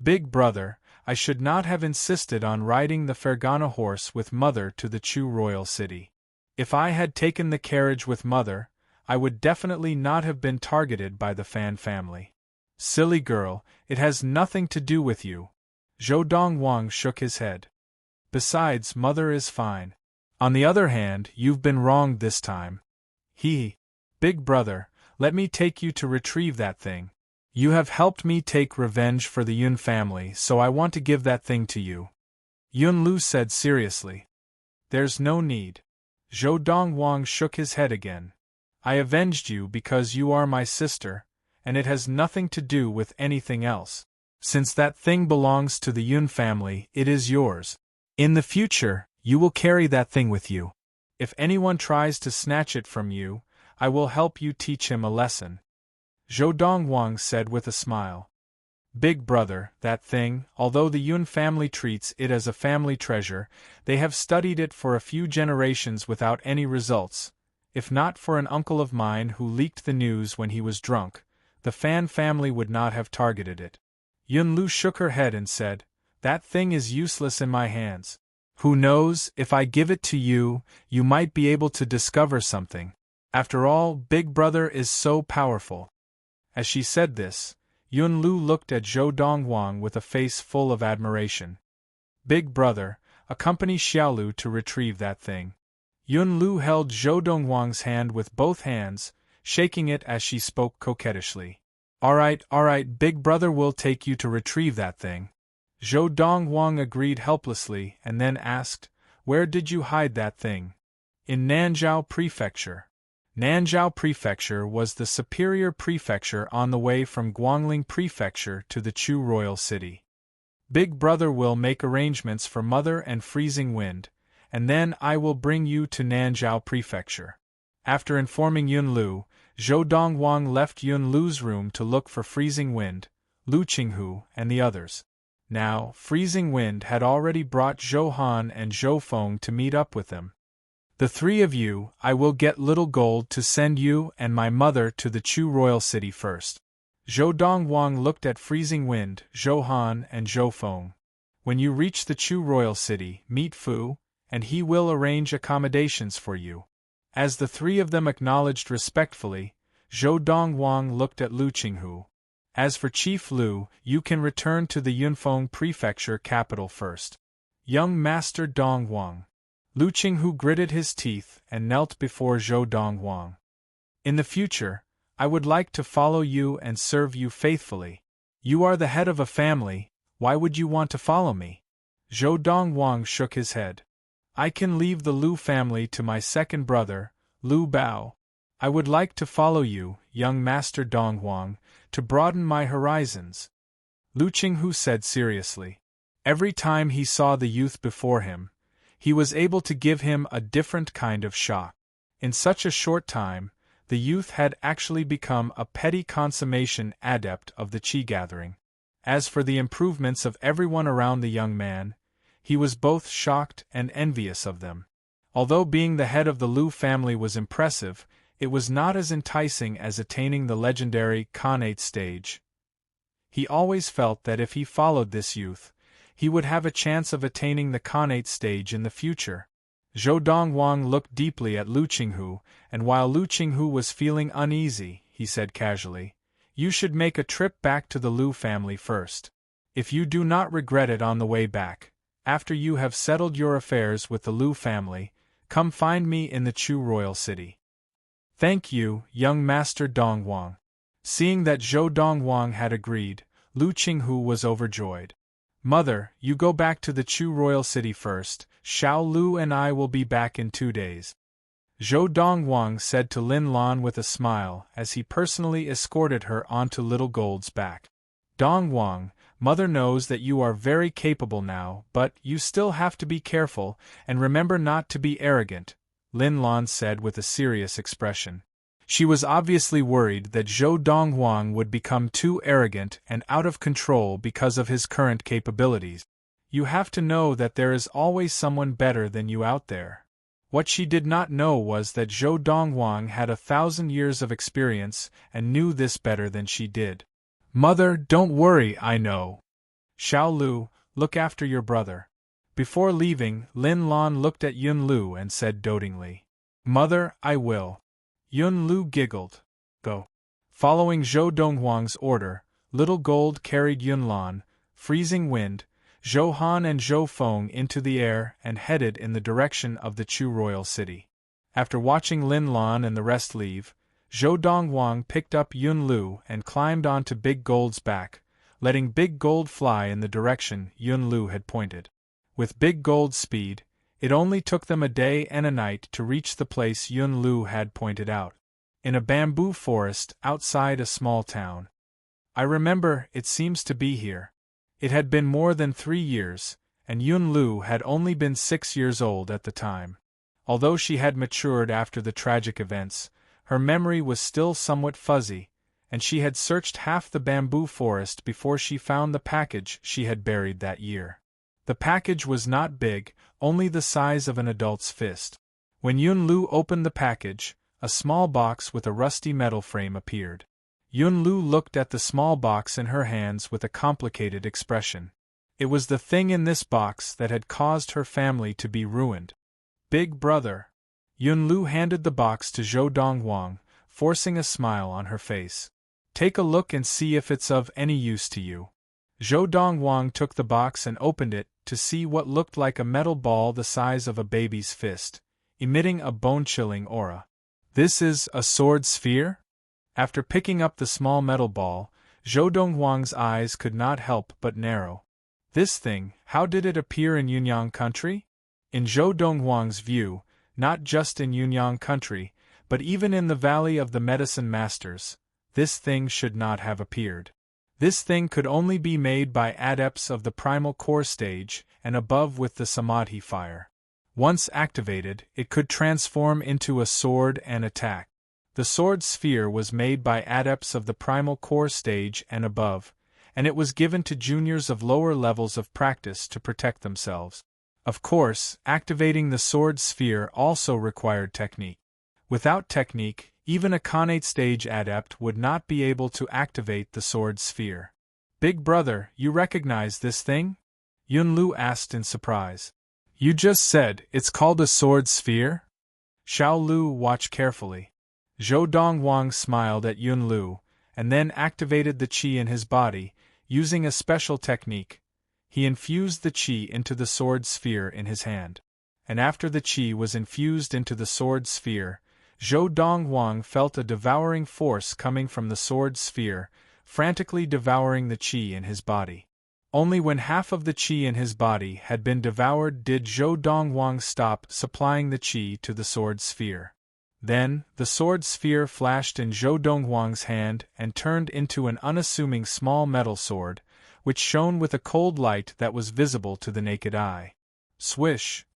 "Big brother, I should not have insisted on riding the Fergana horse with mother to the Chu royal city. If I had taken the carriage with mother, I would definitely not have been targeted by the Fan family." "Silly girl, it has nothing to do with you." Zhou Donghuang shook his head. "Besides, mother is fine. On the other hand, you've been wronged this time." "Big brother, let me take you to retrieve that thing." You have helped me take revenge for the Yun family, so I want to give that thing to you. Yun Lu said seriously. There's no need. Zhou Dongwang shook his head again. I avenged you because you are my sister, and it has nothing to do with anything else. Since that thing belongs to the Yun family, it is yours. In the future, you will carry that thing with you. If anyone tries to snatch it from you, I will help you teach him a lesson. Zhou Dongwang said with a smile. Big brother, that thing, although the Yun family treats it as a family treasure, they have studied it for a few generations without any results. If not for an uncle of mine who leaked the news when he was drunk, the Fan family would not have targeted it. Yun Lu shook her head and said, That thing is useless in my hands. Who knows, if I give it to you, you might be able to discover something. After all, Big Brother is so powerful. As she said this, Yun Lu looked at Zhou Dongwang with a face full of admiration. Big Brother, accompany Xiaolu to retrieve that thing. Yun Lu held Zhou Dongwang's hand with both hands, shaking it as she spoke coquettishly. All right, Big Brother will take you to retrieve that thing. Zhou Dongwang agreed helplessly and then asked, Where did you hide that thing? In Nanzhao Prefecture. Nanzhao Prefecture was the superior prefecture on the way from Guangling Prefecture to the Chu royal city. Big Brother will make arrangements for Mother and Freezing Wind, and then I will bring you to Nanzhao Prefecture. After informing Yun Lu, Zhou Dongwang left Yun Lu's room to look for Freezing Wind, Lu Qinghu, and the others. Now, Freezing Wind had already brought Zhou Han and Zhou Feng to meet up with them. The three of you, I will get little gold to send you and my mother to the Chu royal city first. Zhou Dongwang looked at Freezing Wind, Zhou Han, and Zhou Feng. When you reach the Chu royal city, meet Fu, and he will arrange accommodations for you. As the three of them acknowledged respectfully, Zhou Dongwang looked at Lu Qinghu. As for Chief Lu, you can return to the Yunfeng Prefecture capital first. Young Master Dongwang. Lu Qinghu gritted his teeth and knelt before Zhou Dongwang. In the future, I would like to follow you and serve you faithfully. You are the head of a family, why would you want to follow me? Zhou Dongwang shook his head. I can leave the Lu family to my second brother, Lu Bao. I would like to follow you, young Master Dongwang, to broaden my horizons. Lu Qinghu said seriously. Every time he saw the youth before him, he was able to give him a different kind of shock. In such a short time, the youth had actually become a petty consummation adept of the Qi gathering. As for the improvements of everyone around the young man, he was both shocked and envious of them. Although being the head of the Lu family was impressive, it was not as enticing as attaining the legendary Khanate stage. He always felt that if he followed this youth, he would have a chance of attaining the Khanate stage in the future. Zhou Dongwang looked deeply at Lu Qinghu, and while Lu Qinghu was feeling uneasy, he said casually, You should make a trip back to the Lu family first. If you do not regret it on the way back, after you have settled your affairs with the Lu family, come find me in the Chu royal city. Thank you, young Master Dongwang. Seeing that Zhou Dongwang had agreed, Lu Qinghu was overjoyed. Mother, you go back to the Chu royal city first, Xiao Lu and I will be back in 2 days. Zhou Dongwang said to Lin Lan with a smile as he personally escorted her onto Little Gold's back. Dongwang, Mother knows that you are very capable now, but you still have to be careful and remember not to be arrogant, Lin Lan said with a serious expression. She was obviously worried that Zhou Dongwang would become too arrogant and out of control because of his current capabilities. You have to know that there is always someone better than you out there. What she did not know was that Zhou Dongwang had 1,000 years of experience and knew this better than she did. Mother, don't worry, I know. Xiao Lu, look after your brother. Before leaving, Lin Lan looked at Yun Lu and said dotingly, Mother, I will. Yun Lu giggled. Go. Following Zhou Dongwang's order, Little Gold carried Yun Lan, Freezing Wind, Zhou Han and Zhou Feng into the air and headed in the direction of the Chu royal city. After watching Lin Lan and the rest leave, Zhou Dongwang picked up Yun Lu and climbed onto Big Gold's back, letting Big Gold fly in the direction Yun Lu had pointed. With Big Gold's speed, it only took them a day and a night to reach the place Yun Lu had pointed out. In a bamboo forest outside a small town. I remember, it seems to be here. It had been more than 3 years, and Yun Lu had only been 6 years old at the time. Although she had matured after the tragic events, her memory was still somewhat fuzzy, and she had searched half the bamboo forest before she found the package she had buried that year. The package was not big, only the size of an adult's fist. When Yun Lu opened the package, a small box with a rusty metal frame appeared. Yun Lu looked at the small box in her hands with a complicated expression. It was the thing in this box that had caused her family to be ruined. Big brother. Yun Lu handed the box to Zhou Dongwang, forcing a smile on her face. Take a look and see if it's of any use to you. Zhou Dongwang took the box and opened it to see what looked like a metal ball the size of a baby's fist, emitting a bone-chilling aura. This is a sword sphere? After picking up the small metal ball, Zhou Dongwang's eyes could not help but narrow. This thing, how did it appear in Yunyang country? In Zhou Dongwang's view, not just in Yunyang country, but even in the Valley of the Medicine Masters, this thing should not have appeared. This thing could only be made by adepts of the primal core stage and above with the Samadhi fire. Once activated, it could transform into a sword and attack. The sword sphere was made by adepts of the primal core stage and above, and it was given to juniors of lower levels of practice to protect themselves. Of course, activating the sword sphere also required technique. Without technique, even a Khanate stage adept would not be able to activate the sword sphere. Big brother, you recognize this thing? Yun Lu asked in surprise. You just said it's called a sword sphere? Xiao Lu watched carefully. Zhou Dongwang smiled at Yun Lu, and then activated the qi in his body, using a special technique. He infused the qi into the sword sphere in his hand. And after the qi was infused into the sword sphere, Zhou Dongwang felt a devouring force coming from the sword sphere, frantically devouring the qi in his body. Only when half of the qi in his body had been devoured did Zhou Dongwang stop supplying the qi to the sword sphere. Then, the sword sphere flashed in Zhou Dongwang's hand and turned into an unassuming small metal sword, which shone with a cold light that was visible to the naked eye. Swish!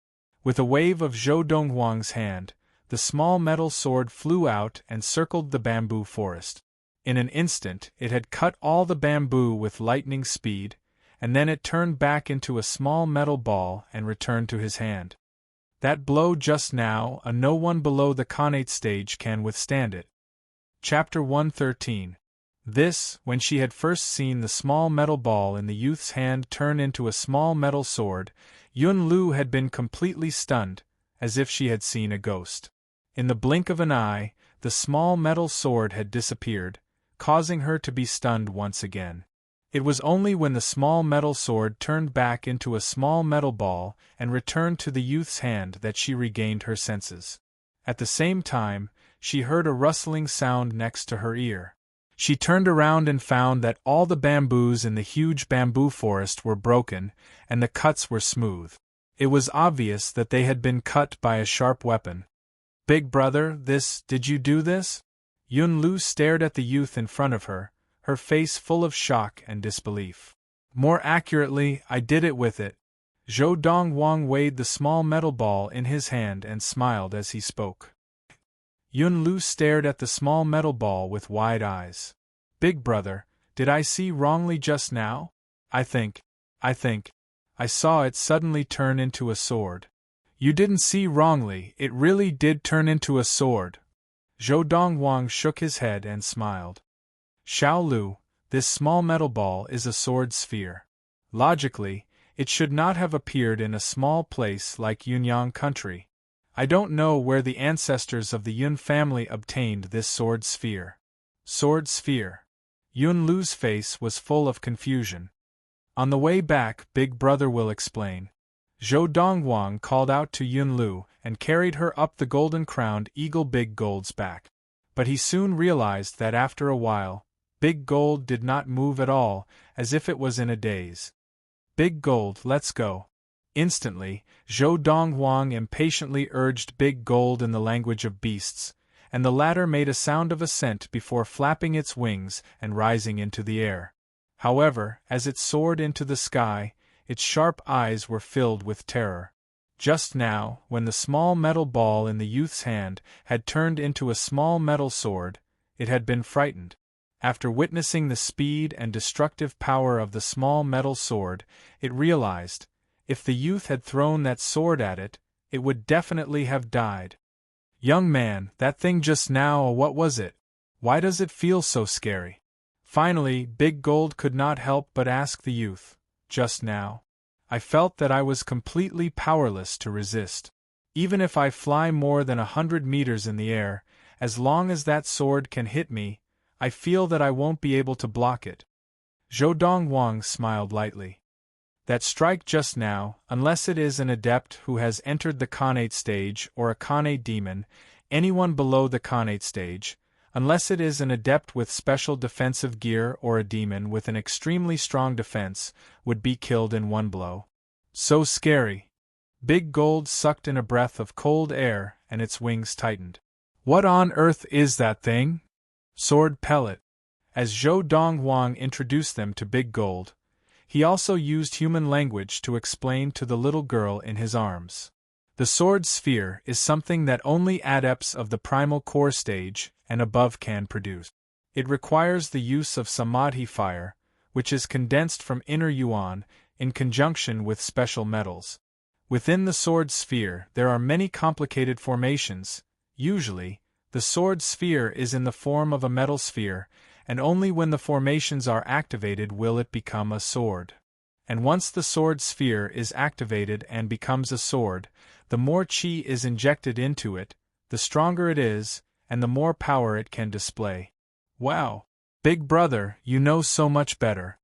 With a wave of Zhou Dongwang's hand, the small metal sword flew out and circled the bamboo forest. In an instant, it had cut all the bamboo with lightning speed, and then it turned back into a small metal ball and returned to his hand. That blow just now, no one below the Khanate stage can withstand it. Chapter 113. This, when she had first seen the small metal ball in the youth's hand turn into a small metal sword, Yun Lu had been completely stunned, as if she had seen a ghost. In the blink of an eye, the small metal sword had disappeared, causing her to be stunned once again. It was only when the small metal sword turned back into a small metal ball and returned to the youth's hand that she regained her senses. At the same time, she heard a rustling sound next to her ear. She turned around and found that all the bamboos in the huge bamboo forest were broken, and the cuts were smooth. It was obvious that they had been cut by a sharp weapon. Big brother, did you do this? Yun Lu stared at the youth in front of her, her face full of shock and disbelief. More accurately, I did it with it. Zhou Dongwang weighed the small metal ball in his hand and smiled as he spoke. Yun Lu stared at the small metal ball with wide eyes. Big brother, did I see wrongly just now? I think. I saw it suddenly turn into a sword. You didn't see wrongly, it really did turn into a sword. Zhou Dongwang shook his head and smiled. Xiao Lu, this small metal ball is a sword sphere. Logically, it should not have appeared in a small place like Yunyang country. I don't know where the ancestors of the Yun family obtained this sword sphere. Sword sphere. Yun Lu's face was full of confusion. On the way back, Big Brother will explain. Zhou Dongwang called out to Yun Lu and carried her up the golden-crowned eagle Big Gold's back. But he soon realized that after a while, Big Gold did not move at all, as if it was in a daze. "Big Gold, let's go." Instantly, Zhou Donghuang impatiently urged Big Gold in the language of beasts, and the latter made a sound of assent before flapping its wings and rising into the air. However, as it soared into the sky, its sharp eyes were filled with terror. Just now, when the small metal ball in the youth's hand had turned into a small metal sword, it had been frightened. After witnessing the speed and destructive power of the small metal sword, it realized, if the youth had thrown that sword at it, it would definitely have died. "Young man, that thing just now, what was it? Why does it feel so scary?" Finally, Big Gold could not help but ask the youth. "Just now, I felt that I was completely powerless to resist. Even if I fly more than 100 meters in the air, as long as that sword can hit me, I feel that I won't be able to block it." Zhou Donghuang smiled lightly. "That strike just now, unless it is an adept who has entered the Khanate stage or a Khanate demon, anyone below the Khanate stage, unless it is an adept with special defensive gear or a demon with an extremely strong defense, would be killed in one blow. So scary." Big Gold sucked in a breath of cold air and its wings tightened. "What on earth is that thing?" "Sword pellet." As Zhou Donghuang introduced them to Big Gold, he also used human language to explain to the little girl in his arms. The sword sphere is something that only adepts of the primal core stage and above can produce. It requires the use of samadhi fire, which is condensed from inner yuan, in conjunction with special metals. Within the sword sphere there are many complicated formations. Usually, the sword sphere is in the form of a metal sphere, and only when the formations are activated will it become a sword. And once the sword sphere is activated and becomes a sword, the more chi is injected into it, the stronger it is, and the more power it can display. "Wow! Big brother, you know so much better."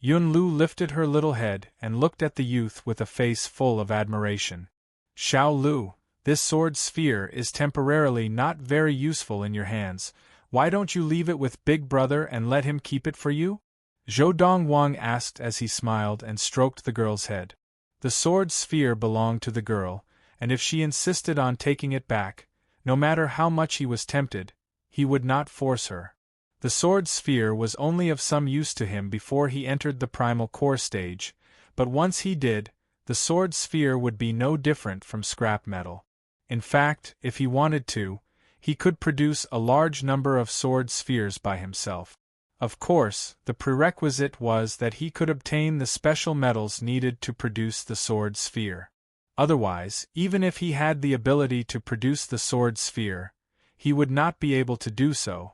Yunlu lifted her little head and looked at the youth with a face full of admiration. "Xiao Lu, this sword sphere is temporarily not very useful in your hands. Why don't you leave it with Big Brother and let him keep it for you?" Zhou Donghuang asked as he smiled and stroked the girl's head. The sword sphere belonged to the girl, and if she insisted on taking it back, no matter how much he was tempted, he would not force her. The sword sphere was only of some use to him before he entered the primal core stage, but once he did, the sword sphere would be no different from scrap metal. In fact, if he wanted to, he could produce a large number of sword spheres by himself. Of course, the prerequisite was that he could obtain the special metals needed to produce the sword sphere. Otherwise, even if he had the ability to produce the sword sphere, he would not be able to do so.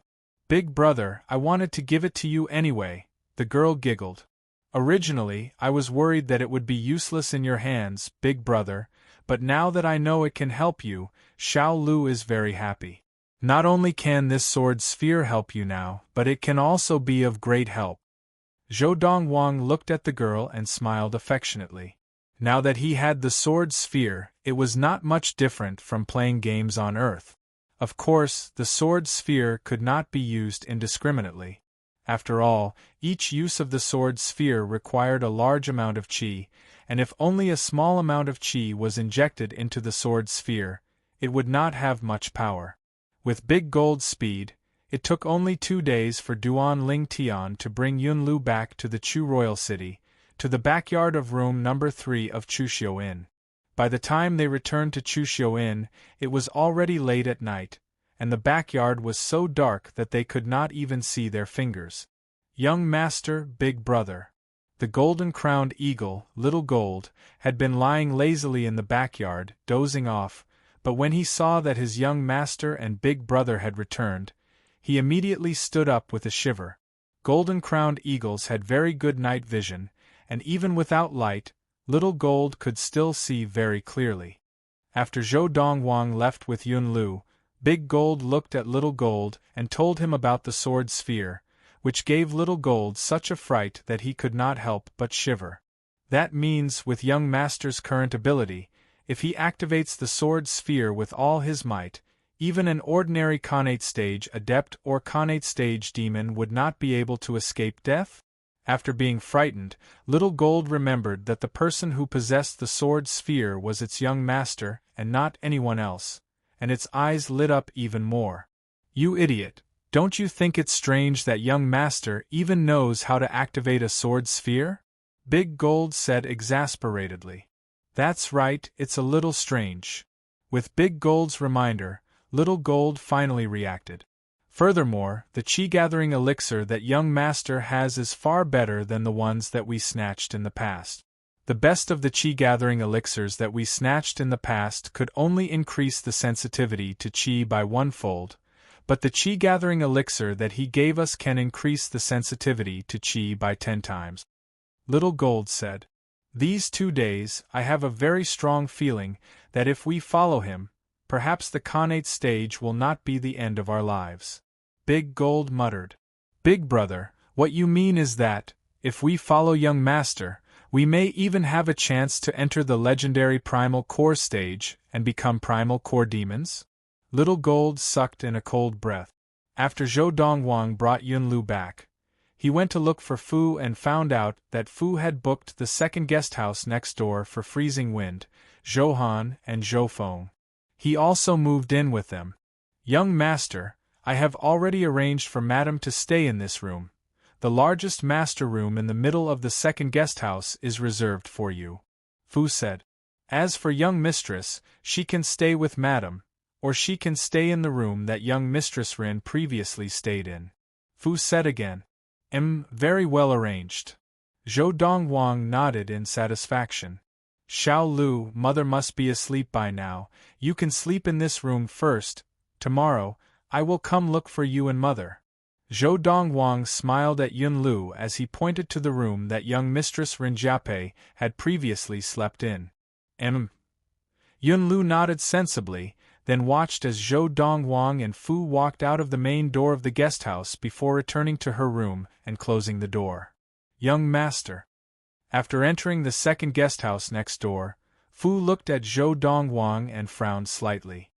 "Big brother, I wanted to give it to you anyway," the girl giggled. "Originally, I was worried that it would be useless in your hands, Big brother, but now that I know it can help you, Xiao Lu is very happy. Not only can this sword sphere help you now, but it can also be of great help." Zhou Donghuang looked at the girl and smiled affectionately. Now that he had the sword sphere, it was not much different from playing games on Earth. Of course, the sword sphere could not be used indiscriminately. After all, each use of the sword sphere required a large amount of chi, and if only a small amount of chi was injected into the sword sphere, it would not have much power. With Big Gold's speed, it took only 2 days for Duan Ling Tian to bring Yunlu back to the Chu Royal City, to the backyard of room number 3 of Chuxiu Inn. By the time they returned to Chuxiu Inn, it was already late at night, and the backyard was so dark that they could not even see their fingers. "Young master, Big brother." The golden-crowned eagle, Little Gold, had been lying lazily in the backyard, dozing off, but when he saw that his young master and Big brother had returned, he immediately stood up with a shiver. Golden-crowned eagles had very good night vision, and even without light, Little Gold could still see very clearly. After Zhou Donghuang left with Yunlu, Big Gold looked at Little Gold and told him about the sword sphere, which gave Little Gold such a fright that he could not help but shiver. That means, with young master's current ability, if he activates the sword sphere with all his might, Even an ordinary Khanate stage adept or Khanate stage demon would not be able to escape death? After being frightened, Little Gold remembered that the person who possessed the sword sphere was its young master and not anyone else, and its eyes lit up even more. You idiot, don't you think it's strange that young master even knows how to activate a sword sphere? Big Gold said exasperatedly. That's right, it's a little strange. With Big Gold's reminder, Little Gold finally reacted. Furthermore, the chi-gathering elixir that young master has is far better than the ones that we snatched in the past. The best of the chi-gathering elixirs that we snatched in the past could only increase the sensitivity to chi by 1-fold, but the chi-gathering elixir that he gave us can increase the sensitivity to chi by 10 times. Little Gold said. These 2 days, I have a very strong feeling that if we follow him, perhaps the Khanate stage will not be the end of our lives. Big Gold muttered. Big brother, what you mean is that, if we follow young master, we may even have a chance to enter the legendary Primal Core stage and become Primal Core demons? Little Gold sucked in a cold breath. After Zhou Dongwang brought Yunlu back, he went to look for Fu and found out that Fu had booked the second guest house next door for Freezing Wind, Zhou Han and Zhou Feng. He also moved in with them. Young master, I have already arranged for Madame to stay in this room. The largest master room in the middle of the second guest house is reserved for you. Fu said. As for young mistress, she can stay with Madame, or she can stay in the room that young mistress Rin previously stayed in. Fu said again. Very well arranged. Zhou Dongwang nodded in satisfaction. Xiao Lu, mother must be asleep by now. You can sleep in this room first. Tomorrow, I will come look for you and mother. Zhou Dongwang smiled at Yun Lu as he pointed to the room that young mistress Rinjiape had previously slept in. Yun Lu nodded sensibly, then watched as Zhou Dongwang and Fu walked out of the main door of the guest house before returning to her room and closing the door. Young master. After entering the second guest house next door, Fu looked at Zhou Dongwang and frowned slightly.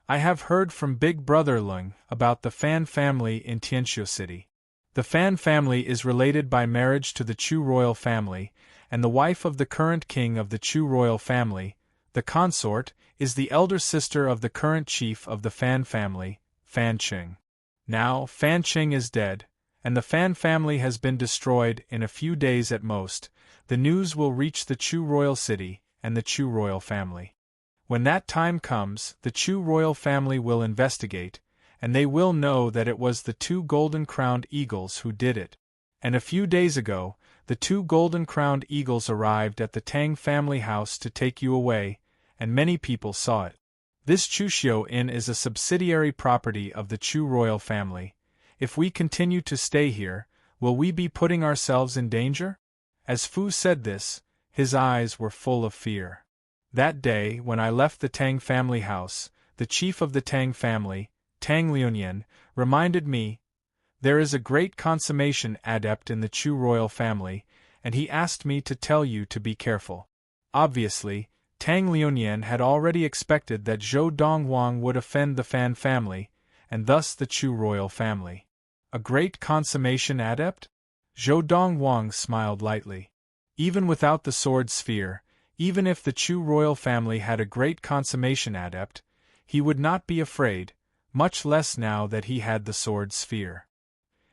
I have heard from Big Brother Lung about the Fan family in Tianxiu City. The Fan family is related by marriage to the Chu royal family, and the wife of the current king of the Chu royal family, the consort, is the elder sister of the current chief of the Fan family, Fan Qing. Now, Fan Qing is dead, and the Fan family has been destroyed in a few days at most. The news will reach the Chu royal city and the Chu royal family. When that time comes, the Chu royal family will investigate, and they will know that it was the 2 golden-crowned eagles who did it. And a few days ago, the 2 golden-crowned eagles arrived at the Tang family house to take you away, and many people saw it. This Chuxiu Inn is a subsidiary property of the Chu royal family. If we continue to stay here, will we be putting ourselves in danger? As Fu said this, his eyes were full of fear. That day, when I left the Tang family house, the chief of the Tang family, Tang Liunyan, reminded me, there is a great consummation adept in the Chu royal family, and he asked me to tell you to be careful. Obviously, Tang Liunyan had already expected that Zhou Dongwang would offend the Fan family, and thus the Chu royal family. A great consummation adept? Zhou Dongwang smiled lightly. Even without the sword sphere, even if the Chu royal family had a great consummation adept, he would not be afraid, much less now that he had the sword sphere.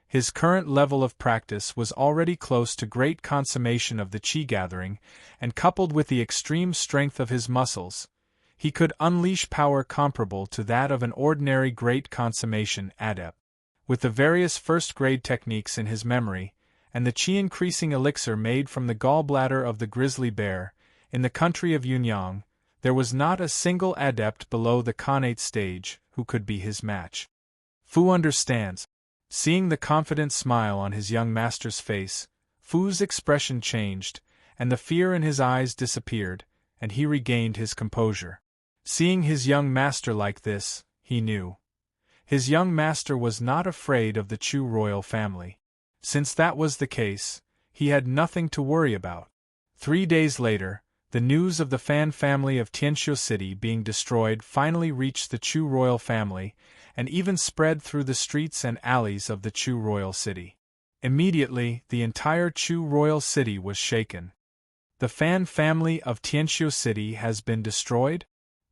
His current level of practice was already close to great consummation of the chi gathering, and coupled with the extreme strength of his muscles, he could unleash power comparable to that of an ordinary great consummation adept. With the various first-grade techniques in his memory, and the chi-increasing elixir made from the gallbladder of the grizzly bear, in the country of Yunyang, there was not a single adept below the Khanate stage who could be his match. Fu understands. Seeing the confident smile on his young master's face, Fu's expression changed, and the fear in his eyes disappeared, and he regained his composure. Seeing his young master like this, he knew. His young master was not afraid of the Chu royal family. Since that was the case, he had nothing to worry about. 3 days later, the news of the Fan family of Tianqiu City being destroyed finally reached the Chu royal family, and even spread through the streets and alleys of the Chu royal city. Immediately, the entire Chu royal city was shaken. The Fan family of Tianqiu City has been destroyed?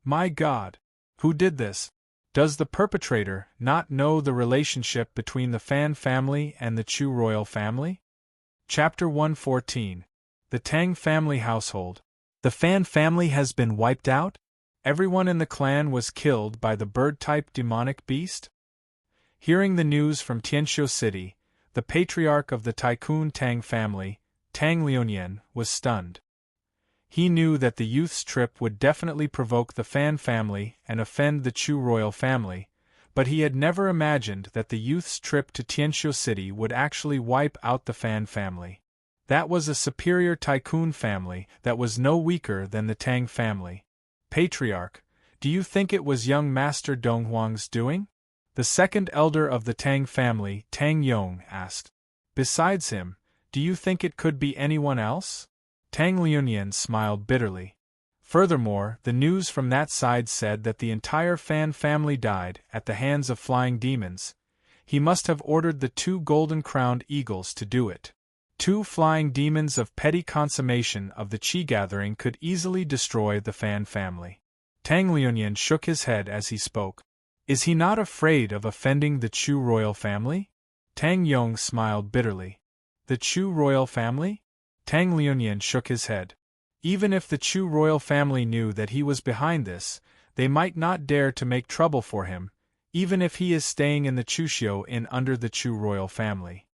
My God! Who did this? Does the perpetrator not know the relationship between the Fan family and the Chu royal family? Chapter 114. The Tang family household. The Fan family has been wiped out? Everyone in the clan was killed by the bird-type demonic beast? Hearing the news from Tianqiu City, the patriarch of the Tycoon Tang family, Tang Liunian, was stunned. He knew that the youth's trip would definitely provoke the Fan family and offend the Chu royal family, but he had never imagined that the youth's trip to Tianqiu City would actually wipe out the Fan family. That was a superior Tycoon family that was no weaker than the Tang family. Patriarch, do you think it was young Master Donghuang's doing? The second elder of the Tang family, Tang Yong, asked. Besides him, do you think it could be anyone else? Tang Liunian smiled bitterly. Furthermore, the news from that side said that the entire Fan family died at the hands of flying demons. He must have ordered the 2 golden-crowned eagles to do it. 2 flying demons of petty consummation of the Qi gathering could easily destroy the Fan family. Tang Liunian shook his head as he spoke. Is he not afraid of offending the Chu royal family? Tang Yong smiled bitterly. The Chu royal family? Tang Liunian shook his head. Even if the Chu royal family knew that he was behind this, they might not dare to make trouble for him, even if he is staying in the Chuxiu Inn under the Chu royal family.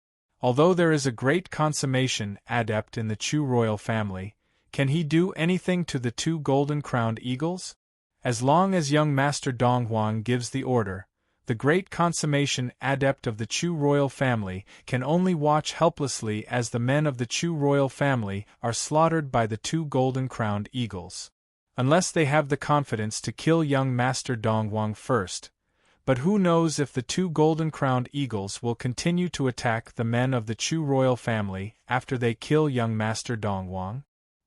Although there is a great consummation adept in the Chu royal family, can he do anything to the 2 golden-crowned eagles? As long as young Master Donghuang gives the order, the great consummation adept of the Chu royal family can only watch helplessly as the men of the Chu royal family are slaughtered by the 2 golden-crowned eagles. Unless they have the confidence to kill young Master Donghuang first. But who knows if the 2 golden-crowned eagles will continue to attack the men of the Chu royal family after they kill young Master Donghuang?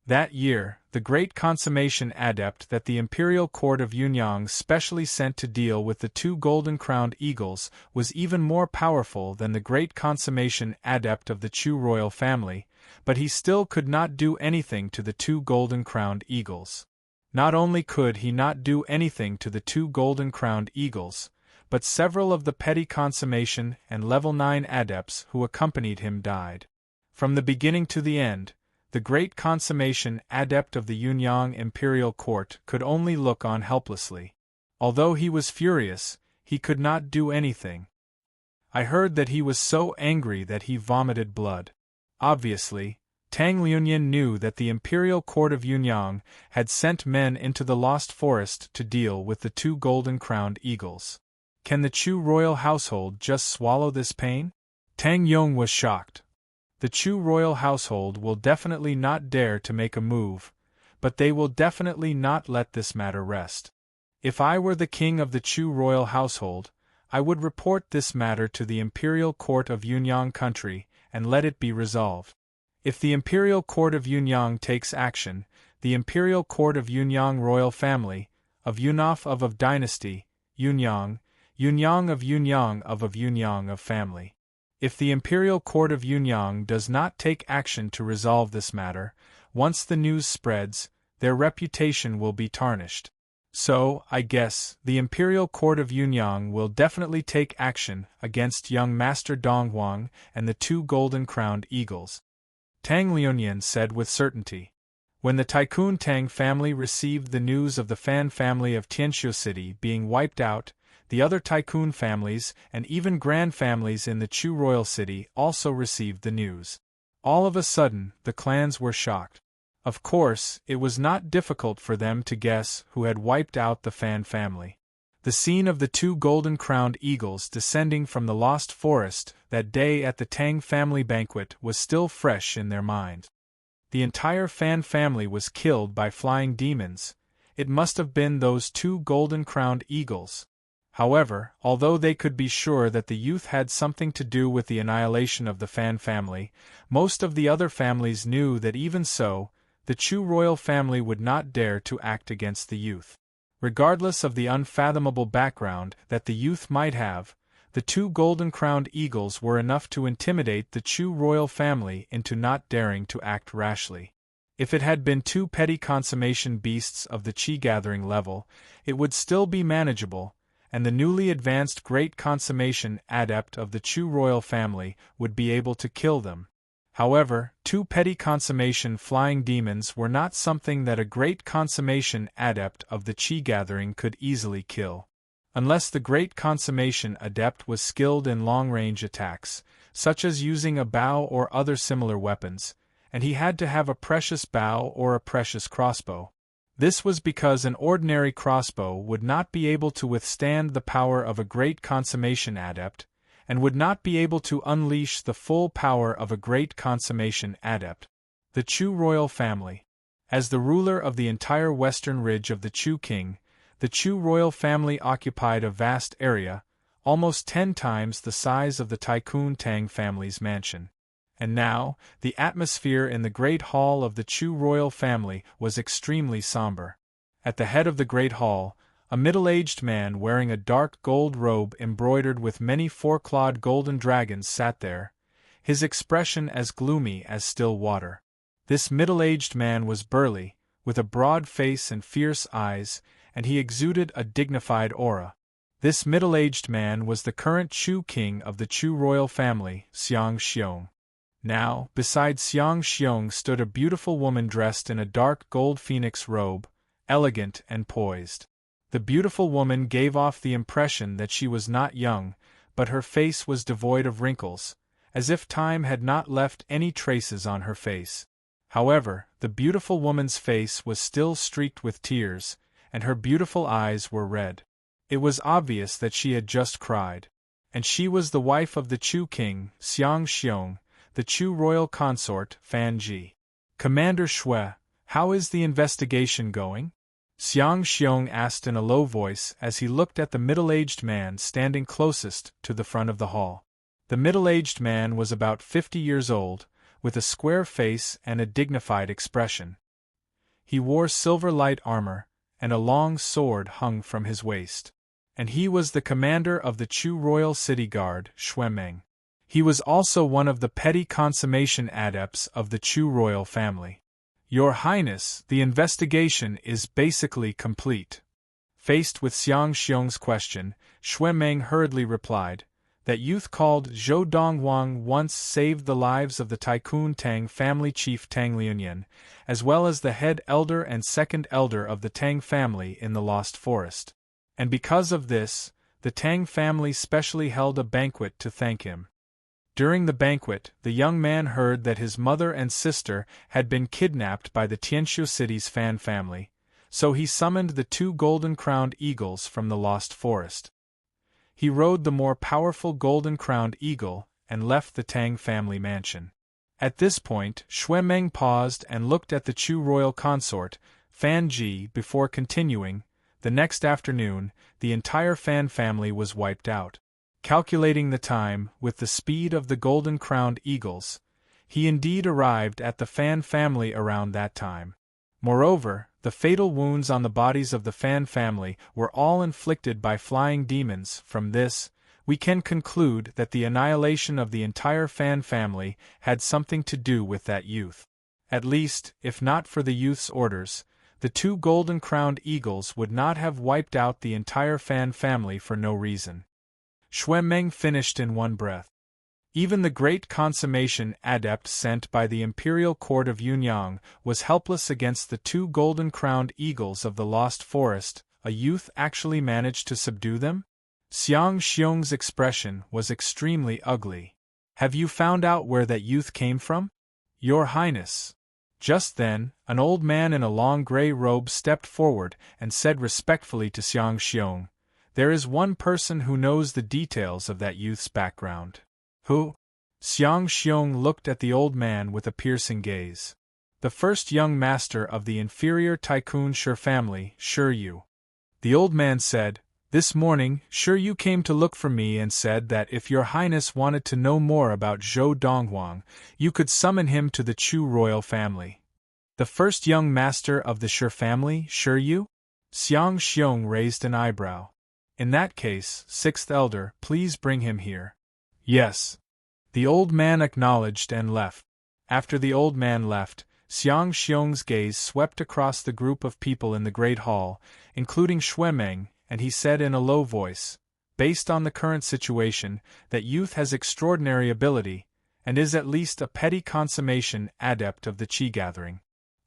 That year, the great consummation adept that the imperial court of Yunyang specially sent to deal with the 2 golden-crowned eagles was even more powerful than the great consummation adept of the Chu royal family, but he still could not do anything to the 2 golden-crowned eagles. Not only could he not do anything to the 2 golden-crowned eagles, but several of the petty consummation and level 9 adepts who accompanied him died. From the beginning to the end, the great consummation adept of the Yunyang imperial court could only look on helplessly. Although he was furious, he could not do anything. I heard that he was so angry that he vomited blood. Obviously, Tang Liunian knew that the imperial court of Yunyang had sent men into the Lost Forest to deal with the 2 golden-crowned eagles. Can the Chu royal household just swallow this pain? Tang Yong was shocked. The Chu royal household will definitely not dare to make a move, but they will definitely not let this matter rest. If I were the king of the Chu royal household, I would report this matter to the imperial court of Yunyang country and let it be resolved. If the imperial court of Yunyang takes action, the imperial court of Yunyang royal family, of Yunaf of dynasty, Yunyang, Yunyang of Yunyang of family. If the imperial court of Yunyang does not take action to resolve this matter, once the news spreads, their reputation will be tarnished. So, I guess, the imperial court of Yunyang will definitely take action against young Master Donghuang and the 2 golden-crowned eagles. Tang Liunian said with certainty. When the Tycoon Tang family received the news of the Fan family of Tianqiu City being wiped out, the other Tycoon families and even grand families in the Chu royal city also received the news. All of a sudden, the clans were shocked. Of course, it was not difficult for them to guess who had wiped out the Fan family. The scene of the 2 golden-crowned eagles descending from the Lost Forest that day at the Tang family banquet was still fresh in their minds. The entire Fan family was killed by flying demons. It must have been those 2 golden-crowned eagles. However, although they could be sure that the youth had something to do with the annihilation of the Fan family, most of the other families knew that even so, the Chu royal family would not dare to act against the youth. Regardless of the unfathomable background that the youth might have, the two golden-crowned eagles were enough to intimidate the Chu royal family into not daring to act rashly. If it had been two petty consummation beasts of the chi-gathering level, it would still be manageable, and the newly advanced great consummation adept of the Chu royal family would be able to kill them. However, two petty consummation flying demons were not something that a great consummation adept of the chi-gathering could easily kill. Unless the great consummation adept was skilled in long-range attacks, such as using a bow or other similar weapons, and he had to have a precious bow or a precious crossbow. This was because an ordinary crossbow would not be able to withstand the power of a great consummation adept, and would not be able to unleash the full power of a great consummation adept. The Chu royal family. As the ruler of the entire western ridge of the Chu king, the Chu royal family occupied a vast area, almost 10 times the size of the Tycoon Tang family's mansion. And now, the atmosphere in the great hall of the Chu royal family was extremely somber. At the head of the great hall, a middle-aged man wearing a dark gold robe embroidered with many four-clawed golden dragons sat there, his expression as gloomy as still water. This middle-aged man was burly, with a broad face and fierce eyes, and he exuded a dignified aura. This middle-aged man was the current Chu king of the Chu royal family, Xiang Xiong. Now, beside Xiang Xiong stood a beautiful woman dressed in a dark gold phoenix robe, elegant and poised. The beautiful woman gave off the impression that she was not young, but her face was devoid of wrinkles, as if time had not left any traces on her face. However, the beautiful woman's face was still streaked with tears, and her beautiful eyes were red. It was obvious that she had just cried. And she was the wife of the Chu king, Xiang Xiong, the Chu royal consort, Fan Ji. "Commander Shui, how is the investigation going?" Xiang Xiong asked in a low voice as he looked at the middle-aged man standing closest to the front of the hall. The middle-aged man was about 50 years old, with a square face and a dignified expression. He wore silver light armor, and a long sword hung from his waist. And he was the commander of the Chu royal city guard, Shui Meng. He was also one of the petty consummation adepts of the Chu royal family. "Your Highness, the investigation is basically complete." Faced with Xiang Xiong's question, Shui Meng hurriedly replied, "That youth called Zhou Donghuang once saved the lives of the Tycoon Tang family chief Tang Liunyan, as well as the head elder and second elder of the Tang family in the Lost Forest. And because of this, the Tang family specially held a banquet to thank him. During the banquet, the young man heard that his mother and sister had been kidnapped by the Tianshu city's Fan family, so he summoned the two golden-crowned eagles from the Lost Forest. He rode the more powerful golden-crowned eagle and left the Tang family mansion. At this point, Shui Meng paused and looked at the Chu royal consort, Fan Ji, before continuing. The next afternoon, the entire Fan family was wiped out. Calculating the time, with the speed of the golden-crowned eagles, he indeed arrived at the Fan family around that time. Moreover, the fatal wounds on the bodies of the Fan family were all inflicted by flying demons. From this, we can conclude that the annihilation of the entire Fan family had something to do with that youth. At least, if not for the youth's orders, the two golden-crowned eagles would not have wiped out the entire Fan family for no reason. Shui Meng finished in one breath. Even the great consummation adept sent by the imperial court of Yunyang was helpless against the two golden-crowned eagles of the Lost Forest. A youth actually managed to subdue them? Xiang Xiong's expression was extremely ugly. "Have you found out where that youth came from?" "Your Highness." Just then, an old man in a long gray robe stepped forward and said respectfully to Xiang Xiong, "There is one person who knows the details of that youth's background." "Who?" Xiang Xiong looked at the old man with a piercing gaze. "The first young master of the inferior Tycoon Shi family, Shi Yu." The old man said, "This morning, Shi Yu came to look for me and said that if your Highness wanted to know more about Zhou Donghuang, you could summon him to the Chu royal family." The first young master of the Shi family, Shi Yu? Xiang Xiong raised an eyebrow. In that case, sixth elder, please bring him here. Yes. The old man acknowledged and left. After the old man left, Xiang Xiong's gaze swept across the group of people in the great hall, including Shuemeng, and he said in a low voice, based on the current situation, that youth has extraordinary ability, and is at least a petty consummation adept of the Qi gathering.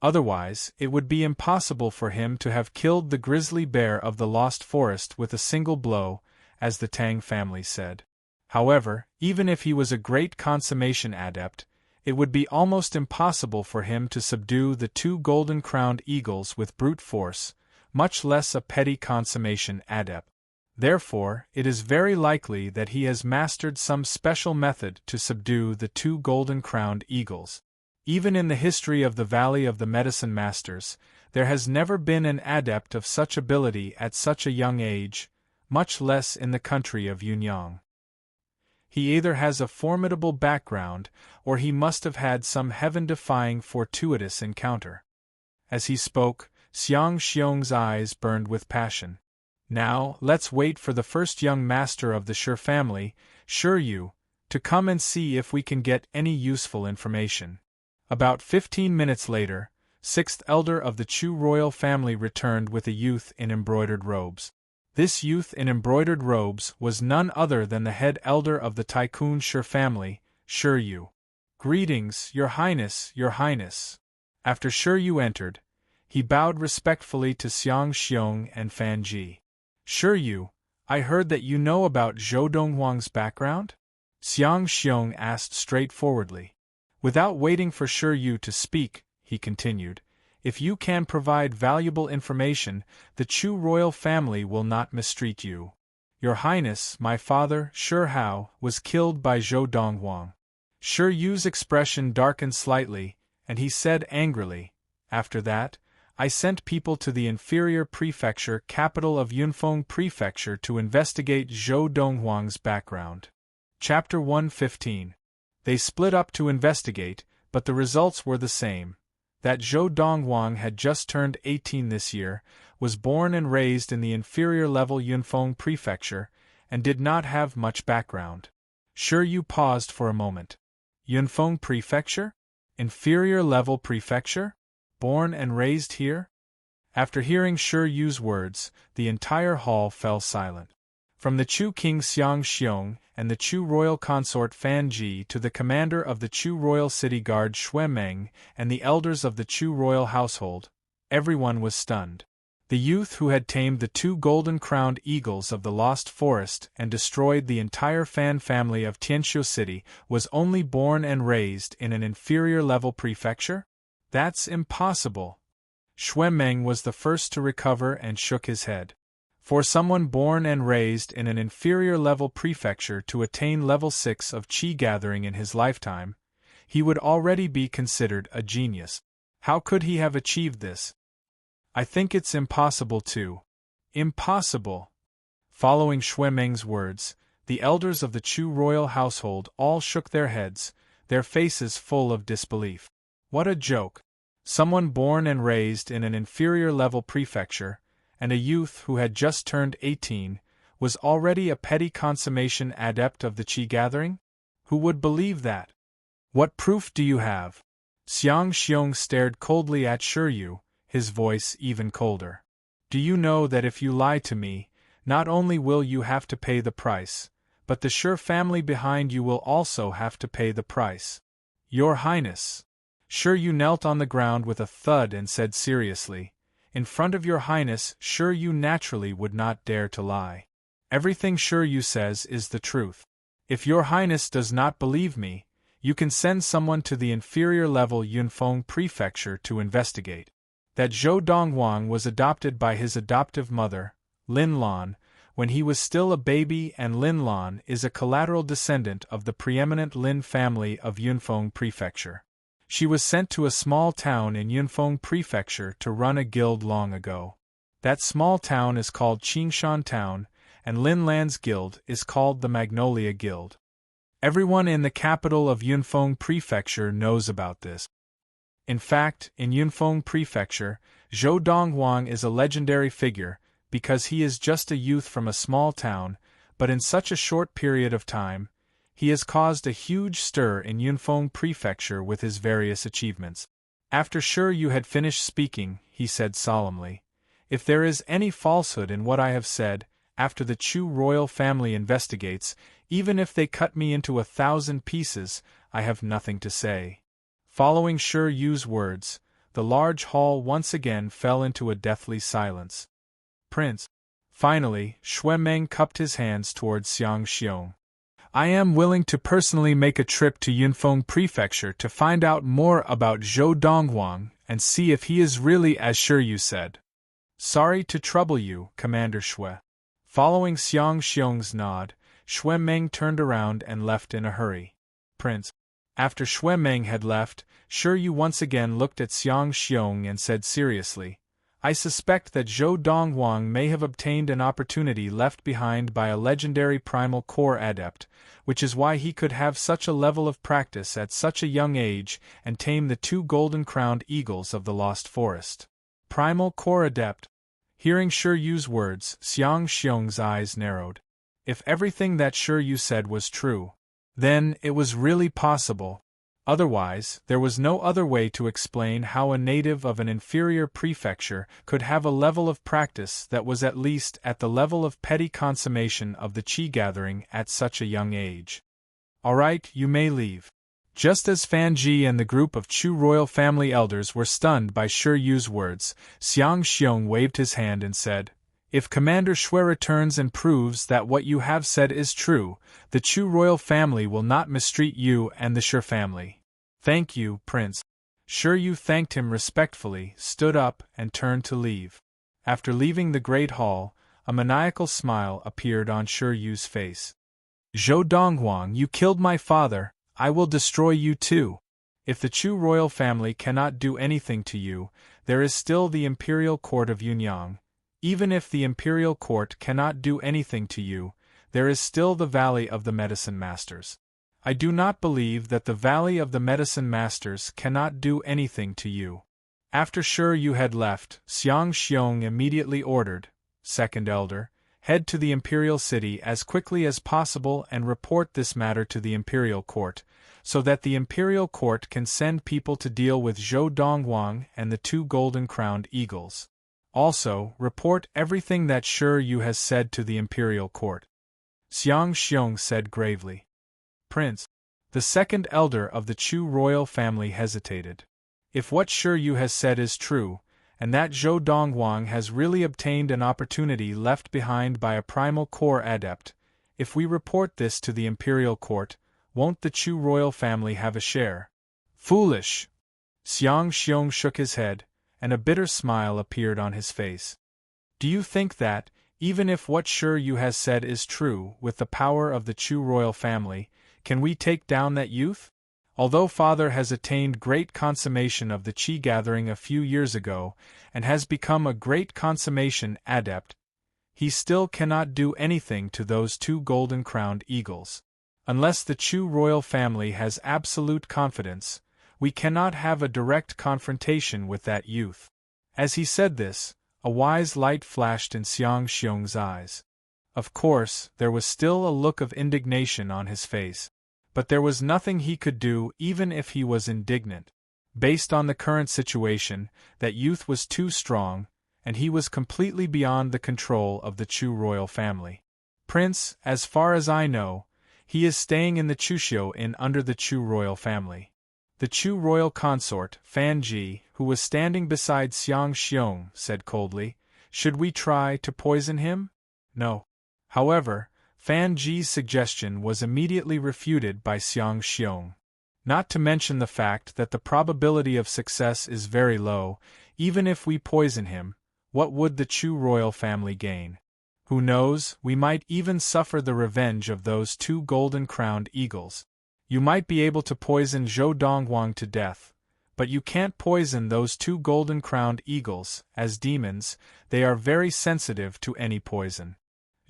Otherwise, it would be impossible for him to have killed the grizzly bear of the Lost Forest with a single blow, as the Tang family said. However, even if he was a great consummation adept, it would be almost impossible for him to subdue the two golden-crowned eagles with brute force, much less a petty consummation adept. Therefore, it is very likely that he has mastered some special method to subdue the two golden-crowned eagles. Even in the history of the Valley of the Medicine Masters, there has never been an adept of such ability at such a young age, much less in the country of Yunyang. He either has a formidable background, or he must have had some heaven-defying fortuitous encounter. As he spoke, Xiang Xiong's eyes burned with passion. Now, let's wait for the first young master of the Shi family, Shi Yu, to come and see if we can get any useful information. About 15 minutes later, sixth elder of the Chu royal family returned with a youth in embroidered robes. This youth in embroidered robes was none other than the head elder of the Tycoon Shi family, Shi Yu. Greetings, Your Highness, Your Highness. After Shi Yu entered, he bowed respectfully to Xiang Xiong and Fan Ji. Shi Yu, I heard that you know about Zhou Donghuang's background? Xiang Xiong asked straightforwardly. Without waiting for Shi Yu to speak, he continued, if you can provide valuable information, the Chu royal family will not mistreat you. Your Highness, my father, Shi Hao, was killed by Zhou Donghuang. Shi Yu's expression darkened slightly, and he said angrily, after that, I sent people to the inferior prefecture capital of Yunfeng Prefecture to investigate Zhou Donghuang's background. Chapter 115. They split up to investigate, but the results were the same. That Zhou Donghuang had just turned 18 this year, was born and raised in the inferior level Yunfeng Prefecture, and did not have much background. Shi Yu paused for a moment. Yunfeng Prefecture? Inferior level prefecture? Born and raised here? After hearing Shi Yu's words, the entire hall fell silent. From the Chu king Xiang Xiong and the Chu royal consort Fan Ji to the commander of the Chu royal city guard Shuemeng and the elders of the Chu royal household, everyone was stunned. The youth who had tamed the two golden-crowned eagles of the Lost Forest and destroyed the entire Fan family of Tianqiu City was only born and raised in an inferior-level prefecture? That's impossible. Shuemeng was the first to recover and shook his head. For someone born and raised in an inferior-level prefecture to attain level 6 of Qi gathering in his lifetime, he would already be considered a genius. How could he have achieved this? I think it's impossible too. Impossible. Following Shuemeng's words, the elders of the Chu royal household all shook their heads, their faces full of disbelief. What a joke! Someone born and raised in an inferior-level prefecture, and a youth who had just turned 18, was already a petty consummation adept of the Qi gathering? Who would believe that? What proof do you have? Xiang Xiong stared coldly at Shi Yu, his voice even colder. Do you know that if you lie to me, not only will you have to pay the price, but the Shi family behind you will also have to pay the price? Your Highness. Shi Yu knelt on the ground with a thud and said seriously, in front of Your Highness, Shi Yu naturally would not dare to lie. Everything Shi Yu says is the truth. If Your Highness does not believe me, you can send someone to the inferior-level Yunfeng Prefecture to investigate. That Zhou Donghuang was adopted by his adoptive mother, Lin Lan, when he was still a baby, and Lin Lan is a collateral descendant of the preeminent Lin family of Yunfeng Prefecture. She was sent to a small town in Yunfeng Prefecture to run a guild long ago. That small town is called Qingshan Town, and Lin Lan's guild is called the Magnolia Guild. Everyone in the capital of Yunfeng Prefecture knows about this. In fact, in Yunfeng Prefecture, Zhou Donghuang is a legendary figure, because he is just a youth from a small town, but in such a short period of time, he has caused a huge stir in Yunfeng Prefecture with his various achievements. After Shi Yu had finished speaking, he said solemnly, "If there is any falsehood in what I have said, after the Chu royal family investigates, even if they cut me into 1,000 pieces, I have nothing to say." Following Shi Yu's words, the large hall once again fell into a deathly silence. Prince. Finally, Xue Meng cupped his hands towards Xiang Xiong. "I am willing to personally make a trip to Yunfeng Prefecture to find out more about Zhou Donghuang and see if he is really as Shi Yu said." "Sorry to trouble you, Commander Xue." Following Xiang Xiong's nod, Xue Meng turned around and left in a hurry. Prince. After Xue Meng had left, Shi Yu once again looked at Xiang Xiong and said seriously, "I suspect that Zhou Donghuang may have obtained an opportunity left behind by a legendary primal core adept, which is why he could have such a level of practice at such a young age and tame the 2 golden-crowned eagles of the Lost Forest." Primal core adept. Hearing Shi Yu's words, Xiang Xiong's eyes narrowed. If everything that Shi Yu said was true, then it was really possible. Otherwise, there was no other way to explain how a native of an inferior prefecture could have a level of practice that was at least at the level of petty consummation of the Qi gathering at such a young age. "Alright, you may leave." Just as Fan Ji and the group of Chu royal family elders were stunned by Shi Yu's words, Xiang Xiong waved his hand and said, "If Commander Xue returns and proves that what you have said is true, the Chu royal family will not mistreat you and the Shi family." "Thank you, Prince." Shi Yu thanked him respectfully, stood up, and turned to leave. After leaving the great hall, a maniacal smile appeared on Shi Yu's face. "Zhou Donghuang, you killed my father, I will destroy you too. If the Chu royal family cannot do anything to you, there is still the Imperial Court of Yunyang. Even if the Imperial Court cannot do anything to you, there is still the Valley of the Medicine Masters. I do not believe that the Valley of the Medicine Masters cannot do anything to you." After Shi Yu had left, Xiang Xiong immediately ordered, "Second Elder, head to the Imperial City as quickly as possible and report this matter to the Imperial Court, so that the Imperial Court can send people to deal with Zhou Donghuang and the 2 golden-crowned eagles. Also, report everything that Shi Yu has said to the Imperial Court." Xiang Xiong said gravely. "Prince." The second elder of the Chu royal family hesitated. "If what Shi Yu has said is true, and that Zhou Donghuang has really obtained an opportunity left behind by a primal core adept, if we report this to the Imperial Court, won't the Chu royal family have a share?" "Foolish!" Xiang Xiong shook his head, and a bitter smile appeared on his face. "Do you think that, even if what Shi Yu has said is true, with the power of the Chu royal family, can we take down that youth? Although father has attained great consummation of the Qi gathering a few years ago, and has become a great consummation adept, he still cannot do anything to those 2 golden-crowned eagles. Unless the Chu royal family has absolute confidence, we cannot have a direct confrontation with that youth." As he said this, a wise light flashed in Xiang Xiong's eyes. Of course, there was still a look of indignation on his face. But there was nothing he could do even if he was indignant. Based on the current situation, that youth was too strong, and he was completely beyond the control of the Chu royal family. "Prince, as far as I know, he is staying in the Chuxiu Inn under the Chu royal family." The Chu royal consort, Fan Ji, who was standing beside Xiang Xiong, said coldly, "Should we try to poison him?" "No." However, Fan Ji's suggestion was immediately refuted by Xiang Xiong. "Not to mention the fact that the probability of success is very low, even if we poison him, what would the Chu royal family gain? Who knows, we might even suffer the revenge of those 2 golden-crowned eagles. You might be able to poison Zhou Donghuang to death, but you can't poison those 2 golden-crowned eagles. As demons, they are very sensitive to any poison."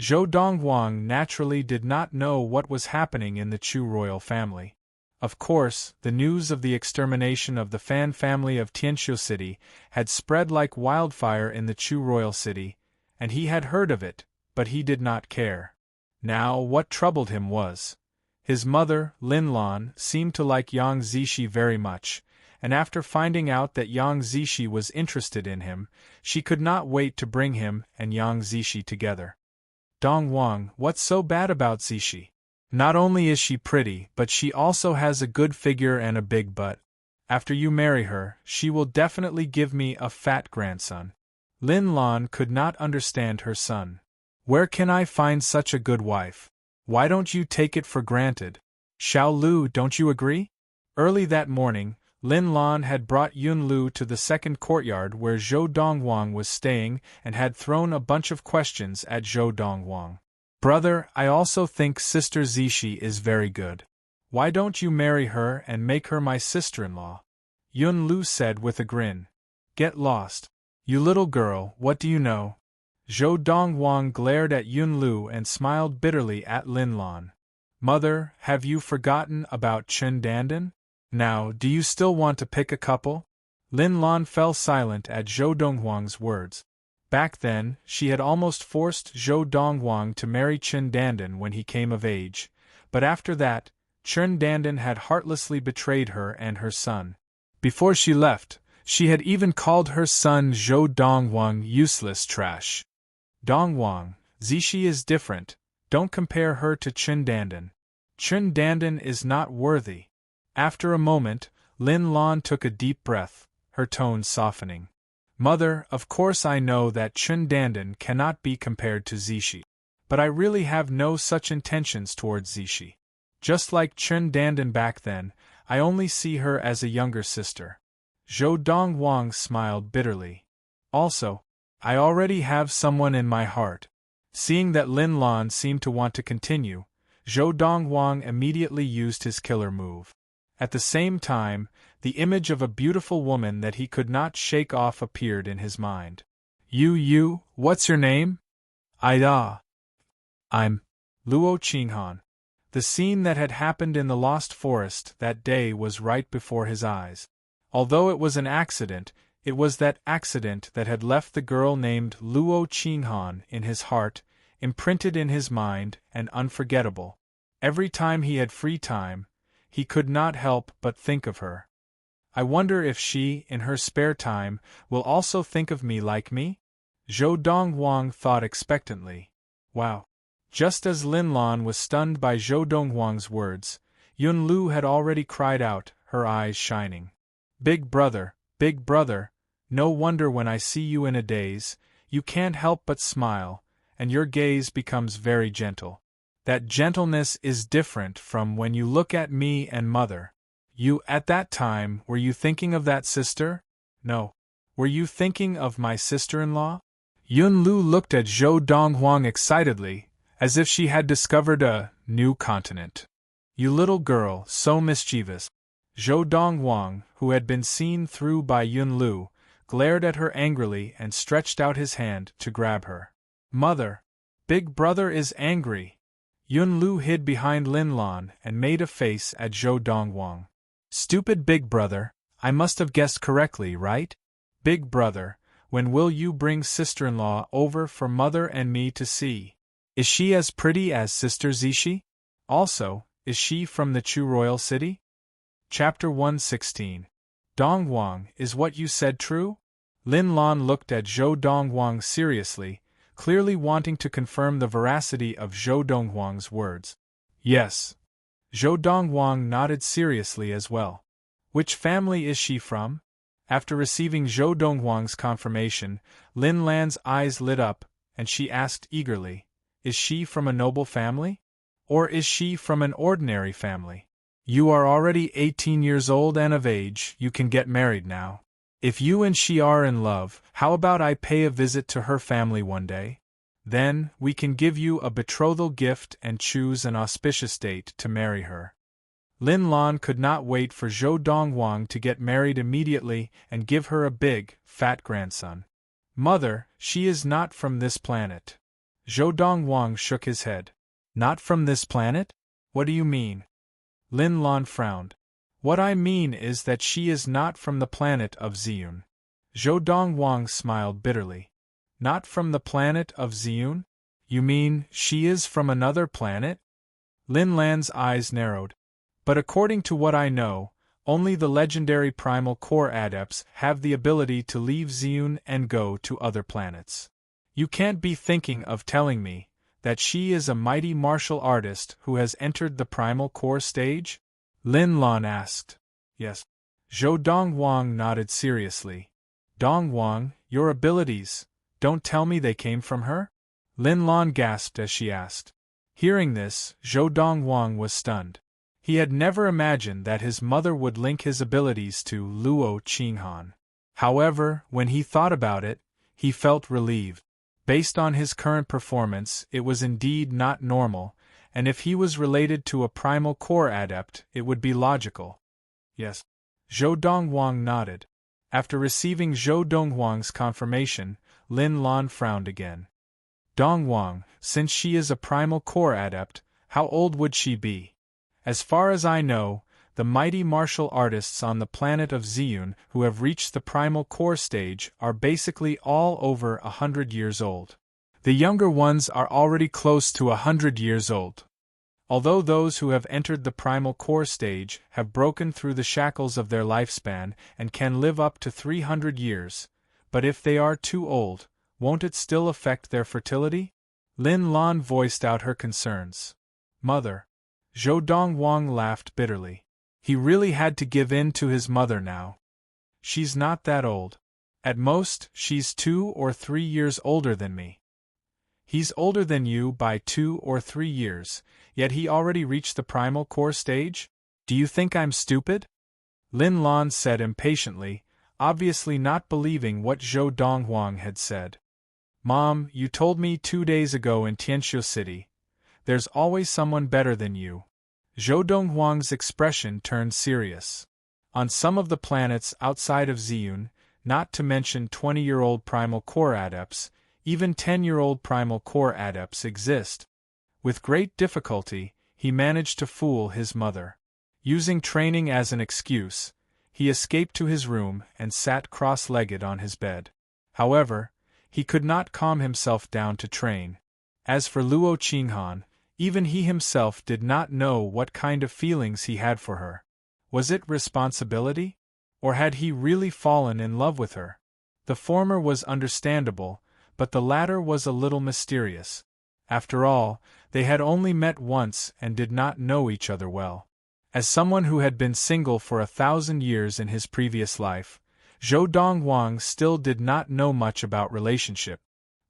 Zhou Donghuang naturally did not know what was happening in the Chu royal family. Of course, the news of the extermination of the Fan family of Tianqiu City had spread like wildfire in the Chu royal city, and he had heard of it, but he did not care. Now, what troubled him was his mother, Lin Lan, seemed to like Yang Zishi very much, and after finding out that Yang Zishi was interested in him, she could not wait to bring him and Yang Zishi together. Dong Wang, what's so bad about Zishi? Not only is she pretty, but she also has a good figure and a big butt. After you marry her, she will definitely give me a fat grandson. Lin Lan could not understand her son. Where can I find such a good wife? Why don't you take it for granted? Xiao Lu, don't you agree? Early that morning, Lin Lan had brought Yun Lu to the second courtyard where Zhou Dongwang was staying and had thrown a bunch of questions at Zhou Dongwang. Brother, I also think Sister Zishi is very good. Why don't you marry her and make her my sister-in-law? Yun Lu said with a grin. Get lost. You little girl, what do you know? Zhou Dongwang glared at Yun Lu and smiled bitterly at Lin Lan. Mother, have you forgotten about Chen Dandan? Now, do you still want to pick a couple? Lin Lan fell silent at Zhou Dongwang's words. Back then, she had almost forced Zhou Dongwang to marry Chen Dandan when he came of age, but after that, Chen Dandan had heartlessly betrayed her and her son. Before she left, she had even called her son Zhou Dongwang useless trash. Dongwang, Zishi is different, don't compare her to Chen Dandan. Chen Dandan is not worthy. After a moment, Lin Lan took a deep breath, her tone softening. Mother, of course I know that Chen Dandan cannot be compared to Zishi. But I really have no such intentions towards Zishi. Just like Chen Dandan back then, I only see her as a younger sister. Zhou Dongwang smiled bitterly. Also, I already have someone in my heart. Seeing that Lin Lan seemed to want to continue, Zhou Dongwang immediately used his killer move. At the same time, the image of a beautiful woman that he could not shake off appeared in his mind. You, what's your name? I'm Luo Qinghan. The scene that had happened in the Lost Forest that day was right before his eyes. Although it was an accident, it was that accident that had left the girl named Luo Qinghan in his heart, imprinted in his mind, and unforgettable. Every time he had free time, he could not help but think of her. I wonder if she, in her spare time, will also think of me like me? Zhou Dongwang thought expectantly. Wow. Just as Lin Lan was stunned by Zhou Dongwang's words, Yun Lu had already cried out, her eyes shining. Big brother, no wonder when I see you in a daze, you can't help but smile, and your gaze becomes very gentle. That gentleness is different from when you look at me and mother. You, at that time, were you thinking of that sister? No. Were you thinking of my sister-in-law? Yun Lu looked at Zhou Dongwang excitedly, as if she had discovered a new continent. You little girl, so mischievous. Zhou Dongwang, who had been seen through by Yun Lu, glared at her angrily and stretched out his hand to grab her. Mother, big brother is angry. Yun Lu hid behind Lin Lan and made a face at Zhou Dongwang. Stupid big brother, I must have guessed correctly, right? Big brother, when will you bring sister-in-law over for mother and me to see? Is she as pretty as Sister Zishi? Also, is she from the Chu royal city? Chapter 116. Dongwang, is what you said true? Lin Lan looked at Zhou Dongwang seriously, clearly wanting to confirm the veracity of Zhou Dongwang's words. Yes. Zhou Dongwang nodded seriously as well. Which family is she from? After receiving Zhou Dongwang's confirmation, Lin Lan's eyes lit up, and she asked eagerly, is she from a noble family? Or is she from an ordinary family? You are already 18 years old and of age, you can get married now. If you and she are in love, how about I pay a visit to her family one day? Then, we can give you a betrothal gift and choose an auspicious date to marry her. Lin Lan could not wait for Zhou Dongwang to get married immediately and give her a big, fat grandson. Mother, she is not from this planet. Zhou Dongwang shook his head. Not from this planet? What do you mean? Lin Lan frowned. What I mean is that she is not from the planet of Ziyun. Zhou Dongwang smiled bitterly. Not from the planet of Ziyun? You mean she is from another planet? Lin Lan's eyes narrowed. But according to what I know, only the legendary primal core adepts have the ability to leave Ziyun and go to other planets. You can't be thinking of telling me that she is a mighty martial artist who has entered the primal core stage? Lin Lan asked. Yes. Zhou Dongwang nodded seriously. Dongwang, your abilities, don't tell me they came from her? Lin Lan gasped as she asked. Hearing this, Zhou Dongwang was stunned. He had never imagined that his mother would link his abilities to Luo Qinghan. However, when he thought about it, he felt relieved. Based on his current performance, it was indeed not normal, and if he was related to a primal core adept, it would be logical. Yes. Zhou Dongwang nodded. After receiving Zhou Dongwang's confirmation, Lin Lan frowned again. Dongwang, since she is a primal core adept, how old would she be? As far as I know, the mighty martial artists on the planet of Ziyun who have reached the primal core stage are basically all over 100 years old. The younger ones are already close to 100 years old. Although those who have entered the primal core stage have broken through the shackles of their lifespan and can live up to 300 years, but if they are too old, won't it still affect their fertility? Lin Lan voiced out her concerns. Mother. Zhou Dongwang laughed bitterly. He really had to give in to his mother now. She's not that old. At most, she's 2 or 3 years older than me. He's older than you by 2 or 3 years, yet he already reached the primal core stage? Do you think I'm stupid? Lin Lan said impatiently, obviously not believing what Zhou Dongwang had said. Mom, you told me 2 days ago in Tianqiu City. There's always someone better than you. Zhou Dongwang's expression turned serious. On some of the planets outside of Ziyun, not to mention 20-year-old primal core adepts, even 10-year-old primal core adepts exist. With great difficulty, he managed to fool his mother. Using training as an excuse, he escaped to his room and sat cross-legged on his bed. However, he could not calm himself down to train. As for Luo Qinghan, even he himself did not know what kind of feelings he had for her. Was it responsibility? Or had he really fallen in love with her? The former was understandable, but the latter was a little mysterious. After all, they had only met once and did not know each other well. As someone who had been single for 1,000 years in his previous life, Zhou Dongwang still did not know much about relationship.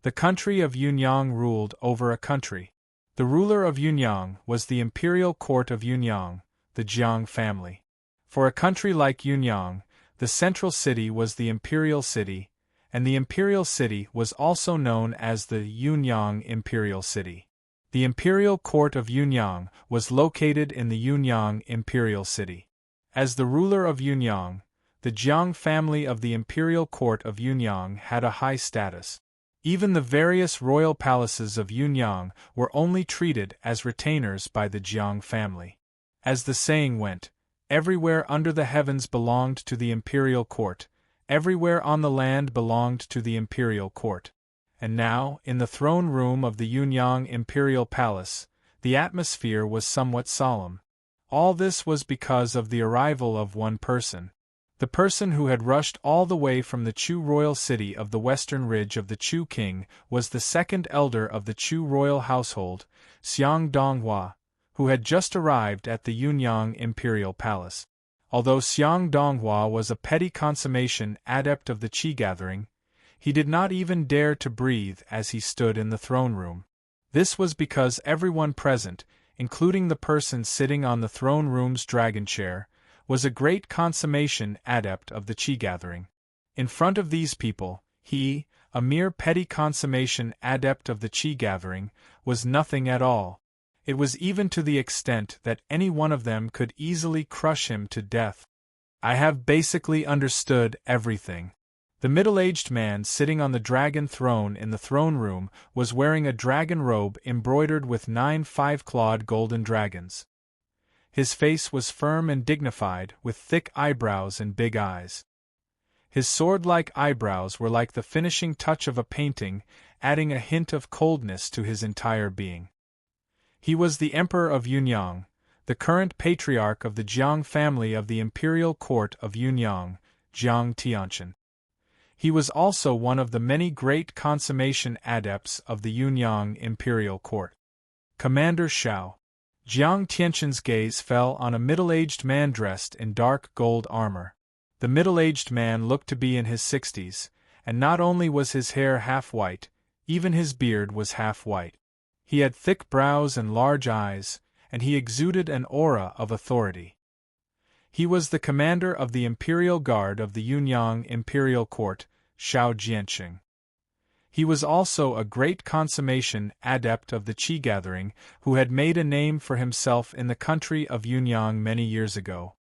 The country of Yunyang ruled over a country. The ruler of Yunyang was the imperial court of Yunyang, the Jiang family. For a country like Yunyang, the central city was the imperial city, and the imperial city was also known as the Yunyang Imperial City. The imperial court of Yunyang was located in the Yunyang Imperial City. As the ruler of Yunyang, the Jiang family of the imperial court of Yunyang had a high status. Even the various royal palaces of Yunyang were only treated as retainers by the Jiang family. As the saying went, everywhere under the heavens belonged to the imperial court, everywhere on the land belonged to the imperial court. And now, in the throne room of the Yunyang Imperial Palace, the atmosphere was somewhat solemn. All this was because of the arrival of one person. The person who had rushed all the way from the Chu royal city of the western ridge of the Chu king was the second elder of the Chu royal household, Xiang Donghua, who had just arrived at the Yunyang Imperial Palace. Although Xiang Donghua was a petty consummation adept of the Qi gathering, he did not even dare to breathe as he stood in the throne room. This was because everyone present, including the person sitting on the throne room's dragon chair, was a great consummation adept of the Qi gathering. In front of these people, he, a mere petty consummation adept of the Qi gathering, was nothing at all. It was even to the extent that any one of them could easily crush him to death. I have basically understood everything. The middle-aged man sitting on the dragon throne in the throne room was wearing a dragon robe embroidered with 9 5-clawed golden dragons. His face was firm and dignified, with thick eyebrows and big eyes. His sword-like eyebrows were like the finishing touch of a painting, adding a hint of coldness to his entire being. He was the Emperor of Yunyang, the current patriarch of the Jiang family of the imperial court of Yunyang, Jiang Tianqian. He was also one of the many great consummation adepts of the Yunyang imperial court. Commander Xiao. Jiang Tianqian's gaze fell on a middle-aged man dressed in dark gold armor. The middle-aged man looked to be in his 60s, and not only was his hair half white, even his beard was half white. He had thick brows and large eyes, and he exuded an aura of authority. He was the commander of the Imperial Guard of the Yunyang Imperial Court, Xiao Jianqing. He was also a great consummation adept of the Qi gathering who had made a name for himself in the country of Yunyang many years ago.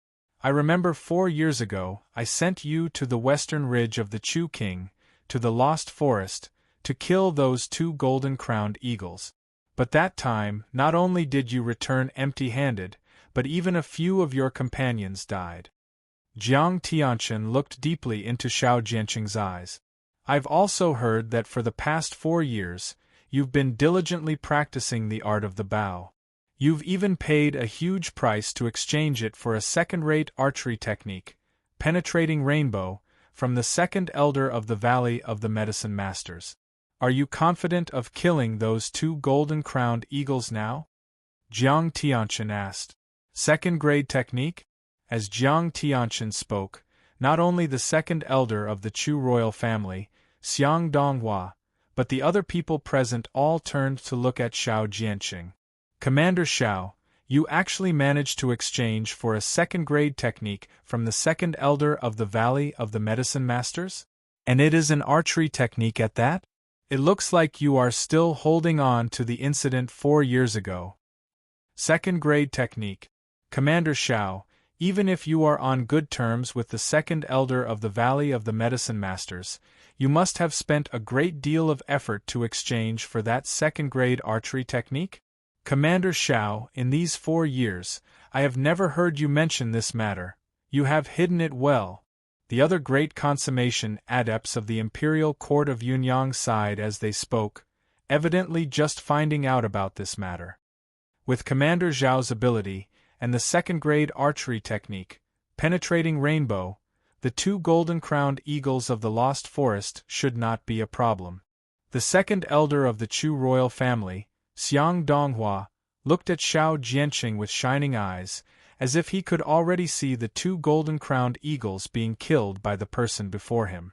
I remember 4 years ago I sent you to the western ridge of the Chu King, to the Lost Forest, to kill those 2 golden-crowned eagles. But that time, not only did you return empty-handed, but even a few of your companions died. Jiang Tianqian looked deeply into Xiao Jianqing's eyes. I've also heard that for the past 4 years, you've been diligently practicing the art of the bow. You've even paid a huge price to exchange it for a second-rate archery technique, penetrating rainbow, from the second elder of the Valley of the Medicine Masters. Are you confident of killing those 2 golden-crowned eagles now? Jiang Tianqian asked. Second-grade technique? As Jiang Tianqian spoke, not only the second elder of the Chu royal family, Xiang Donghua, but the other people present all turned to look at Xiao Jianqing. Commander Xiao, you actually managed to exchange for a second-grade technique from the second elder of the Valley of the Medicine Masters? And it is an archery technique at that? It looks like you are still holding on to the incident 4 years ago. Second-grade technique. Commander Xiao, even if you are on good terms with the second elder of the Valley of the Medicine Masters, you must have spent a great deal of effort to exchange for that second-grade archery technique? Commander Xiao, in these 4 years, I have never heard you mention this matter. You have hidden it well. The other great consummation adepts of the Imperial Court of Yunyang sighed as they spoke, evidently just finding out about this matter. With Commander Zhao's ability, and the second-grade archery technique, penetrating rainbow, the 2 golden-crowned eagles of the Lost Forest should not be a problem. The second elder of the Chu royal family, Xiang Donghua, looked at Xiao Jianqing with shining eyes, as if he could already see the 2 golden-crowned eagles being killed by the person before him.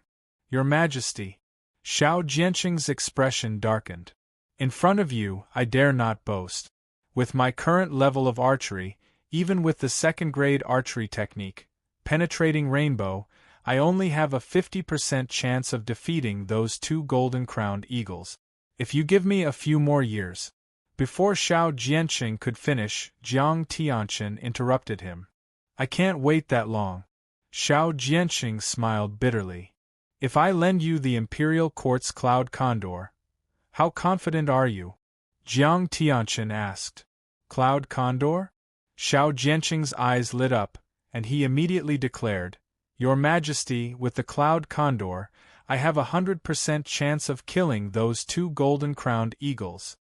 Your Majesty. Xiao Jianqing's expression darkened. In front of you, I dare not boast. With my current level of archery, even with the second-grade archery technique, penetrating rainbow, I only have a 50% chance of defeating those 2 golden-crowned eagles. If you give me a few more years. Before Xiao Jianqing could finish, Jiang Tianqian interrupted him. I can't wait that long. Xiao Jianqing smiled bitterly. If I lend you the Imperial Court's Cloud Condor, how confident are you? Jiang Tianqian asked. Cloud Condor? Xiao Jianqing's eyes lit up, and he immediately declared, Your Majesty, with the Cloud Condor, I have 100% chance of killing those 2 golden-crowned eagles.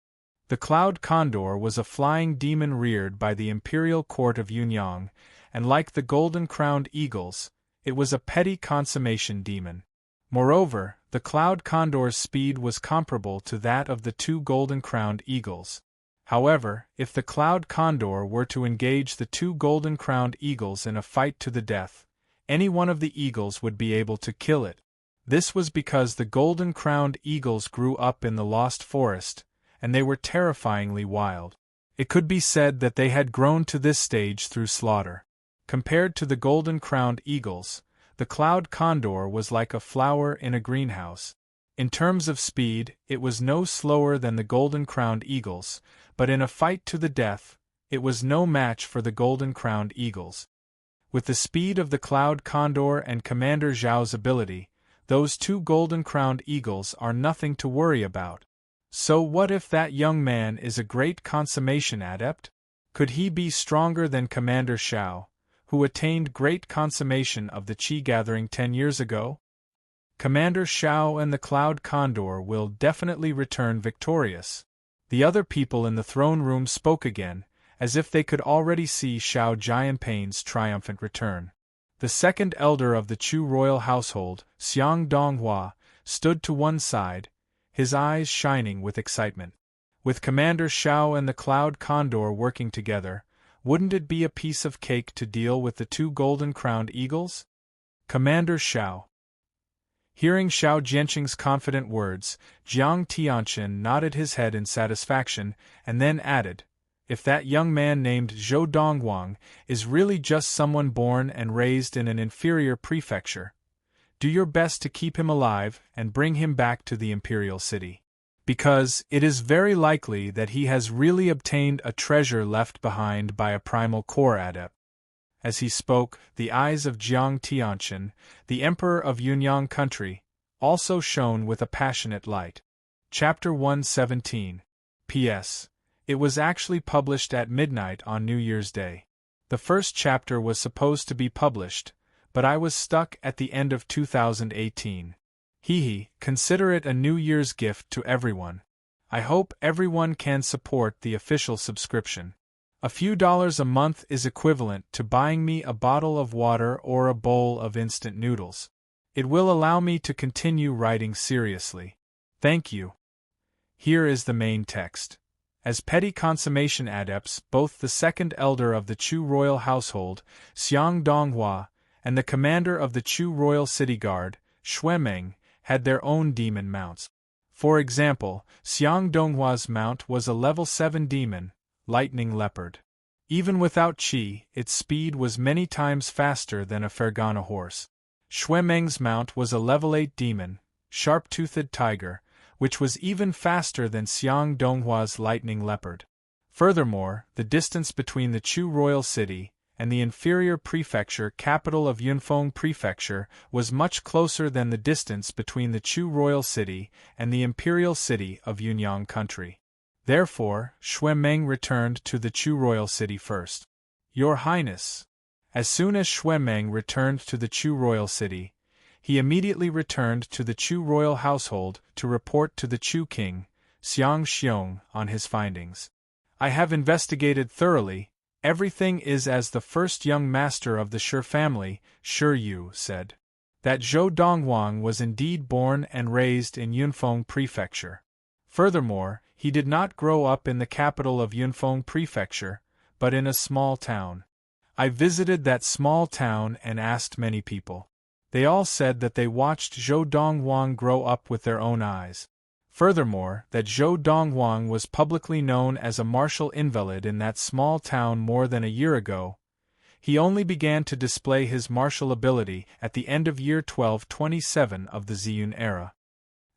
The Cloud Condor was a flying demon reared by the Imperial Court of Yunyang, and like the golden-crowned eagles, it was a petty consummation demon. Moreover, the Cloud Condor's speed was comparable to that of the 2 golden-crowned eagles. However, if the Cloud Condor were to engage the 2 golden-crowned eagles in a fight to the death, any one of the eagles would be able to kill it. This was because the golden-crowned eagles grew up in the Lost Forest, and they were terrifyingly wild. It could be said that they had grown to this stage through slaughter. Compared to the golden-crowned eagles, the Cloud Condor was like a flower in a greenhouse. In terms of speed, it was no slower than the golden-crowned eagles, but in a fight to the death, it was no match for the golden-crowned eagles. With the speed of the Cloud Condor and Commander Zhao's ability, those 2 golden-crowned eagles are nothing to worry about. So what if that young man is a great consummation adept? Could he be stronger than Commander Shao, who attained great consummation of the Qi gathering 10 years ago? Commander Shao and the Cloud Condor will definitely return victorious. The other people in the throne room spoke again, as if they could already see Shao Jianping's triumphant return. The second elder of the Chu royal household, Xiang Donghua, stood to one side, his eyes shining with excitement. With Commander Shao and the Cloud Condor working together, wouldn't it be a piece of cake to deal with the two golden-crowned eagles? Commander Shao. Hearing Shao Jianqing's confident words, Jiang Tianqian nodded his head in satisfaction, and then added, "If that young man named Zhou Dongguang is really just someone born and raised in an inferior prefecture, do your best to keep him alive and bring him back to the imperial city. Because it is very likely that he has really obtained a treasure left behind by a primal core adept." As he spoke, the eyes of Jiang Tianqian, the emperor of Yunyang country, also shone with a passionate light. Chapter 117. P.S. It was actually published at midnight on New Year's Day. The first chapter was supposed to be published, but I was stuck at the end of 2018. Consider it a New Year's gift to everyone. I hope everyone can support the official subscription. A few dollars a month is equivalent to buying me a bottle of water or a bowl of instant noodles. It will allow me to continue writing seriously. Thank you. Here is the main text. As petty consummation adepts, both the second elder of the Chu royal household, Xiang Donghua, and the commander of the Chu royal city guard, Xuemeng, had their own demon mounts. For example, Xiang Donghua's mount was a level 7 demon, Lightning Leopard. Even without Qi, its speed was many times faster than a Fergana horse. Xuemeng's mount was a level 8 demon, Sharp-Toothed Tiger, which was even faster than Xiang Donghua's Lightning Leopard. Furthermore, the distance between the Chu royal city and the inferior prefecture capital of Yunfeng Prefecture was much closer than the distance between the Chu royal city and the imperial city of Yunyang country. Therefore, Xuemeng returned to the Chu royal city first. Your Highness. As soon as Xuemeng returned to the Chu royal city, he immediately returned to the Chu royal household to report to the Chu king, Xiang Xiong, on his findings. I have investigated thoroughly. Everything is as the first young master of the Shi family, Shi Yu, said. That Zhou Dongguang was indeed born and raised in Yunfeng Prefecture. Furthermore, he did not grow up in the capital of Yunfeng Prefecture, but in a small town. I visited that small town and asked many people. They all said that they watched Zhou Dongguang grow up with their own eyes. Furthermore, that Zhou Dongguang was publicly known as a martial invalid in that small town more than a year ago. He only began to display his martial ability at the end of year 1227 of the Ziyun era.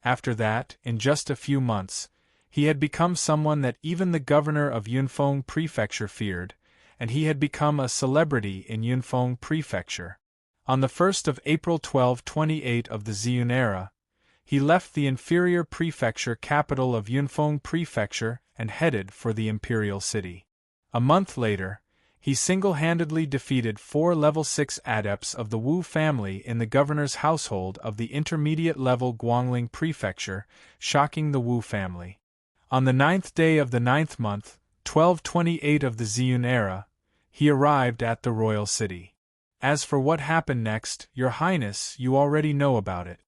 After that, in just a few months, he had become someone that even the governor of Yunfeng Prefecture feared, and he had become a celebrity in Yunfeng Prefecture. On the 1st of April 1228 of the Ziyun era, he left the inferior prefecture capital of Yunfeng Prefecture and headed for the imperial city. A month later, he single-handedly defeated 4 level 6 adepts of the Wu family in the governor's household of the intermediate-level Guangling Prefecture, shocking the Wu family. On the 9th day of the 9th month, 1228 of the Ziyun era, he arrived at the royal city. As for what happened next, Your Highness, you already know about it.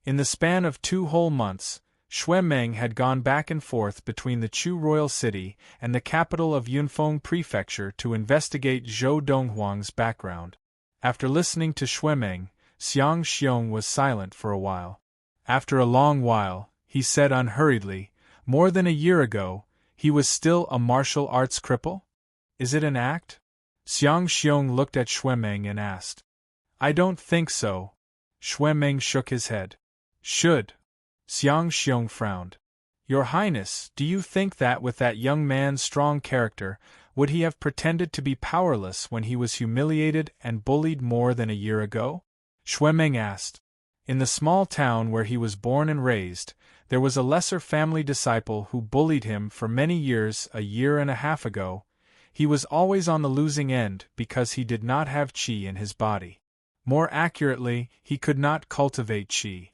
In the span of 2 whole months, Xuemeng had gone back and forth between the Chu royal city and the capital of Yunfeng Prefecture to investigate Zhou Donghuang's background. After listening to Xuemeng, Xiang Xiong was silent for a while. After a long while, he said unhurriedly, "More than a year ago, he was still a martial arts cripple? Is it an act?" Xiang Xiong looked at Xuemeng and asked. "I don't think so." Xuemeng shook his head. "Should." Xiang Xiong frowned. "Your Highness, do you think that with that young man's strong character, would he have pretended to be powerless when he was humiliated and bullied more than a year ago?" Xuemeng asked. In the small town where he was born and raised, there was a lesser family disciple who bullied him for many years. A year and a half ago, He was always on the losing end because he did not have qi in his body. More accurately, he could not cultivate qi.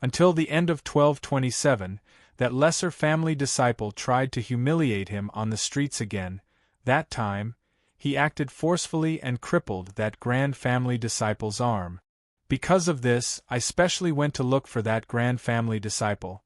Until the end of 1227, that lesser family disciple tried to humiliate him on the streets again. That time, he acted forcefully and crippled that grand family disciple's arm. Because of this, I specially went to look for that grand family disciple.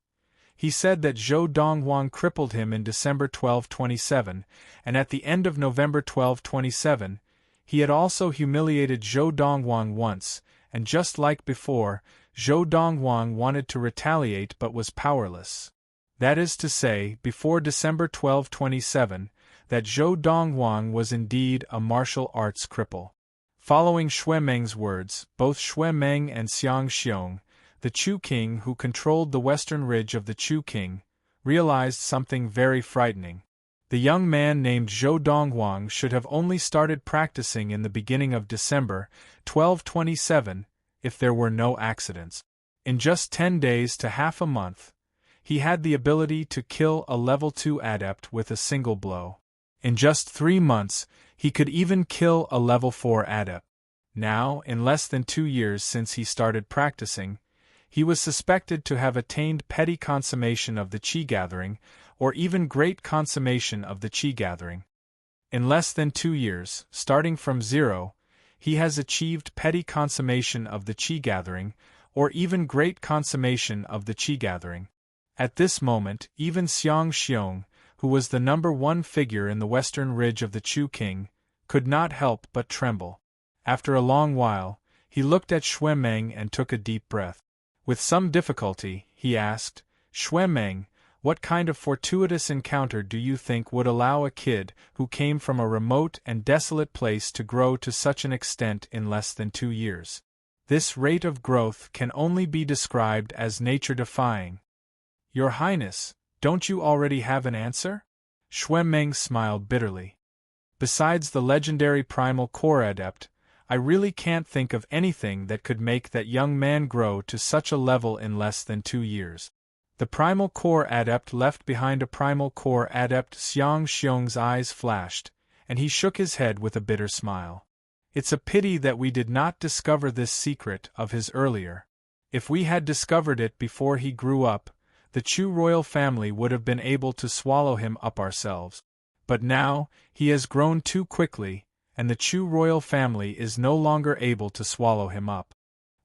He said that Zhou Donghuang crippled him in December 1227, and at the end of November 1227, he had also humiliated Zhou Donghuang once, and just like before, Zhou Donghuang wanted to retaliate but was powerless. That is to say, before December 1227, that Zhou Donghuang was indeed a martial arts cripple. Following Xue Meng's words, both Xue Meng and Xiang Xiong, the Chu king who controlled the western ridge of the Chu king, realized something very frightening. The young man named Zhou Donghuang should have only started practicing in the beginning of December 1227, if there were no accidents. In just 10 days to half a month, he had the ability to kill a level 2 adept with a single blow. In just 3 months, he could even kill a level 4 adept. Now, in less than 2 years since he started practicing, he was suspected to have attained petty consummation of the qi gathering, or even great consummation of the qi gathering. In less than 2 years, starting from 0, he has achieved petty consummation of the qi gathering, or even great consummation of the qi gathering. At this moment, even Xiang Xiong, who was the number 1 figure in the western ridge of the Chu king, could not help but tremble. After a long while, he looked at Xue Meng and took a deep breath. With some difficulty, he asked, "Xue Meng, what kind of fortuitous encounter do you think would allow a kid who came from a remote and desolate place to grow to such an extent in less than 2 years? This rate of growth can only be described as nature-defying." "Your Highness, don't you already have an answer?" Xue Meng smiled bitterly. "Besides the legendary primal core adept, I really can't think of anything that could make that young man grow to such a level in less than 2 years. The primal core adept left behind a primal core adept." Xiang Xiong's eyes flashed, and he shook his head with a bitter smile. "It's a pity that we did not discover this secret of his earlier. If we had discovered it before he grew up, the Chu royal family would have been able to swallow him up ourselves. But now, he has grown too quickly, and the Chu royal family is no longer able to swallow him up.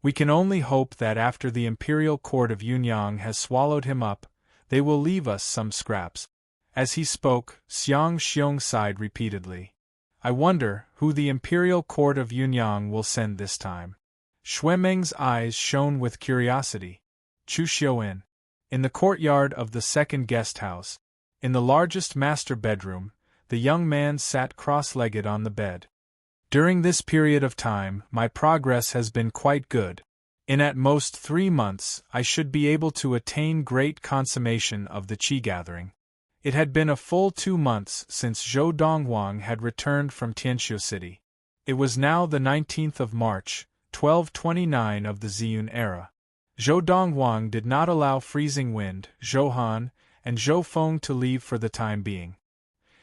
We can only hope that after the imperial court of Yunyang has swallowed him up, they will leave us some scraps." As he spoke, Xiang Xiong sighed repeatedly. "I wonder who the imperial court of Yunyang will send this time." Xue Meng's eyes shone with curiosity. Chu Xiuin. In the courtyard of the second guest house, in the largest master bedroom, the young man sat cross-legged on the bed. "During this period of time, my progress has been quite good. In at most 3 months, I should be able to attain great consummation of the qi gathering." It had been a full 2 months since Zhou Donghuang had returned from Tianxiu City. It was now the 19th of March, 1229 of the Ziyun era. Zhou Donghuang did not allow Freezing Wind, Zhou Han, and Zhou Feng to leave for the time being.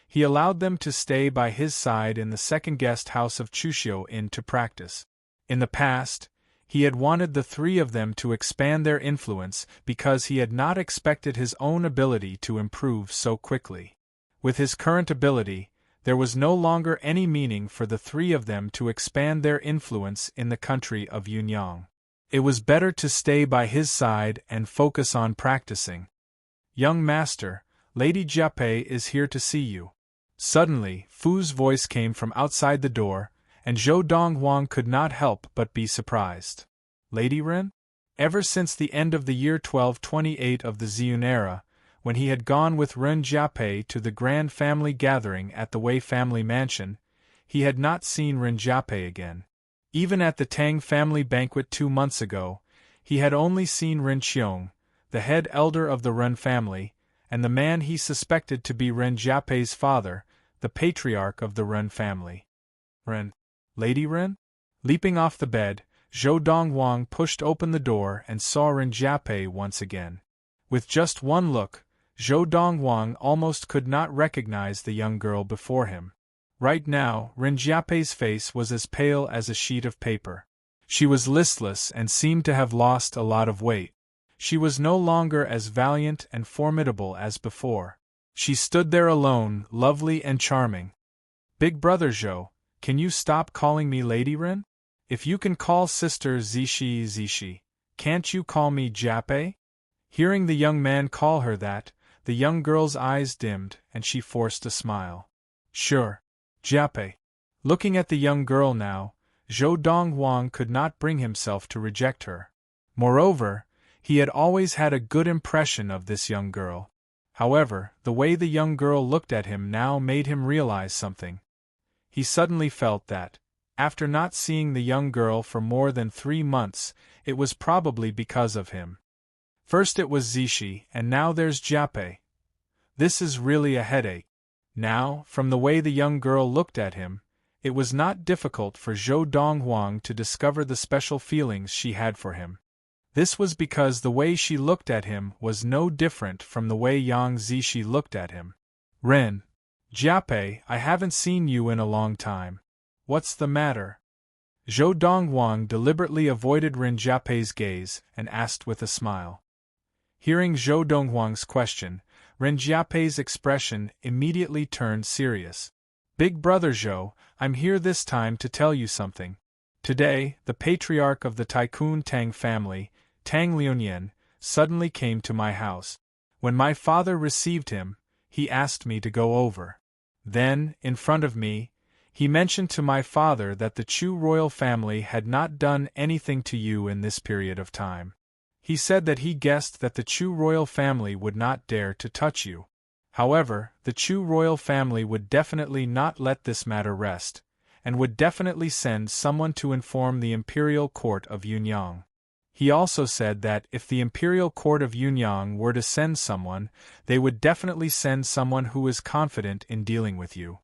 He allowed them to stay by his side in the second guest house of Chuxiu Inn to practice. In the past, he had wanted the 3 of them to expand their influence because he had not expected his own ability to improve so quickly. With his current ability, there was no longer any meaning for the 3 of them to expand their influence in the country of Yunyang. It was better to stay by his side and focus on practicing. "Young master, Lady Jiape is here to see you." Suddenly, Fu's voice came from outside the door, and Zhou Donghuang could not help but be surprised. "Lady Ren?" Ever since the end of the year 1228 of the Ziyun era, when he had gone with Ren Jiape to the grand family gathering at the Wei family mansion, he had not seen Ren Jiape again. Even at the Tang family banquet 2 months ago, he had only seen Ren Qiong, the head elder of the Ren family, and the man he suspected to be Ren Jiape's father, the patriarch of the Ren family. "Ren? Lady Ren?" Leaping off the bed, Zhou Donghuang pushed open the door and saw Ren Jiape once again. With just one look, Zhou Donghuang almost could not recognize the young girl before him. Right now, Ren Jiapei's face was as pale as a sheet of paper. She was listless and seemed to have lost a lot of weight. She was no longer as valiant and formidable as before. She stood there alone, lovely and charming. Big brother Zhou, can you stop calling me Lady Ren? If you can call sister Zishi, can't you call me Jiapei? Hearing the young man call her that, the young girl's eyes dimmed and she forced a smile. Sure, Jiapei. Looking at the young girl now, Zhou Donghuang could not bring himself to reject her. Moreover, he had always had a good impression of this young girl. However, the way the young girl looked at him now made him realize something. He suddenly felt that, after not seeing the young girl for more than 3 months, it was probably because of him. First it was Zishi, and now there's Jiapei. This is really a headache. Now, from the way the young girl looked at him, it was not difficult for Zhou Donghuang to discover the special feelings she had for him. This was because the way she looked at him was no different from the way Yang Zishi looked at him. Ren, Jiapei, I haven't seen you in a long time. What's the matter? Zhou Donghuang deliberately avoided Ren Jiapei's gaze and asked with a smile. Hearing Zhou Donghuang's question, Ren Jiapei's expression immediately turned serious. Big brother Zhou, I'm here this time to tell you something. Today, the patriarch of the Tycoon Tang family, Tang Liunian, suddenly came to my house. When my father received him, he asked me to go over. Then, in front of me, he mentioned to my father that the Chu royal family had not done anything to you in this period of time. He said that he guessed that the Chu royal family would not dare to touch you. However, the Chu royal family would definitely not let this matter rest, and would definitely send someone to inform the imperial court of Yunyang. He also said that if the imperial court of Yunyang were to send someone, they would definitely send someone who is confident in dealing with you.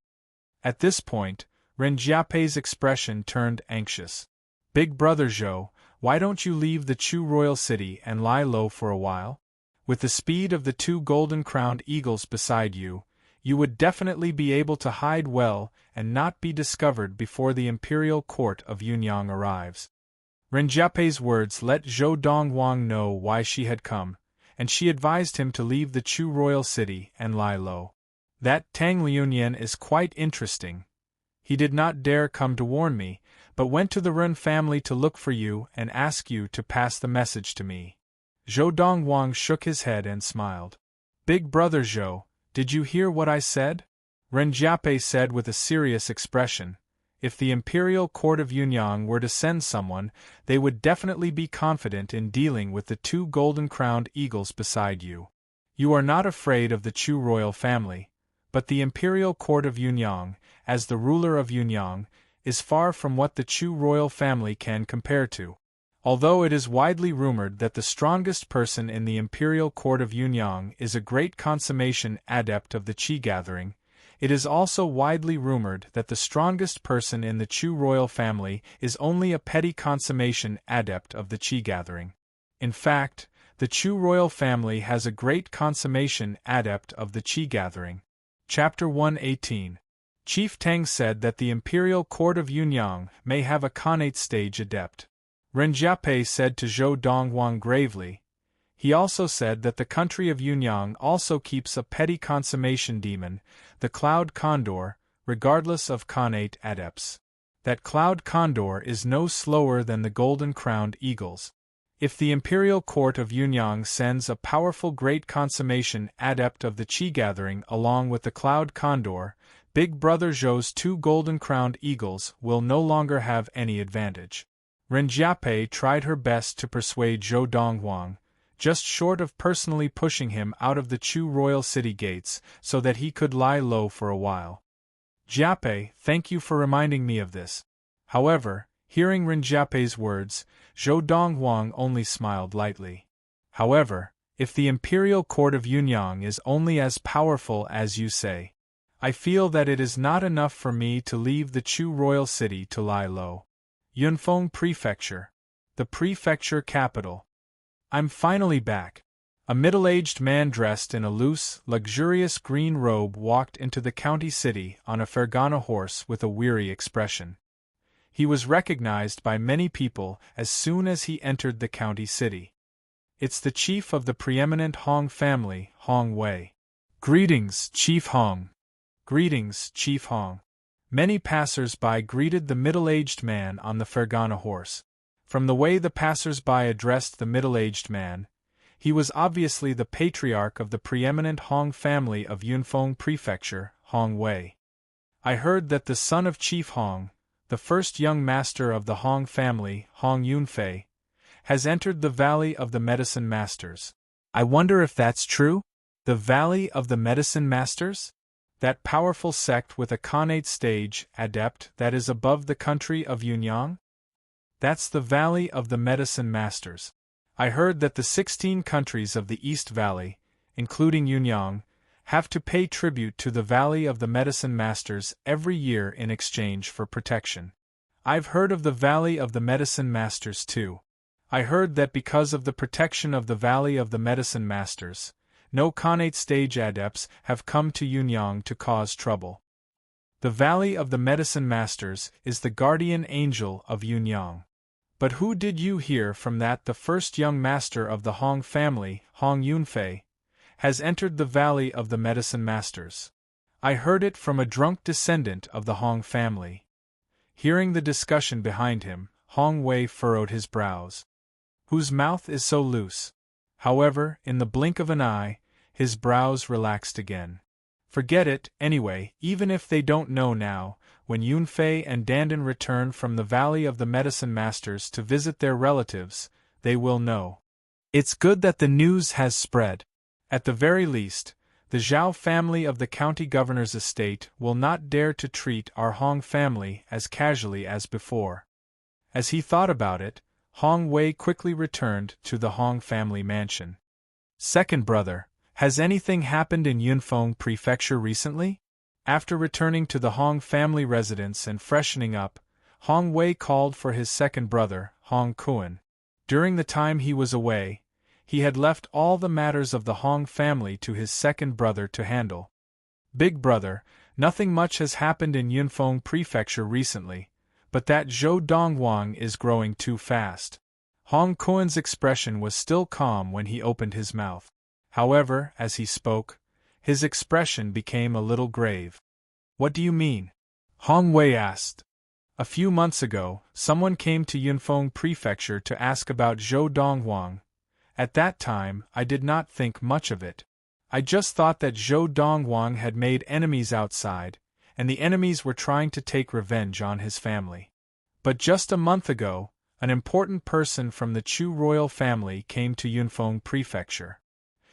At this point, Ren Jiapei's expression turned anxious. Big brother Zhou, why don't you leave the Chu royal city and lie low for a while? With the speed of the 2 golden-crowned eagles beside you, you would definitely be able to hide well and not be discovered before the imperial court of Yunyang arrives. Ren Jiapei's words let Zhou Donghuang know why she had come, and she advised him to leave the Chu royal city and lie low. That Tang Liunian is quite interesting. He did not dare come to warn me, but went to the Ren family to look for you and ask you to pass the message to me. Zhou Donghuang shook his head and smiled. Big brother Zhou, did you hear what I said? Ren Jiapei said with a serious expression. If the imperial court of Yunyang were to send someone, they would definitely be confident in dealing with the 2 golden-crowned eagles beside you. You are not afraid of the Chu royal family, but the imperial court of Yunyang, as the ruler of Yunyang, is far from what the Chu royal family can compare to. Although it is widely rumored that the strongest person in the imperial court of Yunyang is a great consummation adept of the Qi gathering, it is also widely rumored that the strongest person in the Chu royal family is only a petty consummation adept of the Qi gathering. In fact, the Chu royal family has a great consummation adept of the Qi gathering. Chapter 118. Chief Tang said that the imperial court of Yunyang may have a Khanate stage adept. Ren Jiapei said to Zhou Donghuang gravely. He also said that the country of Yunyang also keeps a petty consummation demon, the Cloud Condor, regardless of Khanate adepts. That Cloud Condor is no slower than the golden-crowned eagles. If the imperial court of Yunyang sends a powerful great consummation adept of the Qi gathering along with the Cloud Condor, Big Brother Zhou's 2 golden-crowned eagles will no longer have any advantage. Ren Jiapei tried her best to persuade Zhou Donghuang, just short of personally pushing him out of the Chu royal city gates so that he could lie low for a while. Jiapei, thank you for reminding me of this. However, hearing Ren Jiapei's words, Zhou Donghuang only smiled lightly. However, if the imperial court of Yunyang is only as powerful as you say, I feel that it is not enough for me to leave the Chu royal city to lie low. Yunfeng Prefecture, the prefecture capital. I'm finally back. A middle-aged man dressed in a loose, luxurious green robe walked into the county city on a Fergana horse with a weary expression. He was recognized by many people as soon as he entered the county city. It's the chief of the preeminent Hong family, Hong Wei. Greetings, Chief Hong. Greetings, Chief Hong. Many passers-by greeted the middle-aged man on the Fergana horse. From the way the passers-by addressed the middle-aged man, he was obviously the patriarch of the preeminent Hong family of Yunfeng Prefecture, Hong Wei. I heard that the son of Chief Hong, the first young master of the Hong family, Hong Yunfei, has entered the Valley of the Medicine Masters. I wonder if that's true? The Valley of the Medicine Masters? That powerful sect with a connate stage adept that is above the country of Yunyang? That's the Valley of the Medicine Masters. I heard that the 16 countries of the East Valley, including Yunyang, have to pay tribute to the Valley of the Medicine Masters every year in exchange for protection. I've heard of the Valley of the Medicine Masters too. I heard that because of the protection of the Valley of the Medicine Masters, no connate stage adepts have come to Yunyang to cause trouble. The Valley of the Medicine Masters is the guardian angel of Yunyang. But who did you hear from that the first young master of the Hong family, Hong Yunfei, has entered the Valley of the Medicine Masters? I heard it from a drunk descendant of the Hong family. Hearing the discussion behind him, Hong Wei furrowed his brows. Whose mouth is so loose? However, in the blink of an eye, his brows relaxed again. Forget it, anyway, even if they don't know now. When Yunfei and Dandan return from the Valley of the Medicine Masters to visit their relatives, they will know. It's good that the news has spread. At the very least, the Zhao family of the county governor's estate will not dare to treat our Hong family as casually as before. As he thought about it, Hong Wei quickly returned to the Hong family mansion. Second brother, has anything happened in Yunfeng Prefecture recently? After returning to the Hong family residence and freshening up, Hong Wei called for his second brother, Hong Kuan. During the time he was away, he had left all the matters of the Hong family to his second brother to handle. Big brother, nothing much has happened in Yunfeng Prefecture recently, but that Zhou Dongwang is growing too fast. Hong Kuan's expression was still calm when he opened his mouth. However, as he spoke, his expression became a little grave. What do you mean? Hong Wei asked. A few months ago, someone came to Yunfeng Prefecture to ask about Zhou Dongwang. At that time, I did not think much of it. I just thought that Zhou Dongwang had made enemies outside, and the enemies were trying to take revenge on his family. But just a month ago, an important person from the Chu royal family came to Yunfeng Prefecture.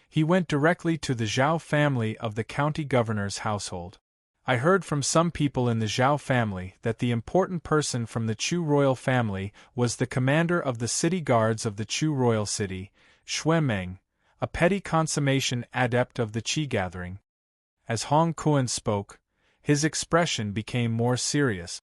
He went directly to the Zhao family of the county governor's household. I heard from some people in the Zhao family that the important person from the Chu royal family was the commander of the city guards of the Chu royal city, Xue Meng, a petty consummation adept of the Qi gathering. As Hong Kuan spoke, his expression became more serious.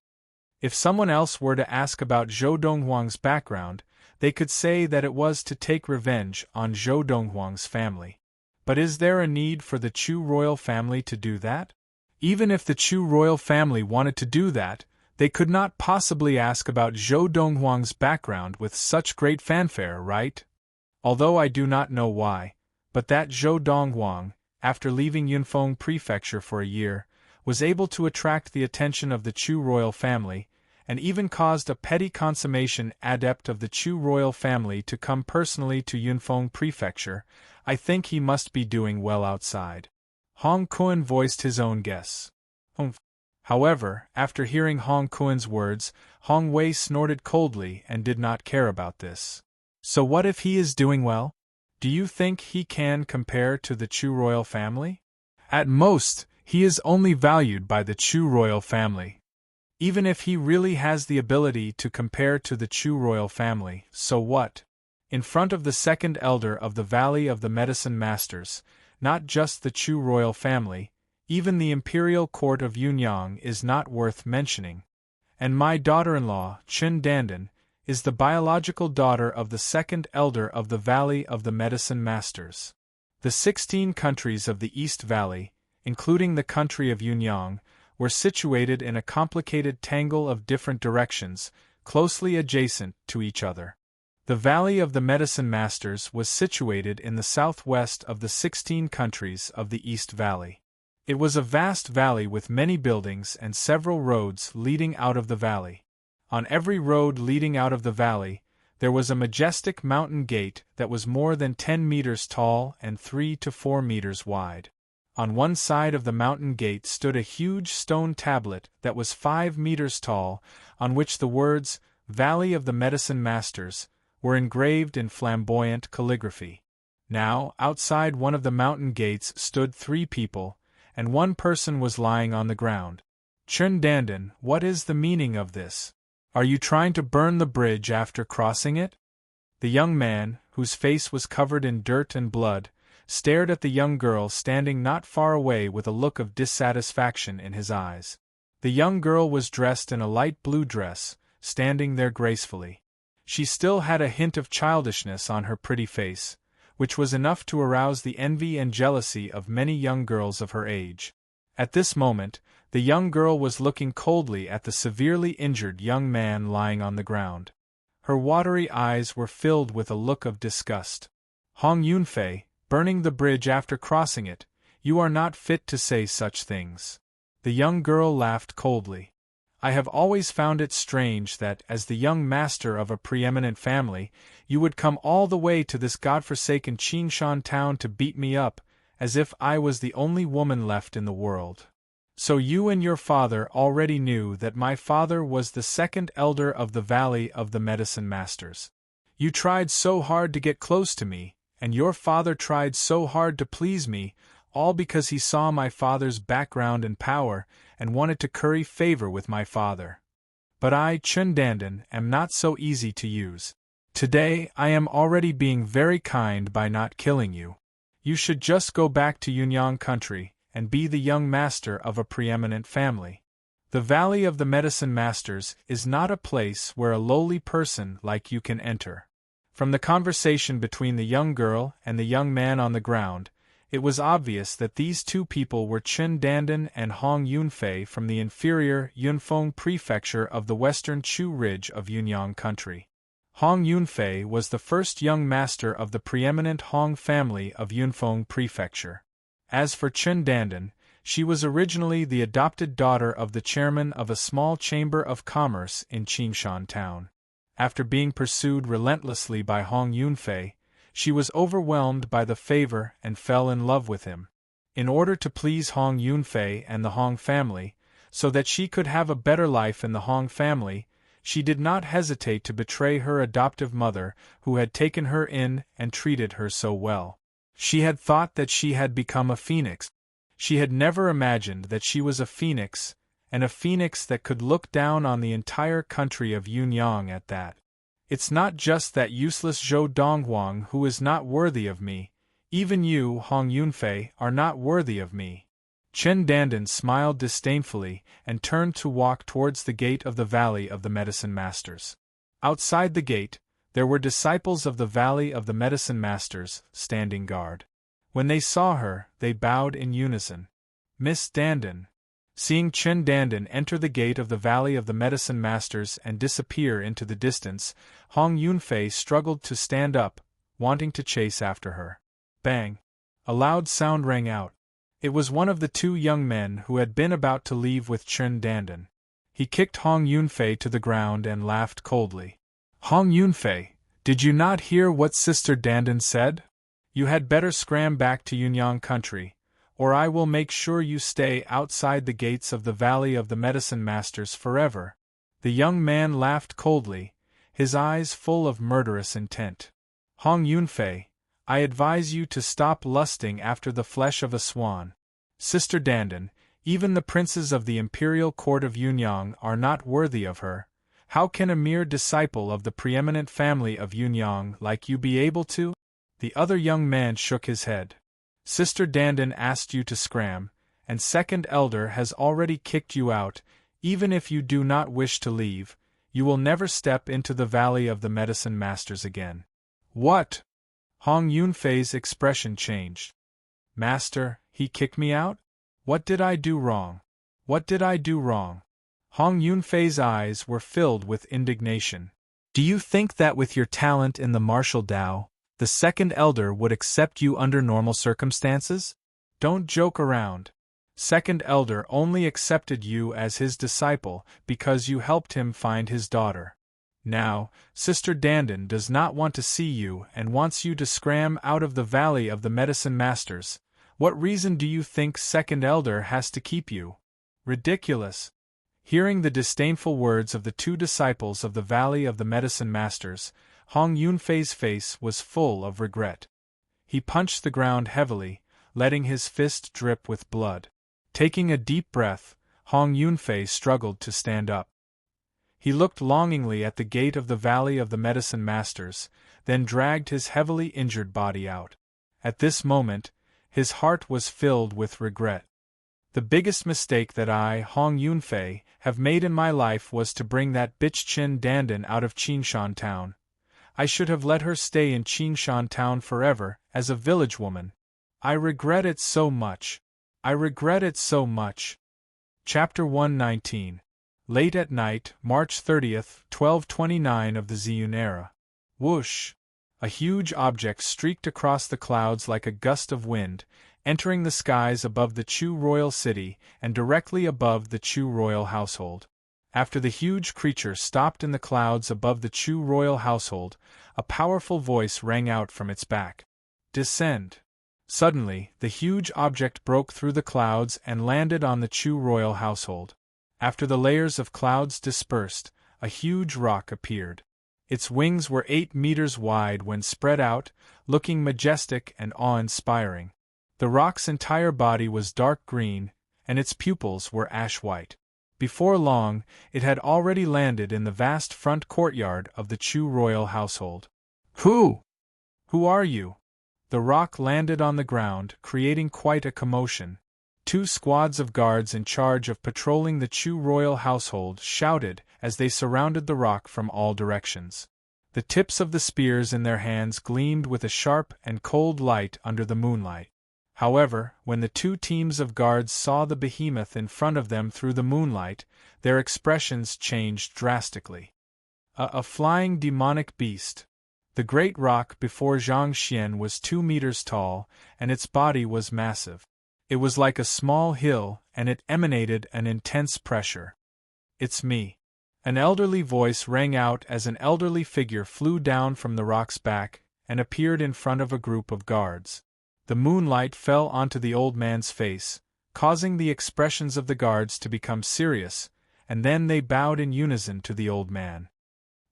If someone else were to ask about Zhou Donghuang's background, they could say that it was to take revenge on Zhou Donghuang's family. But is there a need for the Chu royal family to do that? Even if the Chu royal family wanted to do that, they could not possibly ask about Zhou Donghuang's background with such great fanfare, right? Although I do not know why, but that Zhou Donghuang, after leaving Yunfeng Prefecture for a year, was able to attract the attention of the Chu royal family, and even caused a petty consummation adept of the Chu royal family to come personally to Yunfeng Prefecture. I think he must be doing well outside. Hong Kuan voiced his own guess. However, after hearing Hong Kuan's words, Hong Wei snorted coldly and did not care about this. So what if he is doing well? Do you think he can compare to the Chu royal family? At most, he is only valued by the Chu royal family. Even if he really has the ability to compare to the Chu royal family, so what? In front of the second elder of the Valley of the Medicine Masters, not just the Chu royal family, even the imperial court of Yunyang is not worth mentioning. And my daughter-in-law, Chen Dandan, is the biological daughter of the second elder of the Valley of the Medicine Masters. The 16 countries of the East Valley, including the country of Yunyang, were situated in a complicated tangle of different directions, closely adjacent to each other. The Valley of the Medicine Masters was situated in the southwest of the 16 countries of the East Valley. It was a vast valley with many buildings and several roads leading out of the valley. On every road leading out of the valley, there was a majestic mountain gate that was more than 10 meters tall and 3 to 4 meters wide. On one side of the mountain gate stood a huge stone tablet that was 5 meters tall, on which the words, "Valley of the Medicine Masters," were engraved in flamboyant calligraphy. Now, outside one of the mountain gates stood 3 people, and one person was lying on the ground. Chun Dandan, what is the meaning of this? Are you trying to burn the bridge after crossing it? The young man, whose face was covered in dirt and blood, stared at the young girl standing not far away with a look of dissatisfaction in his eyes. The young girl was dressed in a light blue dress, standing there gracefully. She still had a hint of childishness on her pretty face, which was enough to arouse the envy and jealousy of many young girls of her age. At this moment, the young girl was looking coldly at the severely injured young man lying on the ground. Her watery eyes were filled with a look of disgust. "Hong Yunfei, burning the bridge after crossing it, you are not fit to say such things." The young girl laughed coldly. "I have always found it strange that, as the young master of a preeminent family, you would come all the way to this godforsaken Qingshan town to beat me up, as if I was the only woman left in the world. So you and your father already knew that my father was the second elder of the Valley of the Medicine Masters. You tried so hard to get close to me, and your father tried so hard to please me, all because he saw my father's background and power, and wanted to curry favor with my father. But I, Chun Dandan, am not so easy to use. Today I am already being very kind by not killing you. You should just go back to Yunyang country, and be the young master of a preeminent family. The Valley of the Medicine Masters is not a place where a lowly person like you can enter." From the conversation between the young girl and the young man on the ground, it was obvious that these 2 people were Chun Dandan and Hong Yunfei from the inferior Yunfeng prefecture of the western Chu Ridge of Yunyang country. Hong Yunfei was the first young master of the preeminent Hong family of Yunfeng prefecture. As for Chun Dandan, she was originally the adopted daughter of the chairman of a small chamber of commerce in Qingshan town. After being pursued relentlessly by Hong Yunfei, she was overwhelmed by the favor and fell in love with him. In order to please Hong Yunfei and the Hong family, so that she could have a better life in the Hong family, she did not hesitate to betray her adoptive mother, who had taken her in and treated her so well. She had thought that she had become a phoenix. She had never imagined that she was a phoenix, and a phoenix that could look down on the entire country of Yunyang at that. "It's not just that useless Zhou Donghuang who is not worthy of me. Even you, Hong Yunfei, are not worthy of me." Chun Dandan smiled disdainfully and turned to walk towards the gate of the Valley of the Medicine Masters. Outside the gate, there were disciples of the Valley of the Medicine Masters, standing guard. When they saw her, they bowed in unison. "Miss Dandan." Seeing Chun Dandan enter the gate of the Valley of the Medicine Masters and disappear into the distance, Hong Yunfei struggled to stand up, wanting to chase after her. Bang! A loud sound rang out. It was one of the 2 young men who had been about to leave with Chun Dandan. He kicked Hong Yunfei to the ground and laughed coldly. "Hong Yunfei, did you not hear what Sister Dandan said? You had better scram back to Yunyang country, or I will make sure you stay outside the gates of the Valley of the Medicine Masters forever." The young man laughed coldly, his eyes full of murderous intent. "Hong Yunfei, I advise you to stop lusting after the flesh of a swan. Sister Dandan, even the princes of the imperial court of Yunyang are not worthy of her. How can a mere disciple of the preeminent family of Yunyang like you be able to?" The other young man shook his head. "Sister Dandan asked you to scram, and second elder has already kicked you out. Even if you do not wish to leave, you will never step into the Valley of the Medicine Masters again." "What?" Hong Yunfei's expression changed. Master, he kicked me out? What did I do wrong? What did I do wrong? Hong Yunfei's eyes were filled with indignation. Do you think that with your talent in the martial Tao, the second elder would accept you under normal circumstances? Don't joke around. Second elder only accepted you as his disciple because you helped him find his daughter. Now, Sister Dandan does not want to see you and wants you to scram out of the Valley of the Medicine Masters. What reason do you think second elder has to keep you? Ridiculous. Hearing the disdainful words of the two disciples of the Valley of the Medicine Masters, Hong Yunfei's face was full of regret. He punched the ground heavily, letting his fist drip with blood. Taking a deep breath, Hong Yunfei struggled to stand up. He looked longingly at the gate of the Valley of the Medicine Masters, then dragged his heavily injured body out. At this moment, his heart was filled with regret. The biggest mistake that I, Hong Yunfei, have made in my life was to bring that bitch Qin Dandan out of Qinshan Town. I should have let her stay in Qinshan Town forever, as a village woman. I regret it so much. I regret it so much. Chapter 119. Late at night, March 30th, 1229 of the Ziyun era. Whoosh! A huge object streaked across the clouds like a gust of wind, entering the skies above the Chu royal city and directly above the Chu royal household. After the huge creature stopped in the clouds above the Chu royal household, a powerful voice rang out from its back. Descend. Suddenly, the huge object broke through the clouds and landed on the Chu royal household. After the layers of clouds dispersed, a huge rock appeared. Its wings were 8 meters wide when spread out, looking majestic and awe-inspiring. The rock's entire body was dark green, and its pupils were ash-white. Before long, it had already landed in the vast front courtyard of the Chu royal household. Who are you? The rock landed on the ground, creating quite a commotion. 2 squads of guards in charge of patrolling the Chu royal household shouted as they surrounded the rock from all directions. The tips of the spears in their hands gleamed with a sharp and cold light under the moonlight. However, when the 2 teams of guards saw the behemoth in front of them through the moonlight, their expressions changed drastically. A flying demonic beast. The great rock before Zhangxian was 2 meters tall, and its body was massive. It was like a small hill, and it emanated an intense pressure. It's me. An elderly voice rang out as an elderly figure flew down from the rock's back and appeared in front of a group of guards. The moonlight fell onto the old man's face, causing the expressions of the guards to become serious, and then they bowed in unison to the old man.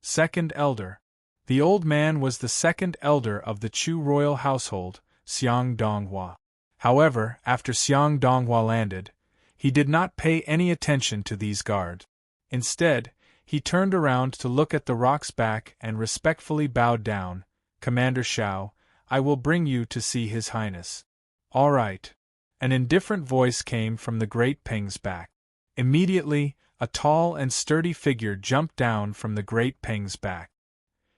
Second elder. The old man was the second elder of the Chu royal household, Xiang Donghua. However, after Xiang Donghua landed, he did not pay any attention to these guards. Instead, he turned around to look at the rock's back and respectfully bowed down. Commander Shao, I will bring you to see His Highness. All right. An indifferent voice came from the great Peng's back. Immediately, a tall and sturdy figure jumped down from the great Peng's back.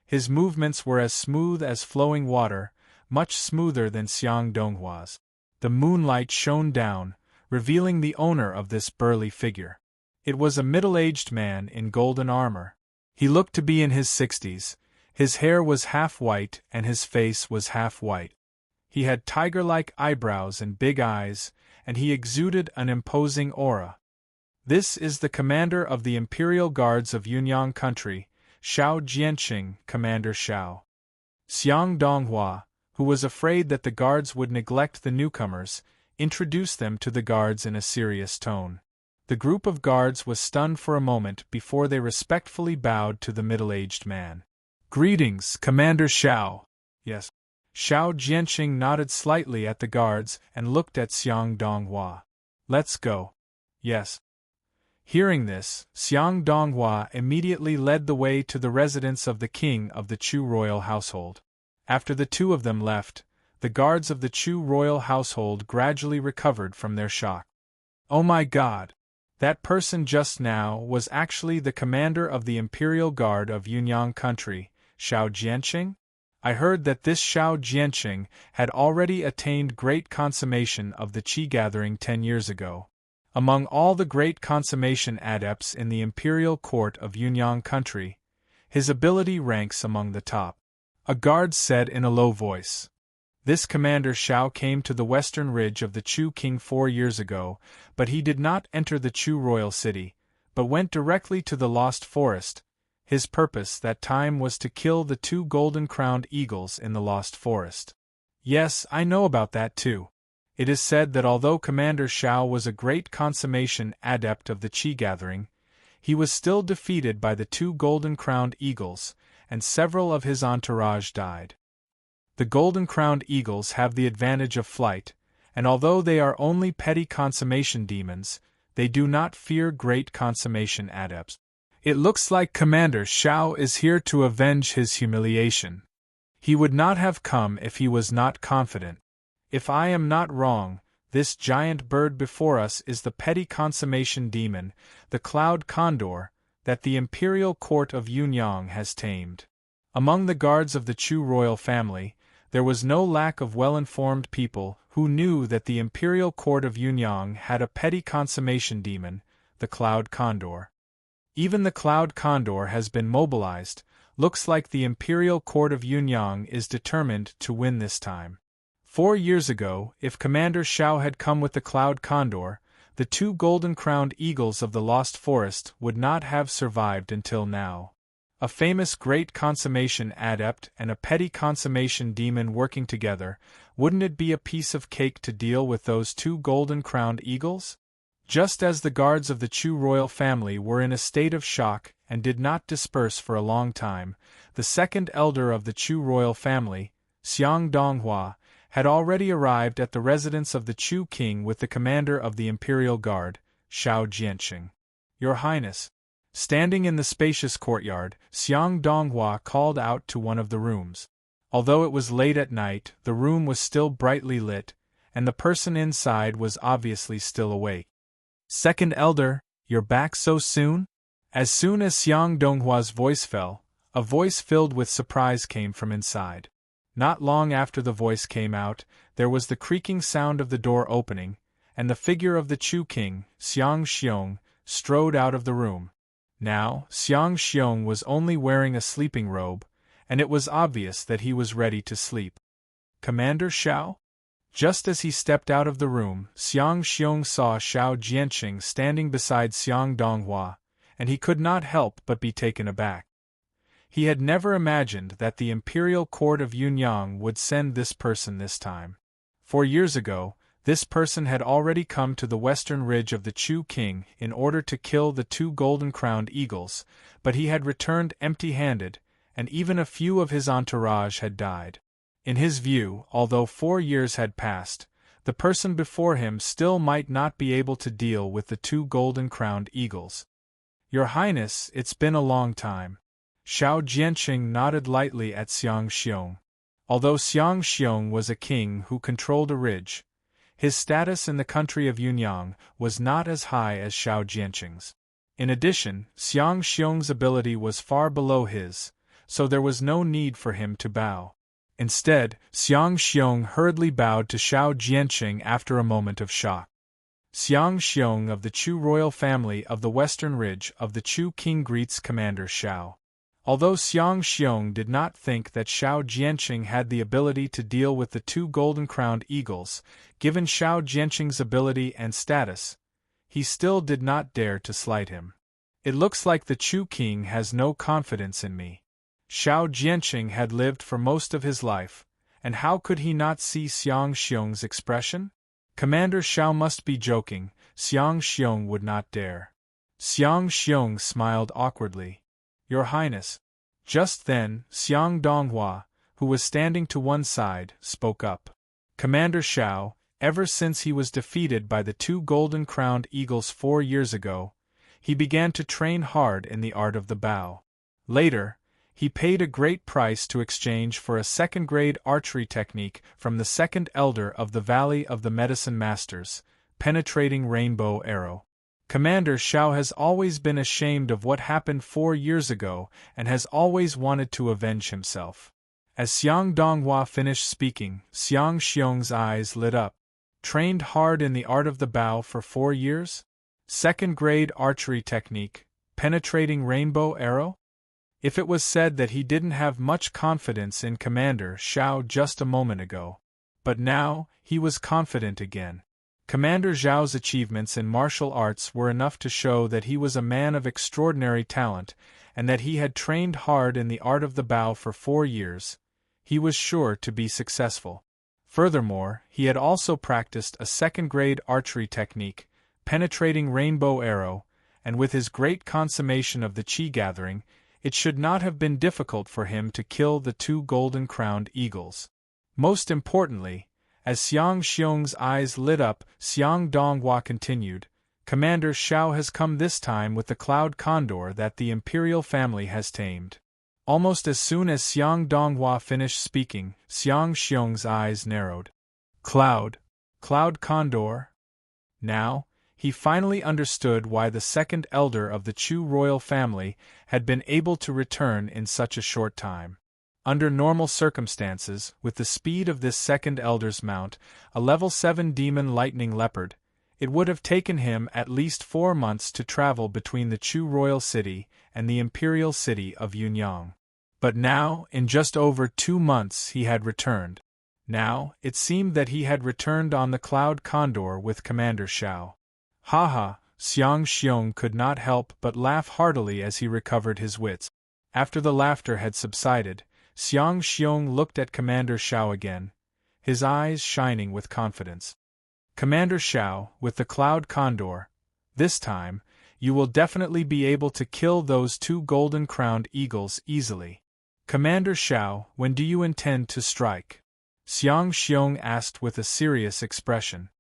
His movements were as smooth as flowing water, much smoother than Xiang Donghua's. The moonlight shone down, revealing the owner of this burly figure. It was a middle-aged man in golden armor. He looked to be in his 60s. His hair was half white and his face was half white. He had tiger-like eyebrows and big eyes, and he exuded an imposing aura. This is the commander of the Imperial Guards of Yunyang Country, Shao Jianqing, Commander Shao. Xiang Donghua, who was afraid that the guards would neglect the newcomers, introduced them to the guards in a serious tone. The group of guards was stunned for a moment before they respectfully bowed to the middle-aged man. Greetings, Commander Shao. Yes. Shao Jianqing nodded slightly at the guards and looked at Xiang Donghua. Let's go. Yes. Hearing this, Xiang Donghua immediately led the way to the residence of the king of the Chu royal household. After the 2 of them left, the guards of the Chu royal household gradually recovered from their shock. Oh my God! That person just now was actually the commander of the Imperial Guard of Yunyang Country, Shao Jianqing? I heard that this Xiao Jianqing had already attained great consummation of the qi gathering 10 years ago. Among all the great consummation adepts in the imperial court of Yunyang country, his ability ranks among the top. A guard said in a low voice. This Commander Xiao came to the western ridge of the Chu King 4 years ago, but he did not enter the Chu royal city, but went directly to the Lost Forest. His purpose that time was to kill the 2 golden-crowned eagles in the Lost Forest. Yes, I know about that too. It is said that although Commander Xiao was a great consummation adept of the Qi gathering, he was still defeated by the 2 golden-crowned eagles, and several of his entourage died. The golden-crowned eagles have the advantage of flight, and although they are only petty consummation demons, they do not fear great consummation adepts. It looks like Commander Xiao is here to avenge his humiliation. He would not have come if he was not confident. If I am not wrong, this giant bird before us is the petty consummation demon, the cloud condor, that the imperial court of Yunyang has tamed. Among the guards of the Chu royal family, there was no lack of well-informed people who knew that the imperial court of Yunyang had a petty consummation demon, the cloud condor. Even the cloud condor has been mobilized. Looks like the imperial court of Yunyang is determined to win this time. 4 years ago, if Commander Xiao had come with the cloud condor, the 2 golden-crowned eagles of the Lost Forest would not have survived until now. A famous great consummation adept and a petty consummation demon working together, wouldn't it be a piece of cake to deal with those 2 golden-crowned eagles? Just as the guards of the Chu royal family were in a state of shock and did not disperse for a long time, the second elder of the Chu royal family, Xiang Donghua, had already arrived at the residence of the Chu king with the commander of the imperial guard, Xiao Jianqing. Your Highness. Standing in the spacious courtyard, Xiang Donghua called out to one of the rooms. Although it was late at night, the room was still brightly lit, and the person inside was obviously still awake. Second elder, you're back so soon? As soon as Xiang Donghua's voice fell, a voice filled with surprise came from inside. Not long after the voice came out, there was the creaking sound of the door opening, and the figure of the Chu king, Xiang Xiong, strode out of the room. Now, Xiang Xiong was only wearing a sleeping robe, and it was obvious that he was ready to sleep. Commander Xiao? Just as he stepped out of the room, Xiang Xiong saw Xiao Jianqing standing beside Xiang Donghua, and he could not help but be taken aback. He had never imagined that the imperial court of Yunyang would send this person this time. 4 years ago, this person had already come to the western ridge of the Chu king in order to kill the 2 golden-crowned eagles, but he had returned empty-handed, and even a few of his entourage had died. In his view, although 4 years had passed, the person before him still might not be able to deal with the 2 golden-crowned eagles. Your Highness, it's been a long time. Xiao Jianqing nodded lightly at Xiang Xiong. Although Xiang Xiong was a king who controlled a ridge, his status in the country of Yunyang was not as high as Xiao Jianqing's. In addition, Xiang Xiong's ability was far below his, so there was no need for him to bow. Instead, Xiang Xiong hurriedly bowed to Xiao Jianqing after a moment of shock. Xiang Xiong of the Chu royal family of the Western Ridge of the Chu king greets Commander Xiao. Although Xiang Xiong did not think that Xiao Jianqing had the ability to deal with the 2 golden-crowned eagles, given Xiao Jianqing's ability and status, he still did not dare to slight him. It looks like the Chu king has no confidence in me. Xiao Jianqing had lived for most of his life, and how could he not see Xiang Xiong's expression? Commander Xiao must be joking. Xiang Xiong would not dare. Xiang Xiong smiled awkwardly. Your Highness. Just then, Xiang Donghua, who was standing to one side, spoke up. Commander Xiao, ever since he was defeated by the 2 golden-crowned eagles 4 years ago, he began to train hard in the art of the bow. Later, he paid a great price to exchange for a second-grade archery technique from the second elder of the Valley of the Medicine Masters, penetrating rainbow arrow. Commander Xiao has always been ashamed of what happened 4 years ago and has always wanted to avenge himself. As Xiang Donghua finished speaking, Xiang Xiong's eyes lit up. Trained hard in the art of the bow for 4 years? Second-grade archery technique, penetrating rainbow arrow? If it was said that he didn't have much confidence in Commander Xiao just a moment ago. But now, he was confident again. Commander Zhao's achievements in martial arts were enough to show that he was a man of extraordinary talent, and that he had trained hard in the art of the bow for 4 years. He was sure to be successful. Furthermore, he had also practiced a second-grade archery technique, penetrating rainbow arrow, and with his great consummation of the Qi gathering, it should not have been difficult for him to kill the 2 golden-crowned eagles. Most importantly, as Xiang Xiong's eyes lit up, Xiang Donghua continued, Commander Xiao has come this time with the cloud condor that the imperial family has tamed. Almost as soon as Xiang Donghua finished speaking, Xiang Xiong's eyes narrowed. Cloud condor? Now, he finally understood why the second elder of the Chu royal family had been able to return in such a short time. Under normal circumstances, with the speed of this second elder's mount, a level 7 demon lightning leopard, it would have taken him at least 4 months to travel between the Chu royal city and the imperial city of Yunyang. But now, in just over 2 months he had returned. Now, it seemed that he had returned on the cloud condor with Commander Xiao. Ha! Xiang Xiong could not help but laugh heartily as he recovered his wits. After the laughter had subsided, Xiang Xiong looked at Commander Xiao again, his eyes shining with confidence. Commander Xiao, with the cloud condor, this time, you will definitely be able to kill those 2 golden-crowned eagles easily. Commander Xiao, when do you intend to strike? Xiang Xiong asked with a serious expression.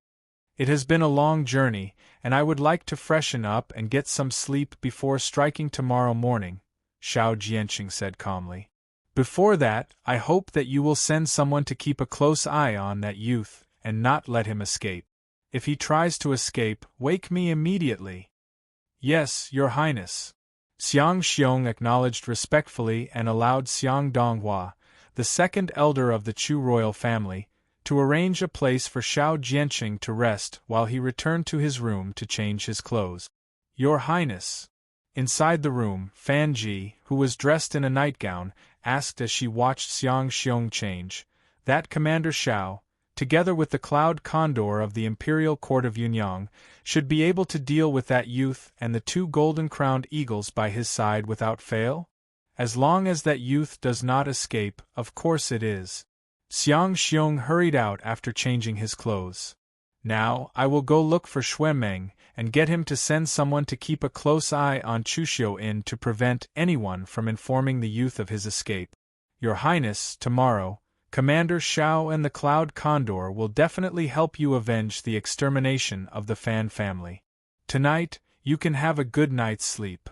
It has been a long journey, and I would like to freshen up and get some sleep before striking tomorrow morning, Xiao Jianqing said calmly. Before that, I hope that you will send someone to keep a close eye on that youth, and not let him escape. If he tries to escape, wake me immediately. Yes, Your Highness. Xiang Xiong acknowledged respectfully and allowed Xiang Donghua, the second elder of the Chu royal family, to arrange a place for Xiao Jianqing to rest while he returned to his room to change his clothes. Your Highness. Inside the room, Fan Ji, who was dressed in a nightgown, asked as she watched Xiang Xiong change, that Commander Xiao, together with the cloud condor of the imperial court of Yunyang, should be able to deal with that youth and the 2 golden-crowned eagles by his side without fail? As long as that youth does not escape, of course it is. Xiang Xiong hurried out after changing his clothes. Now, I will go look for Xuemeng, and get him to send someone to keep a close eye on Chuxiu Inn to prevent anyone from informing the youth of his escape. Your Highness, tomorrow, Commander Xiao and the Cloud Condor will definitely help you avenge the extermination of the Fan family. Tonight, you can have a good night's sleep.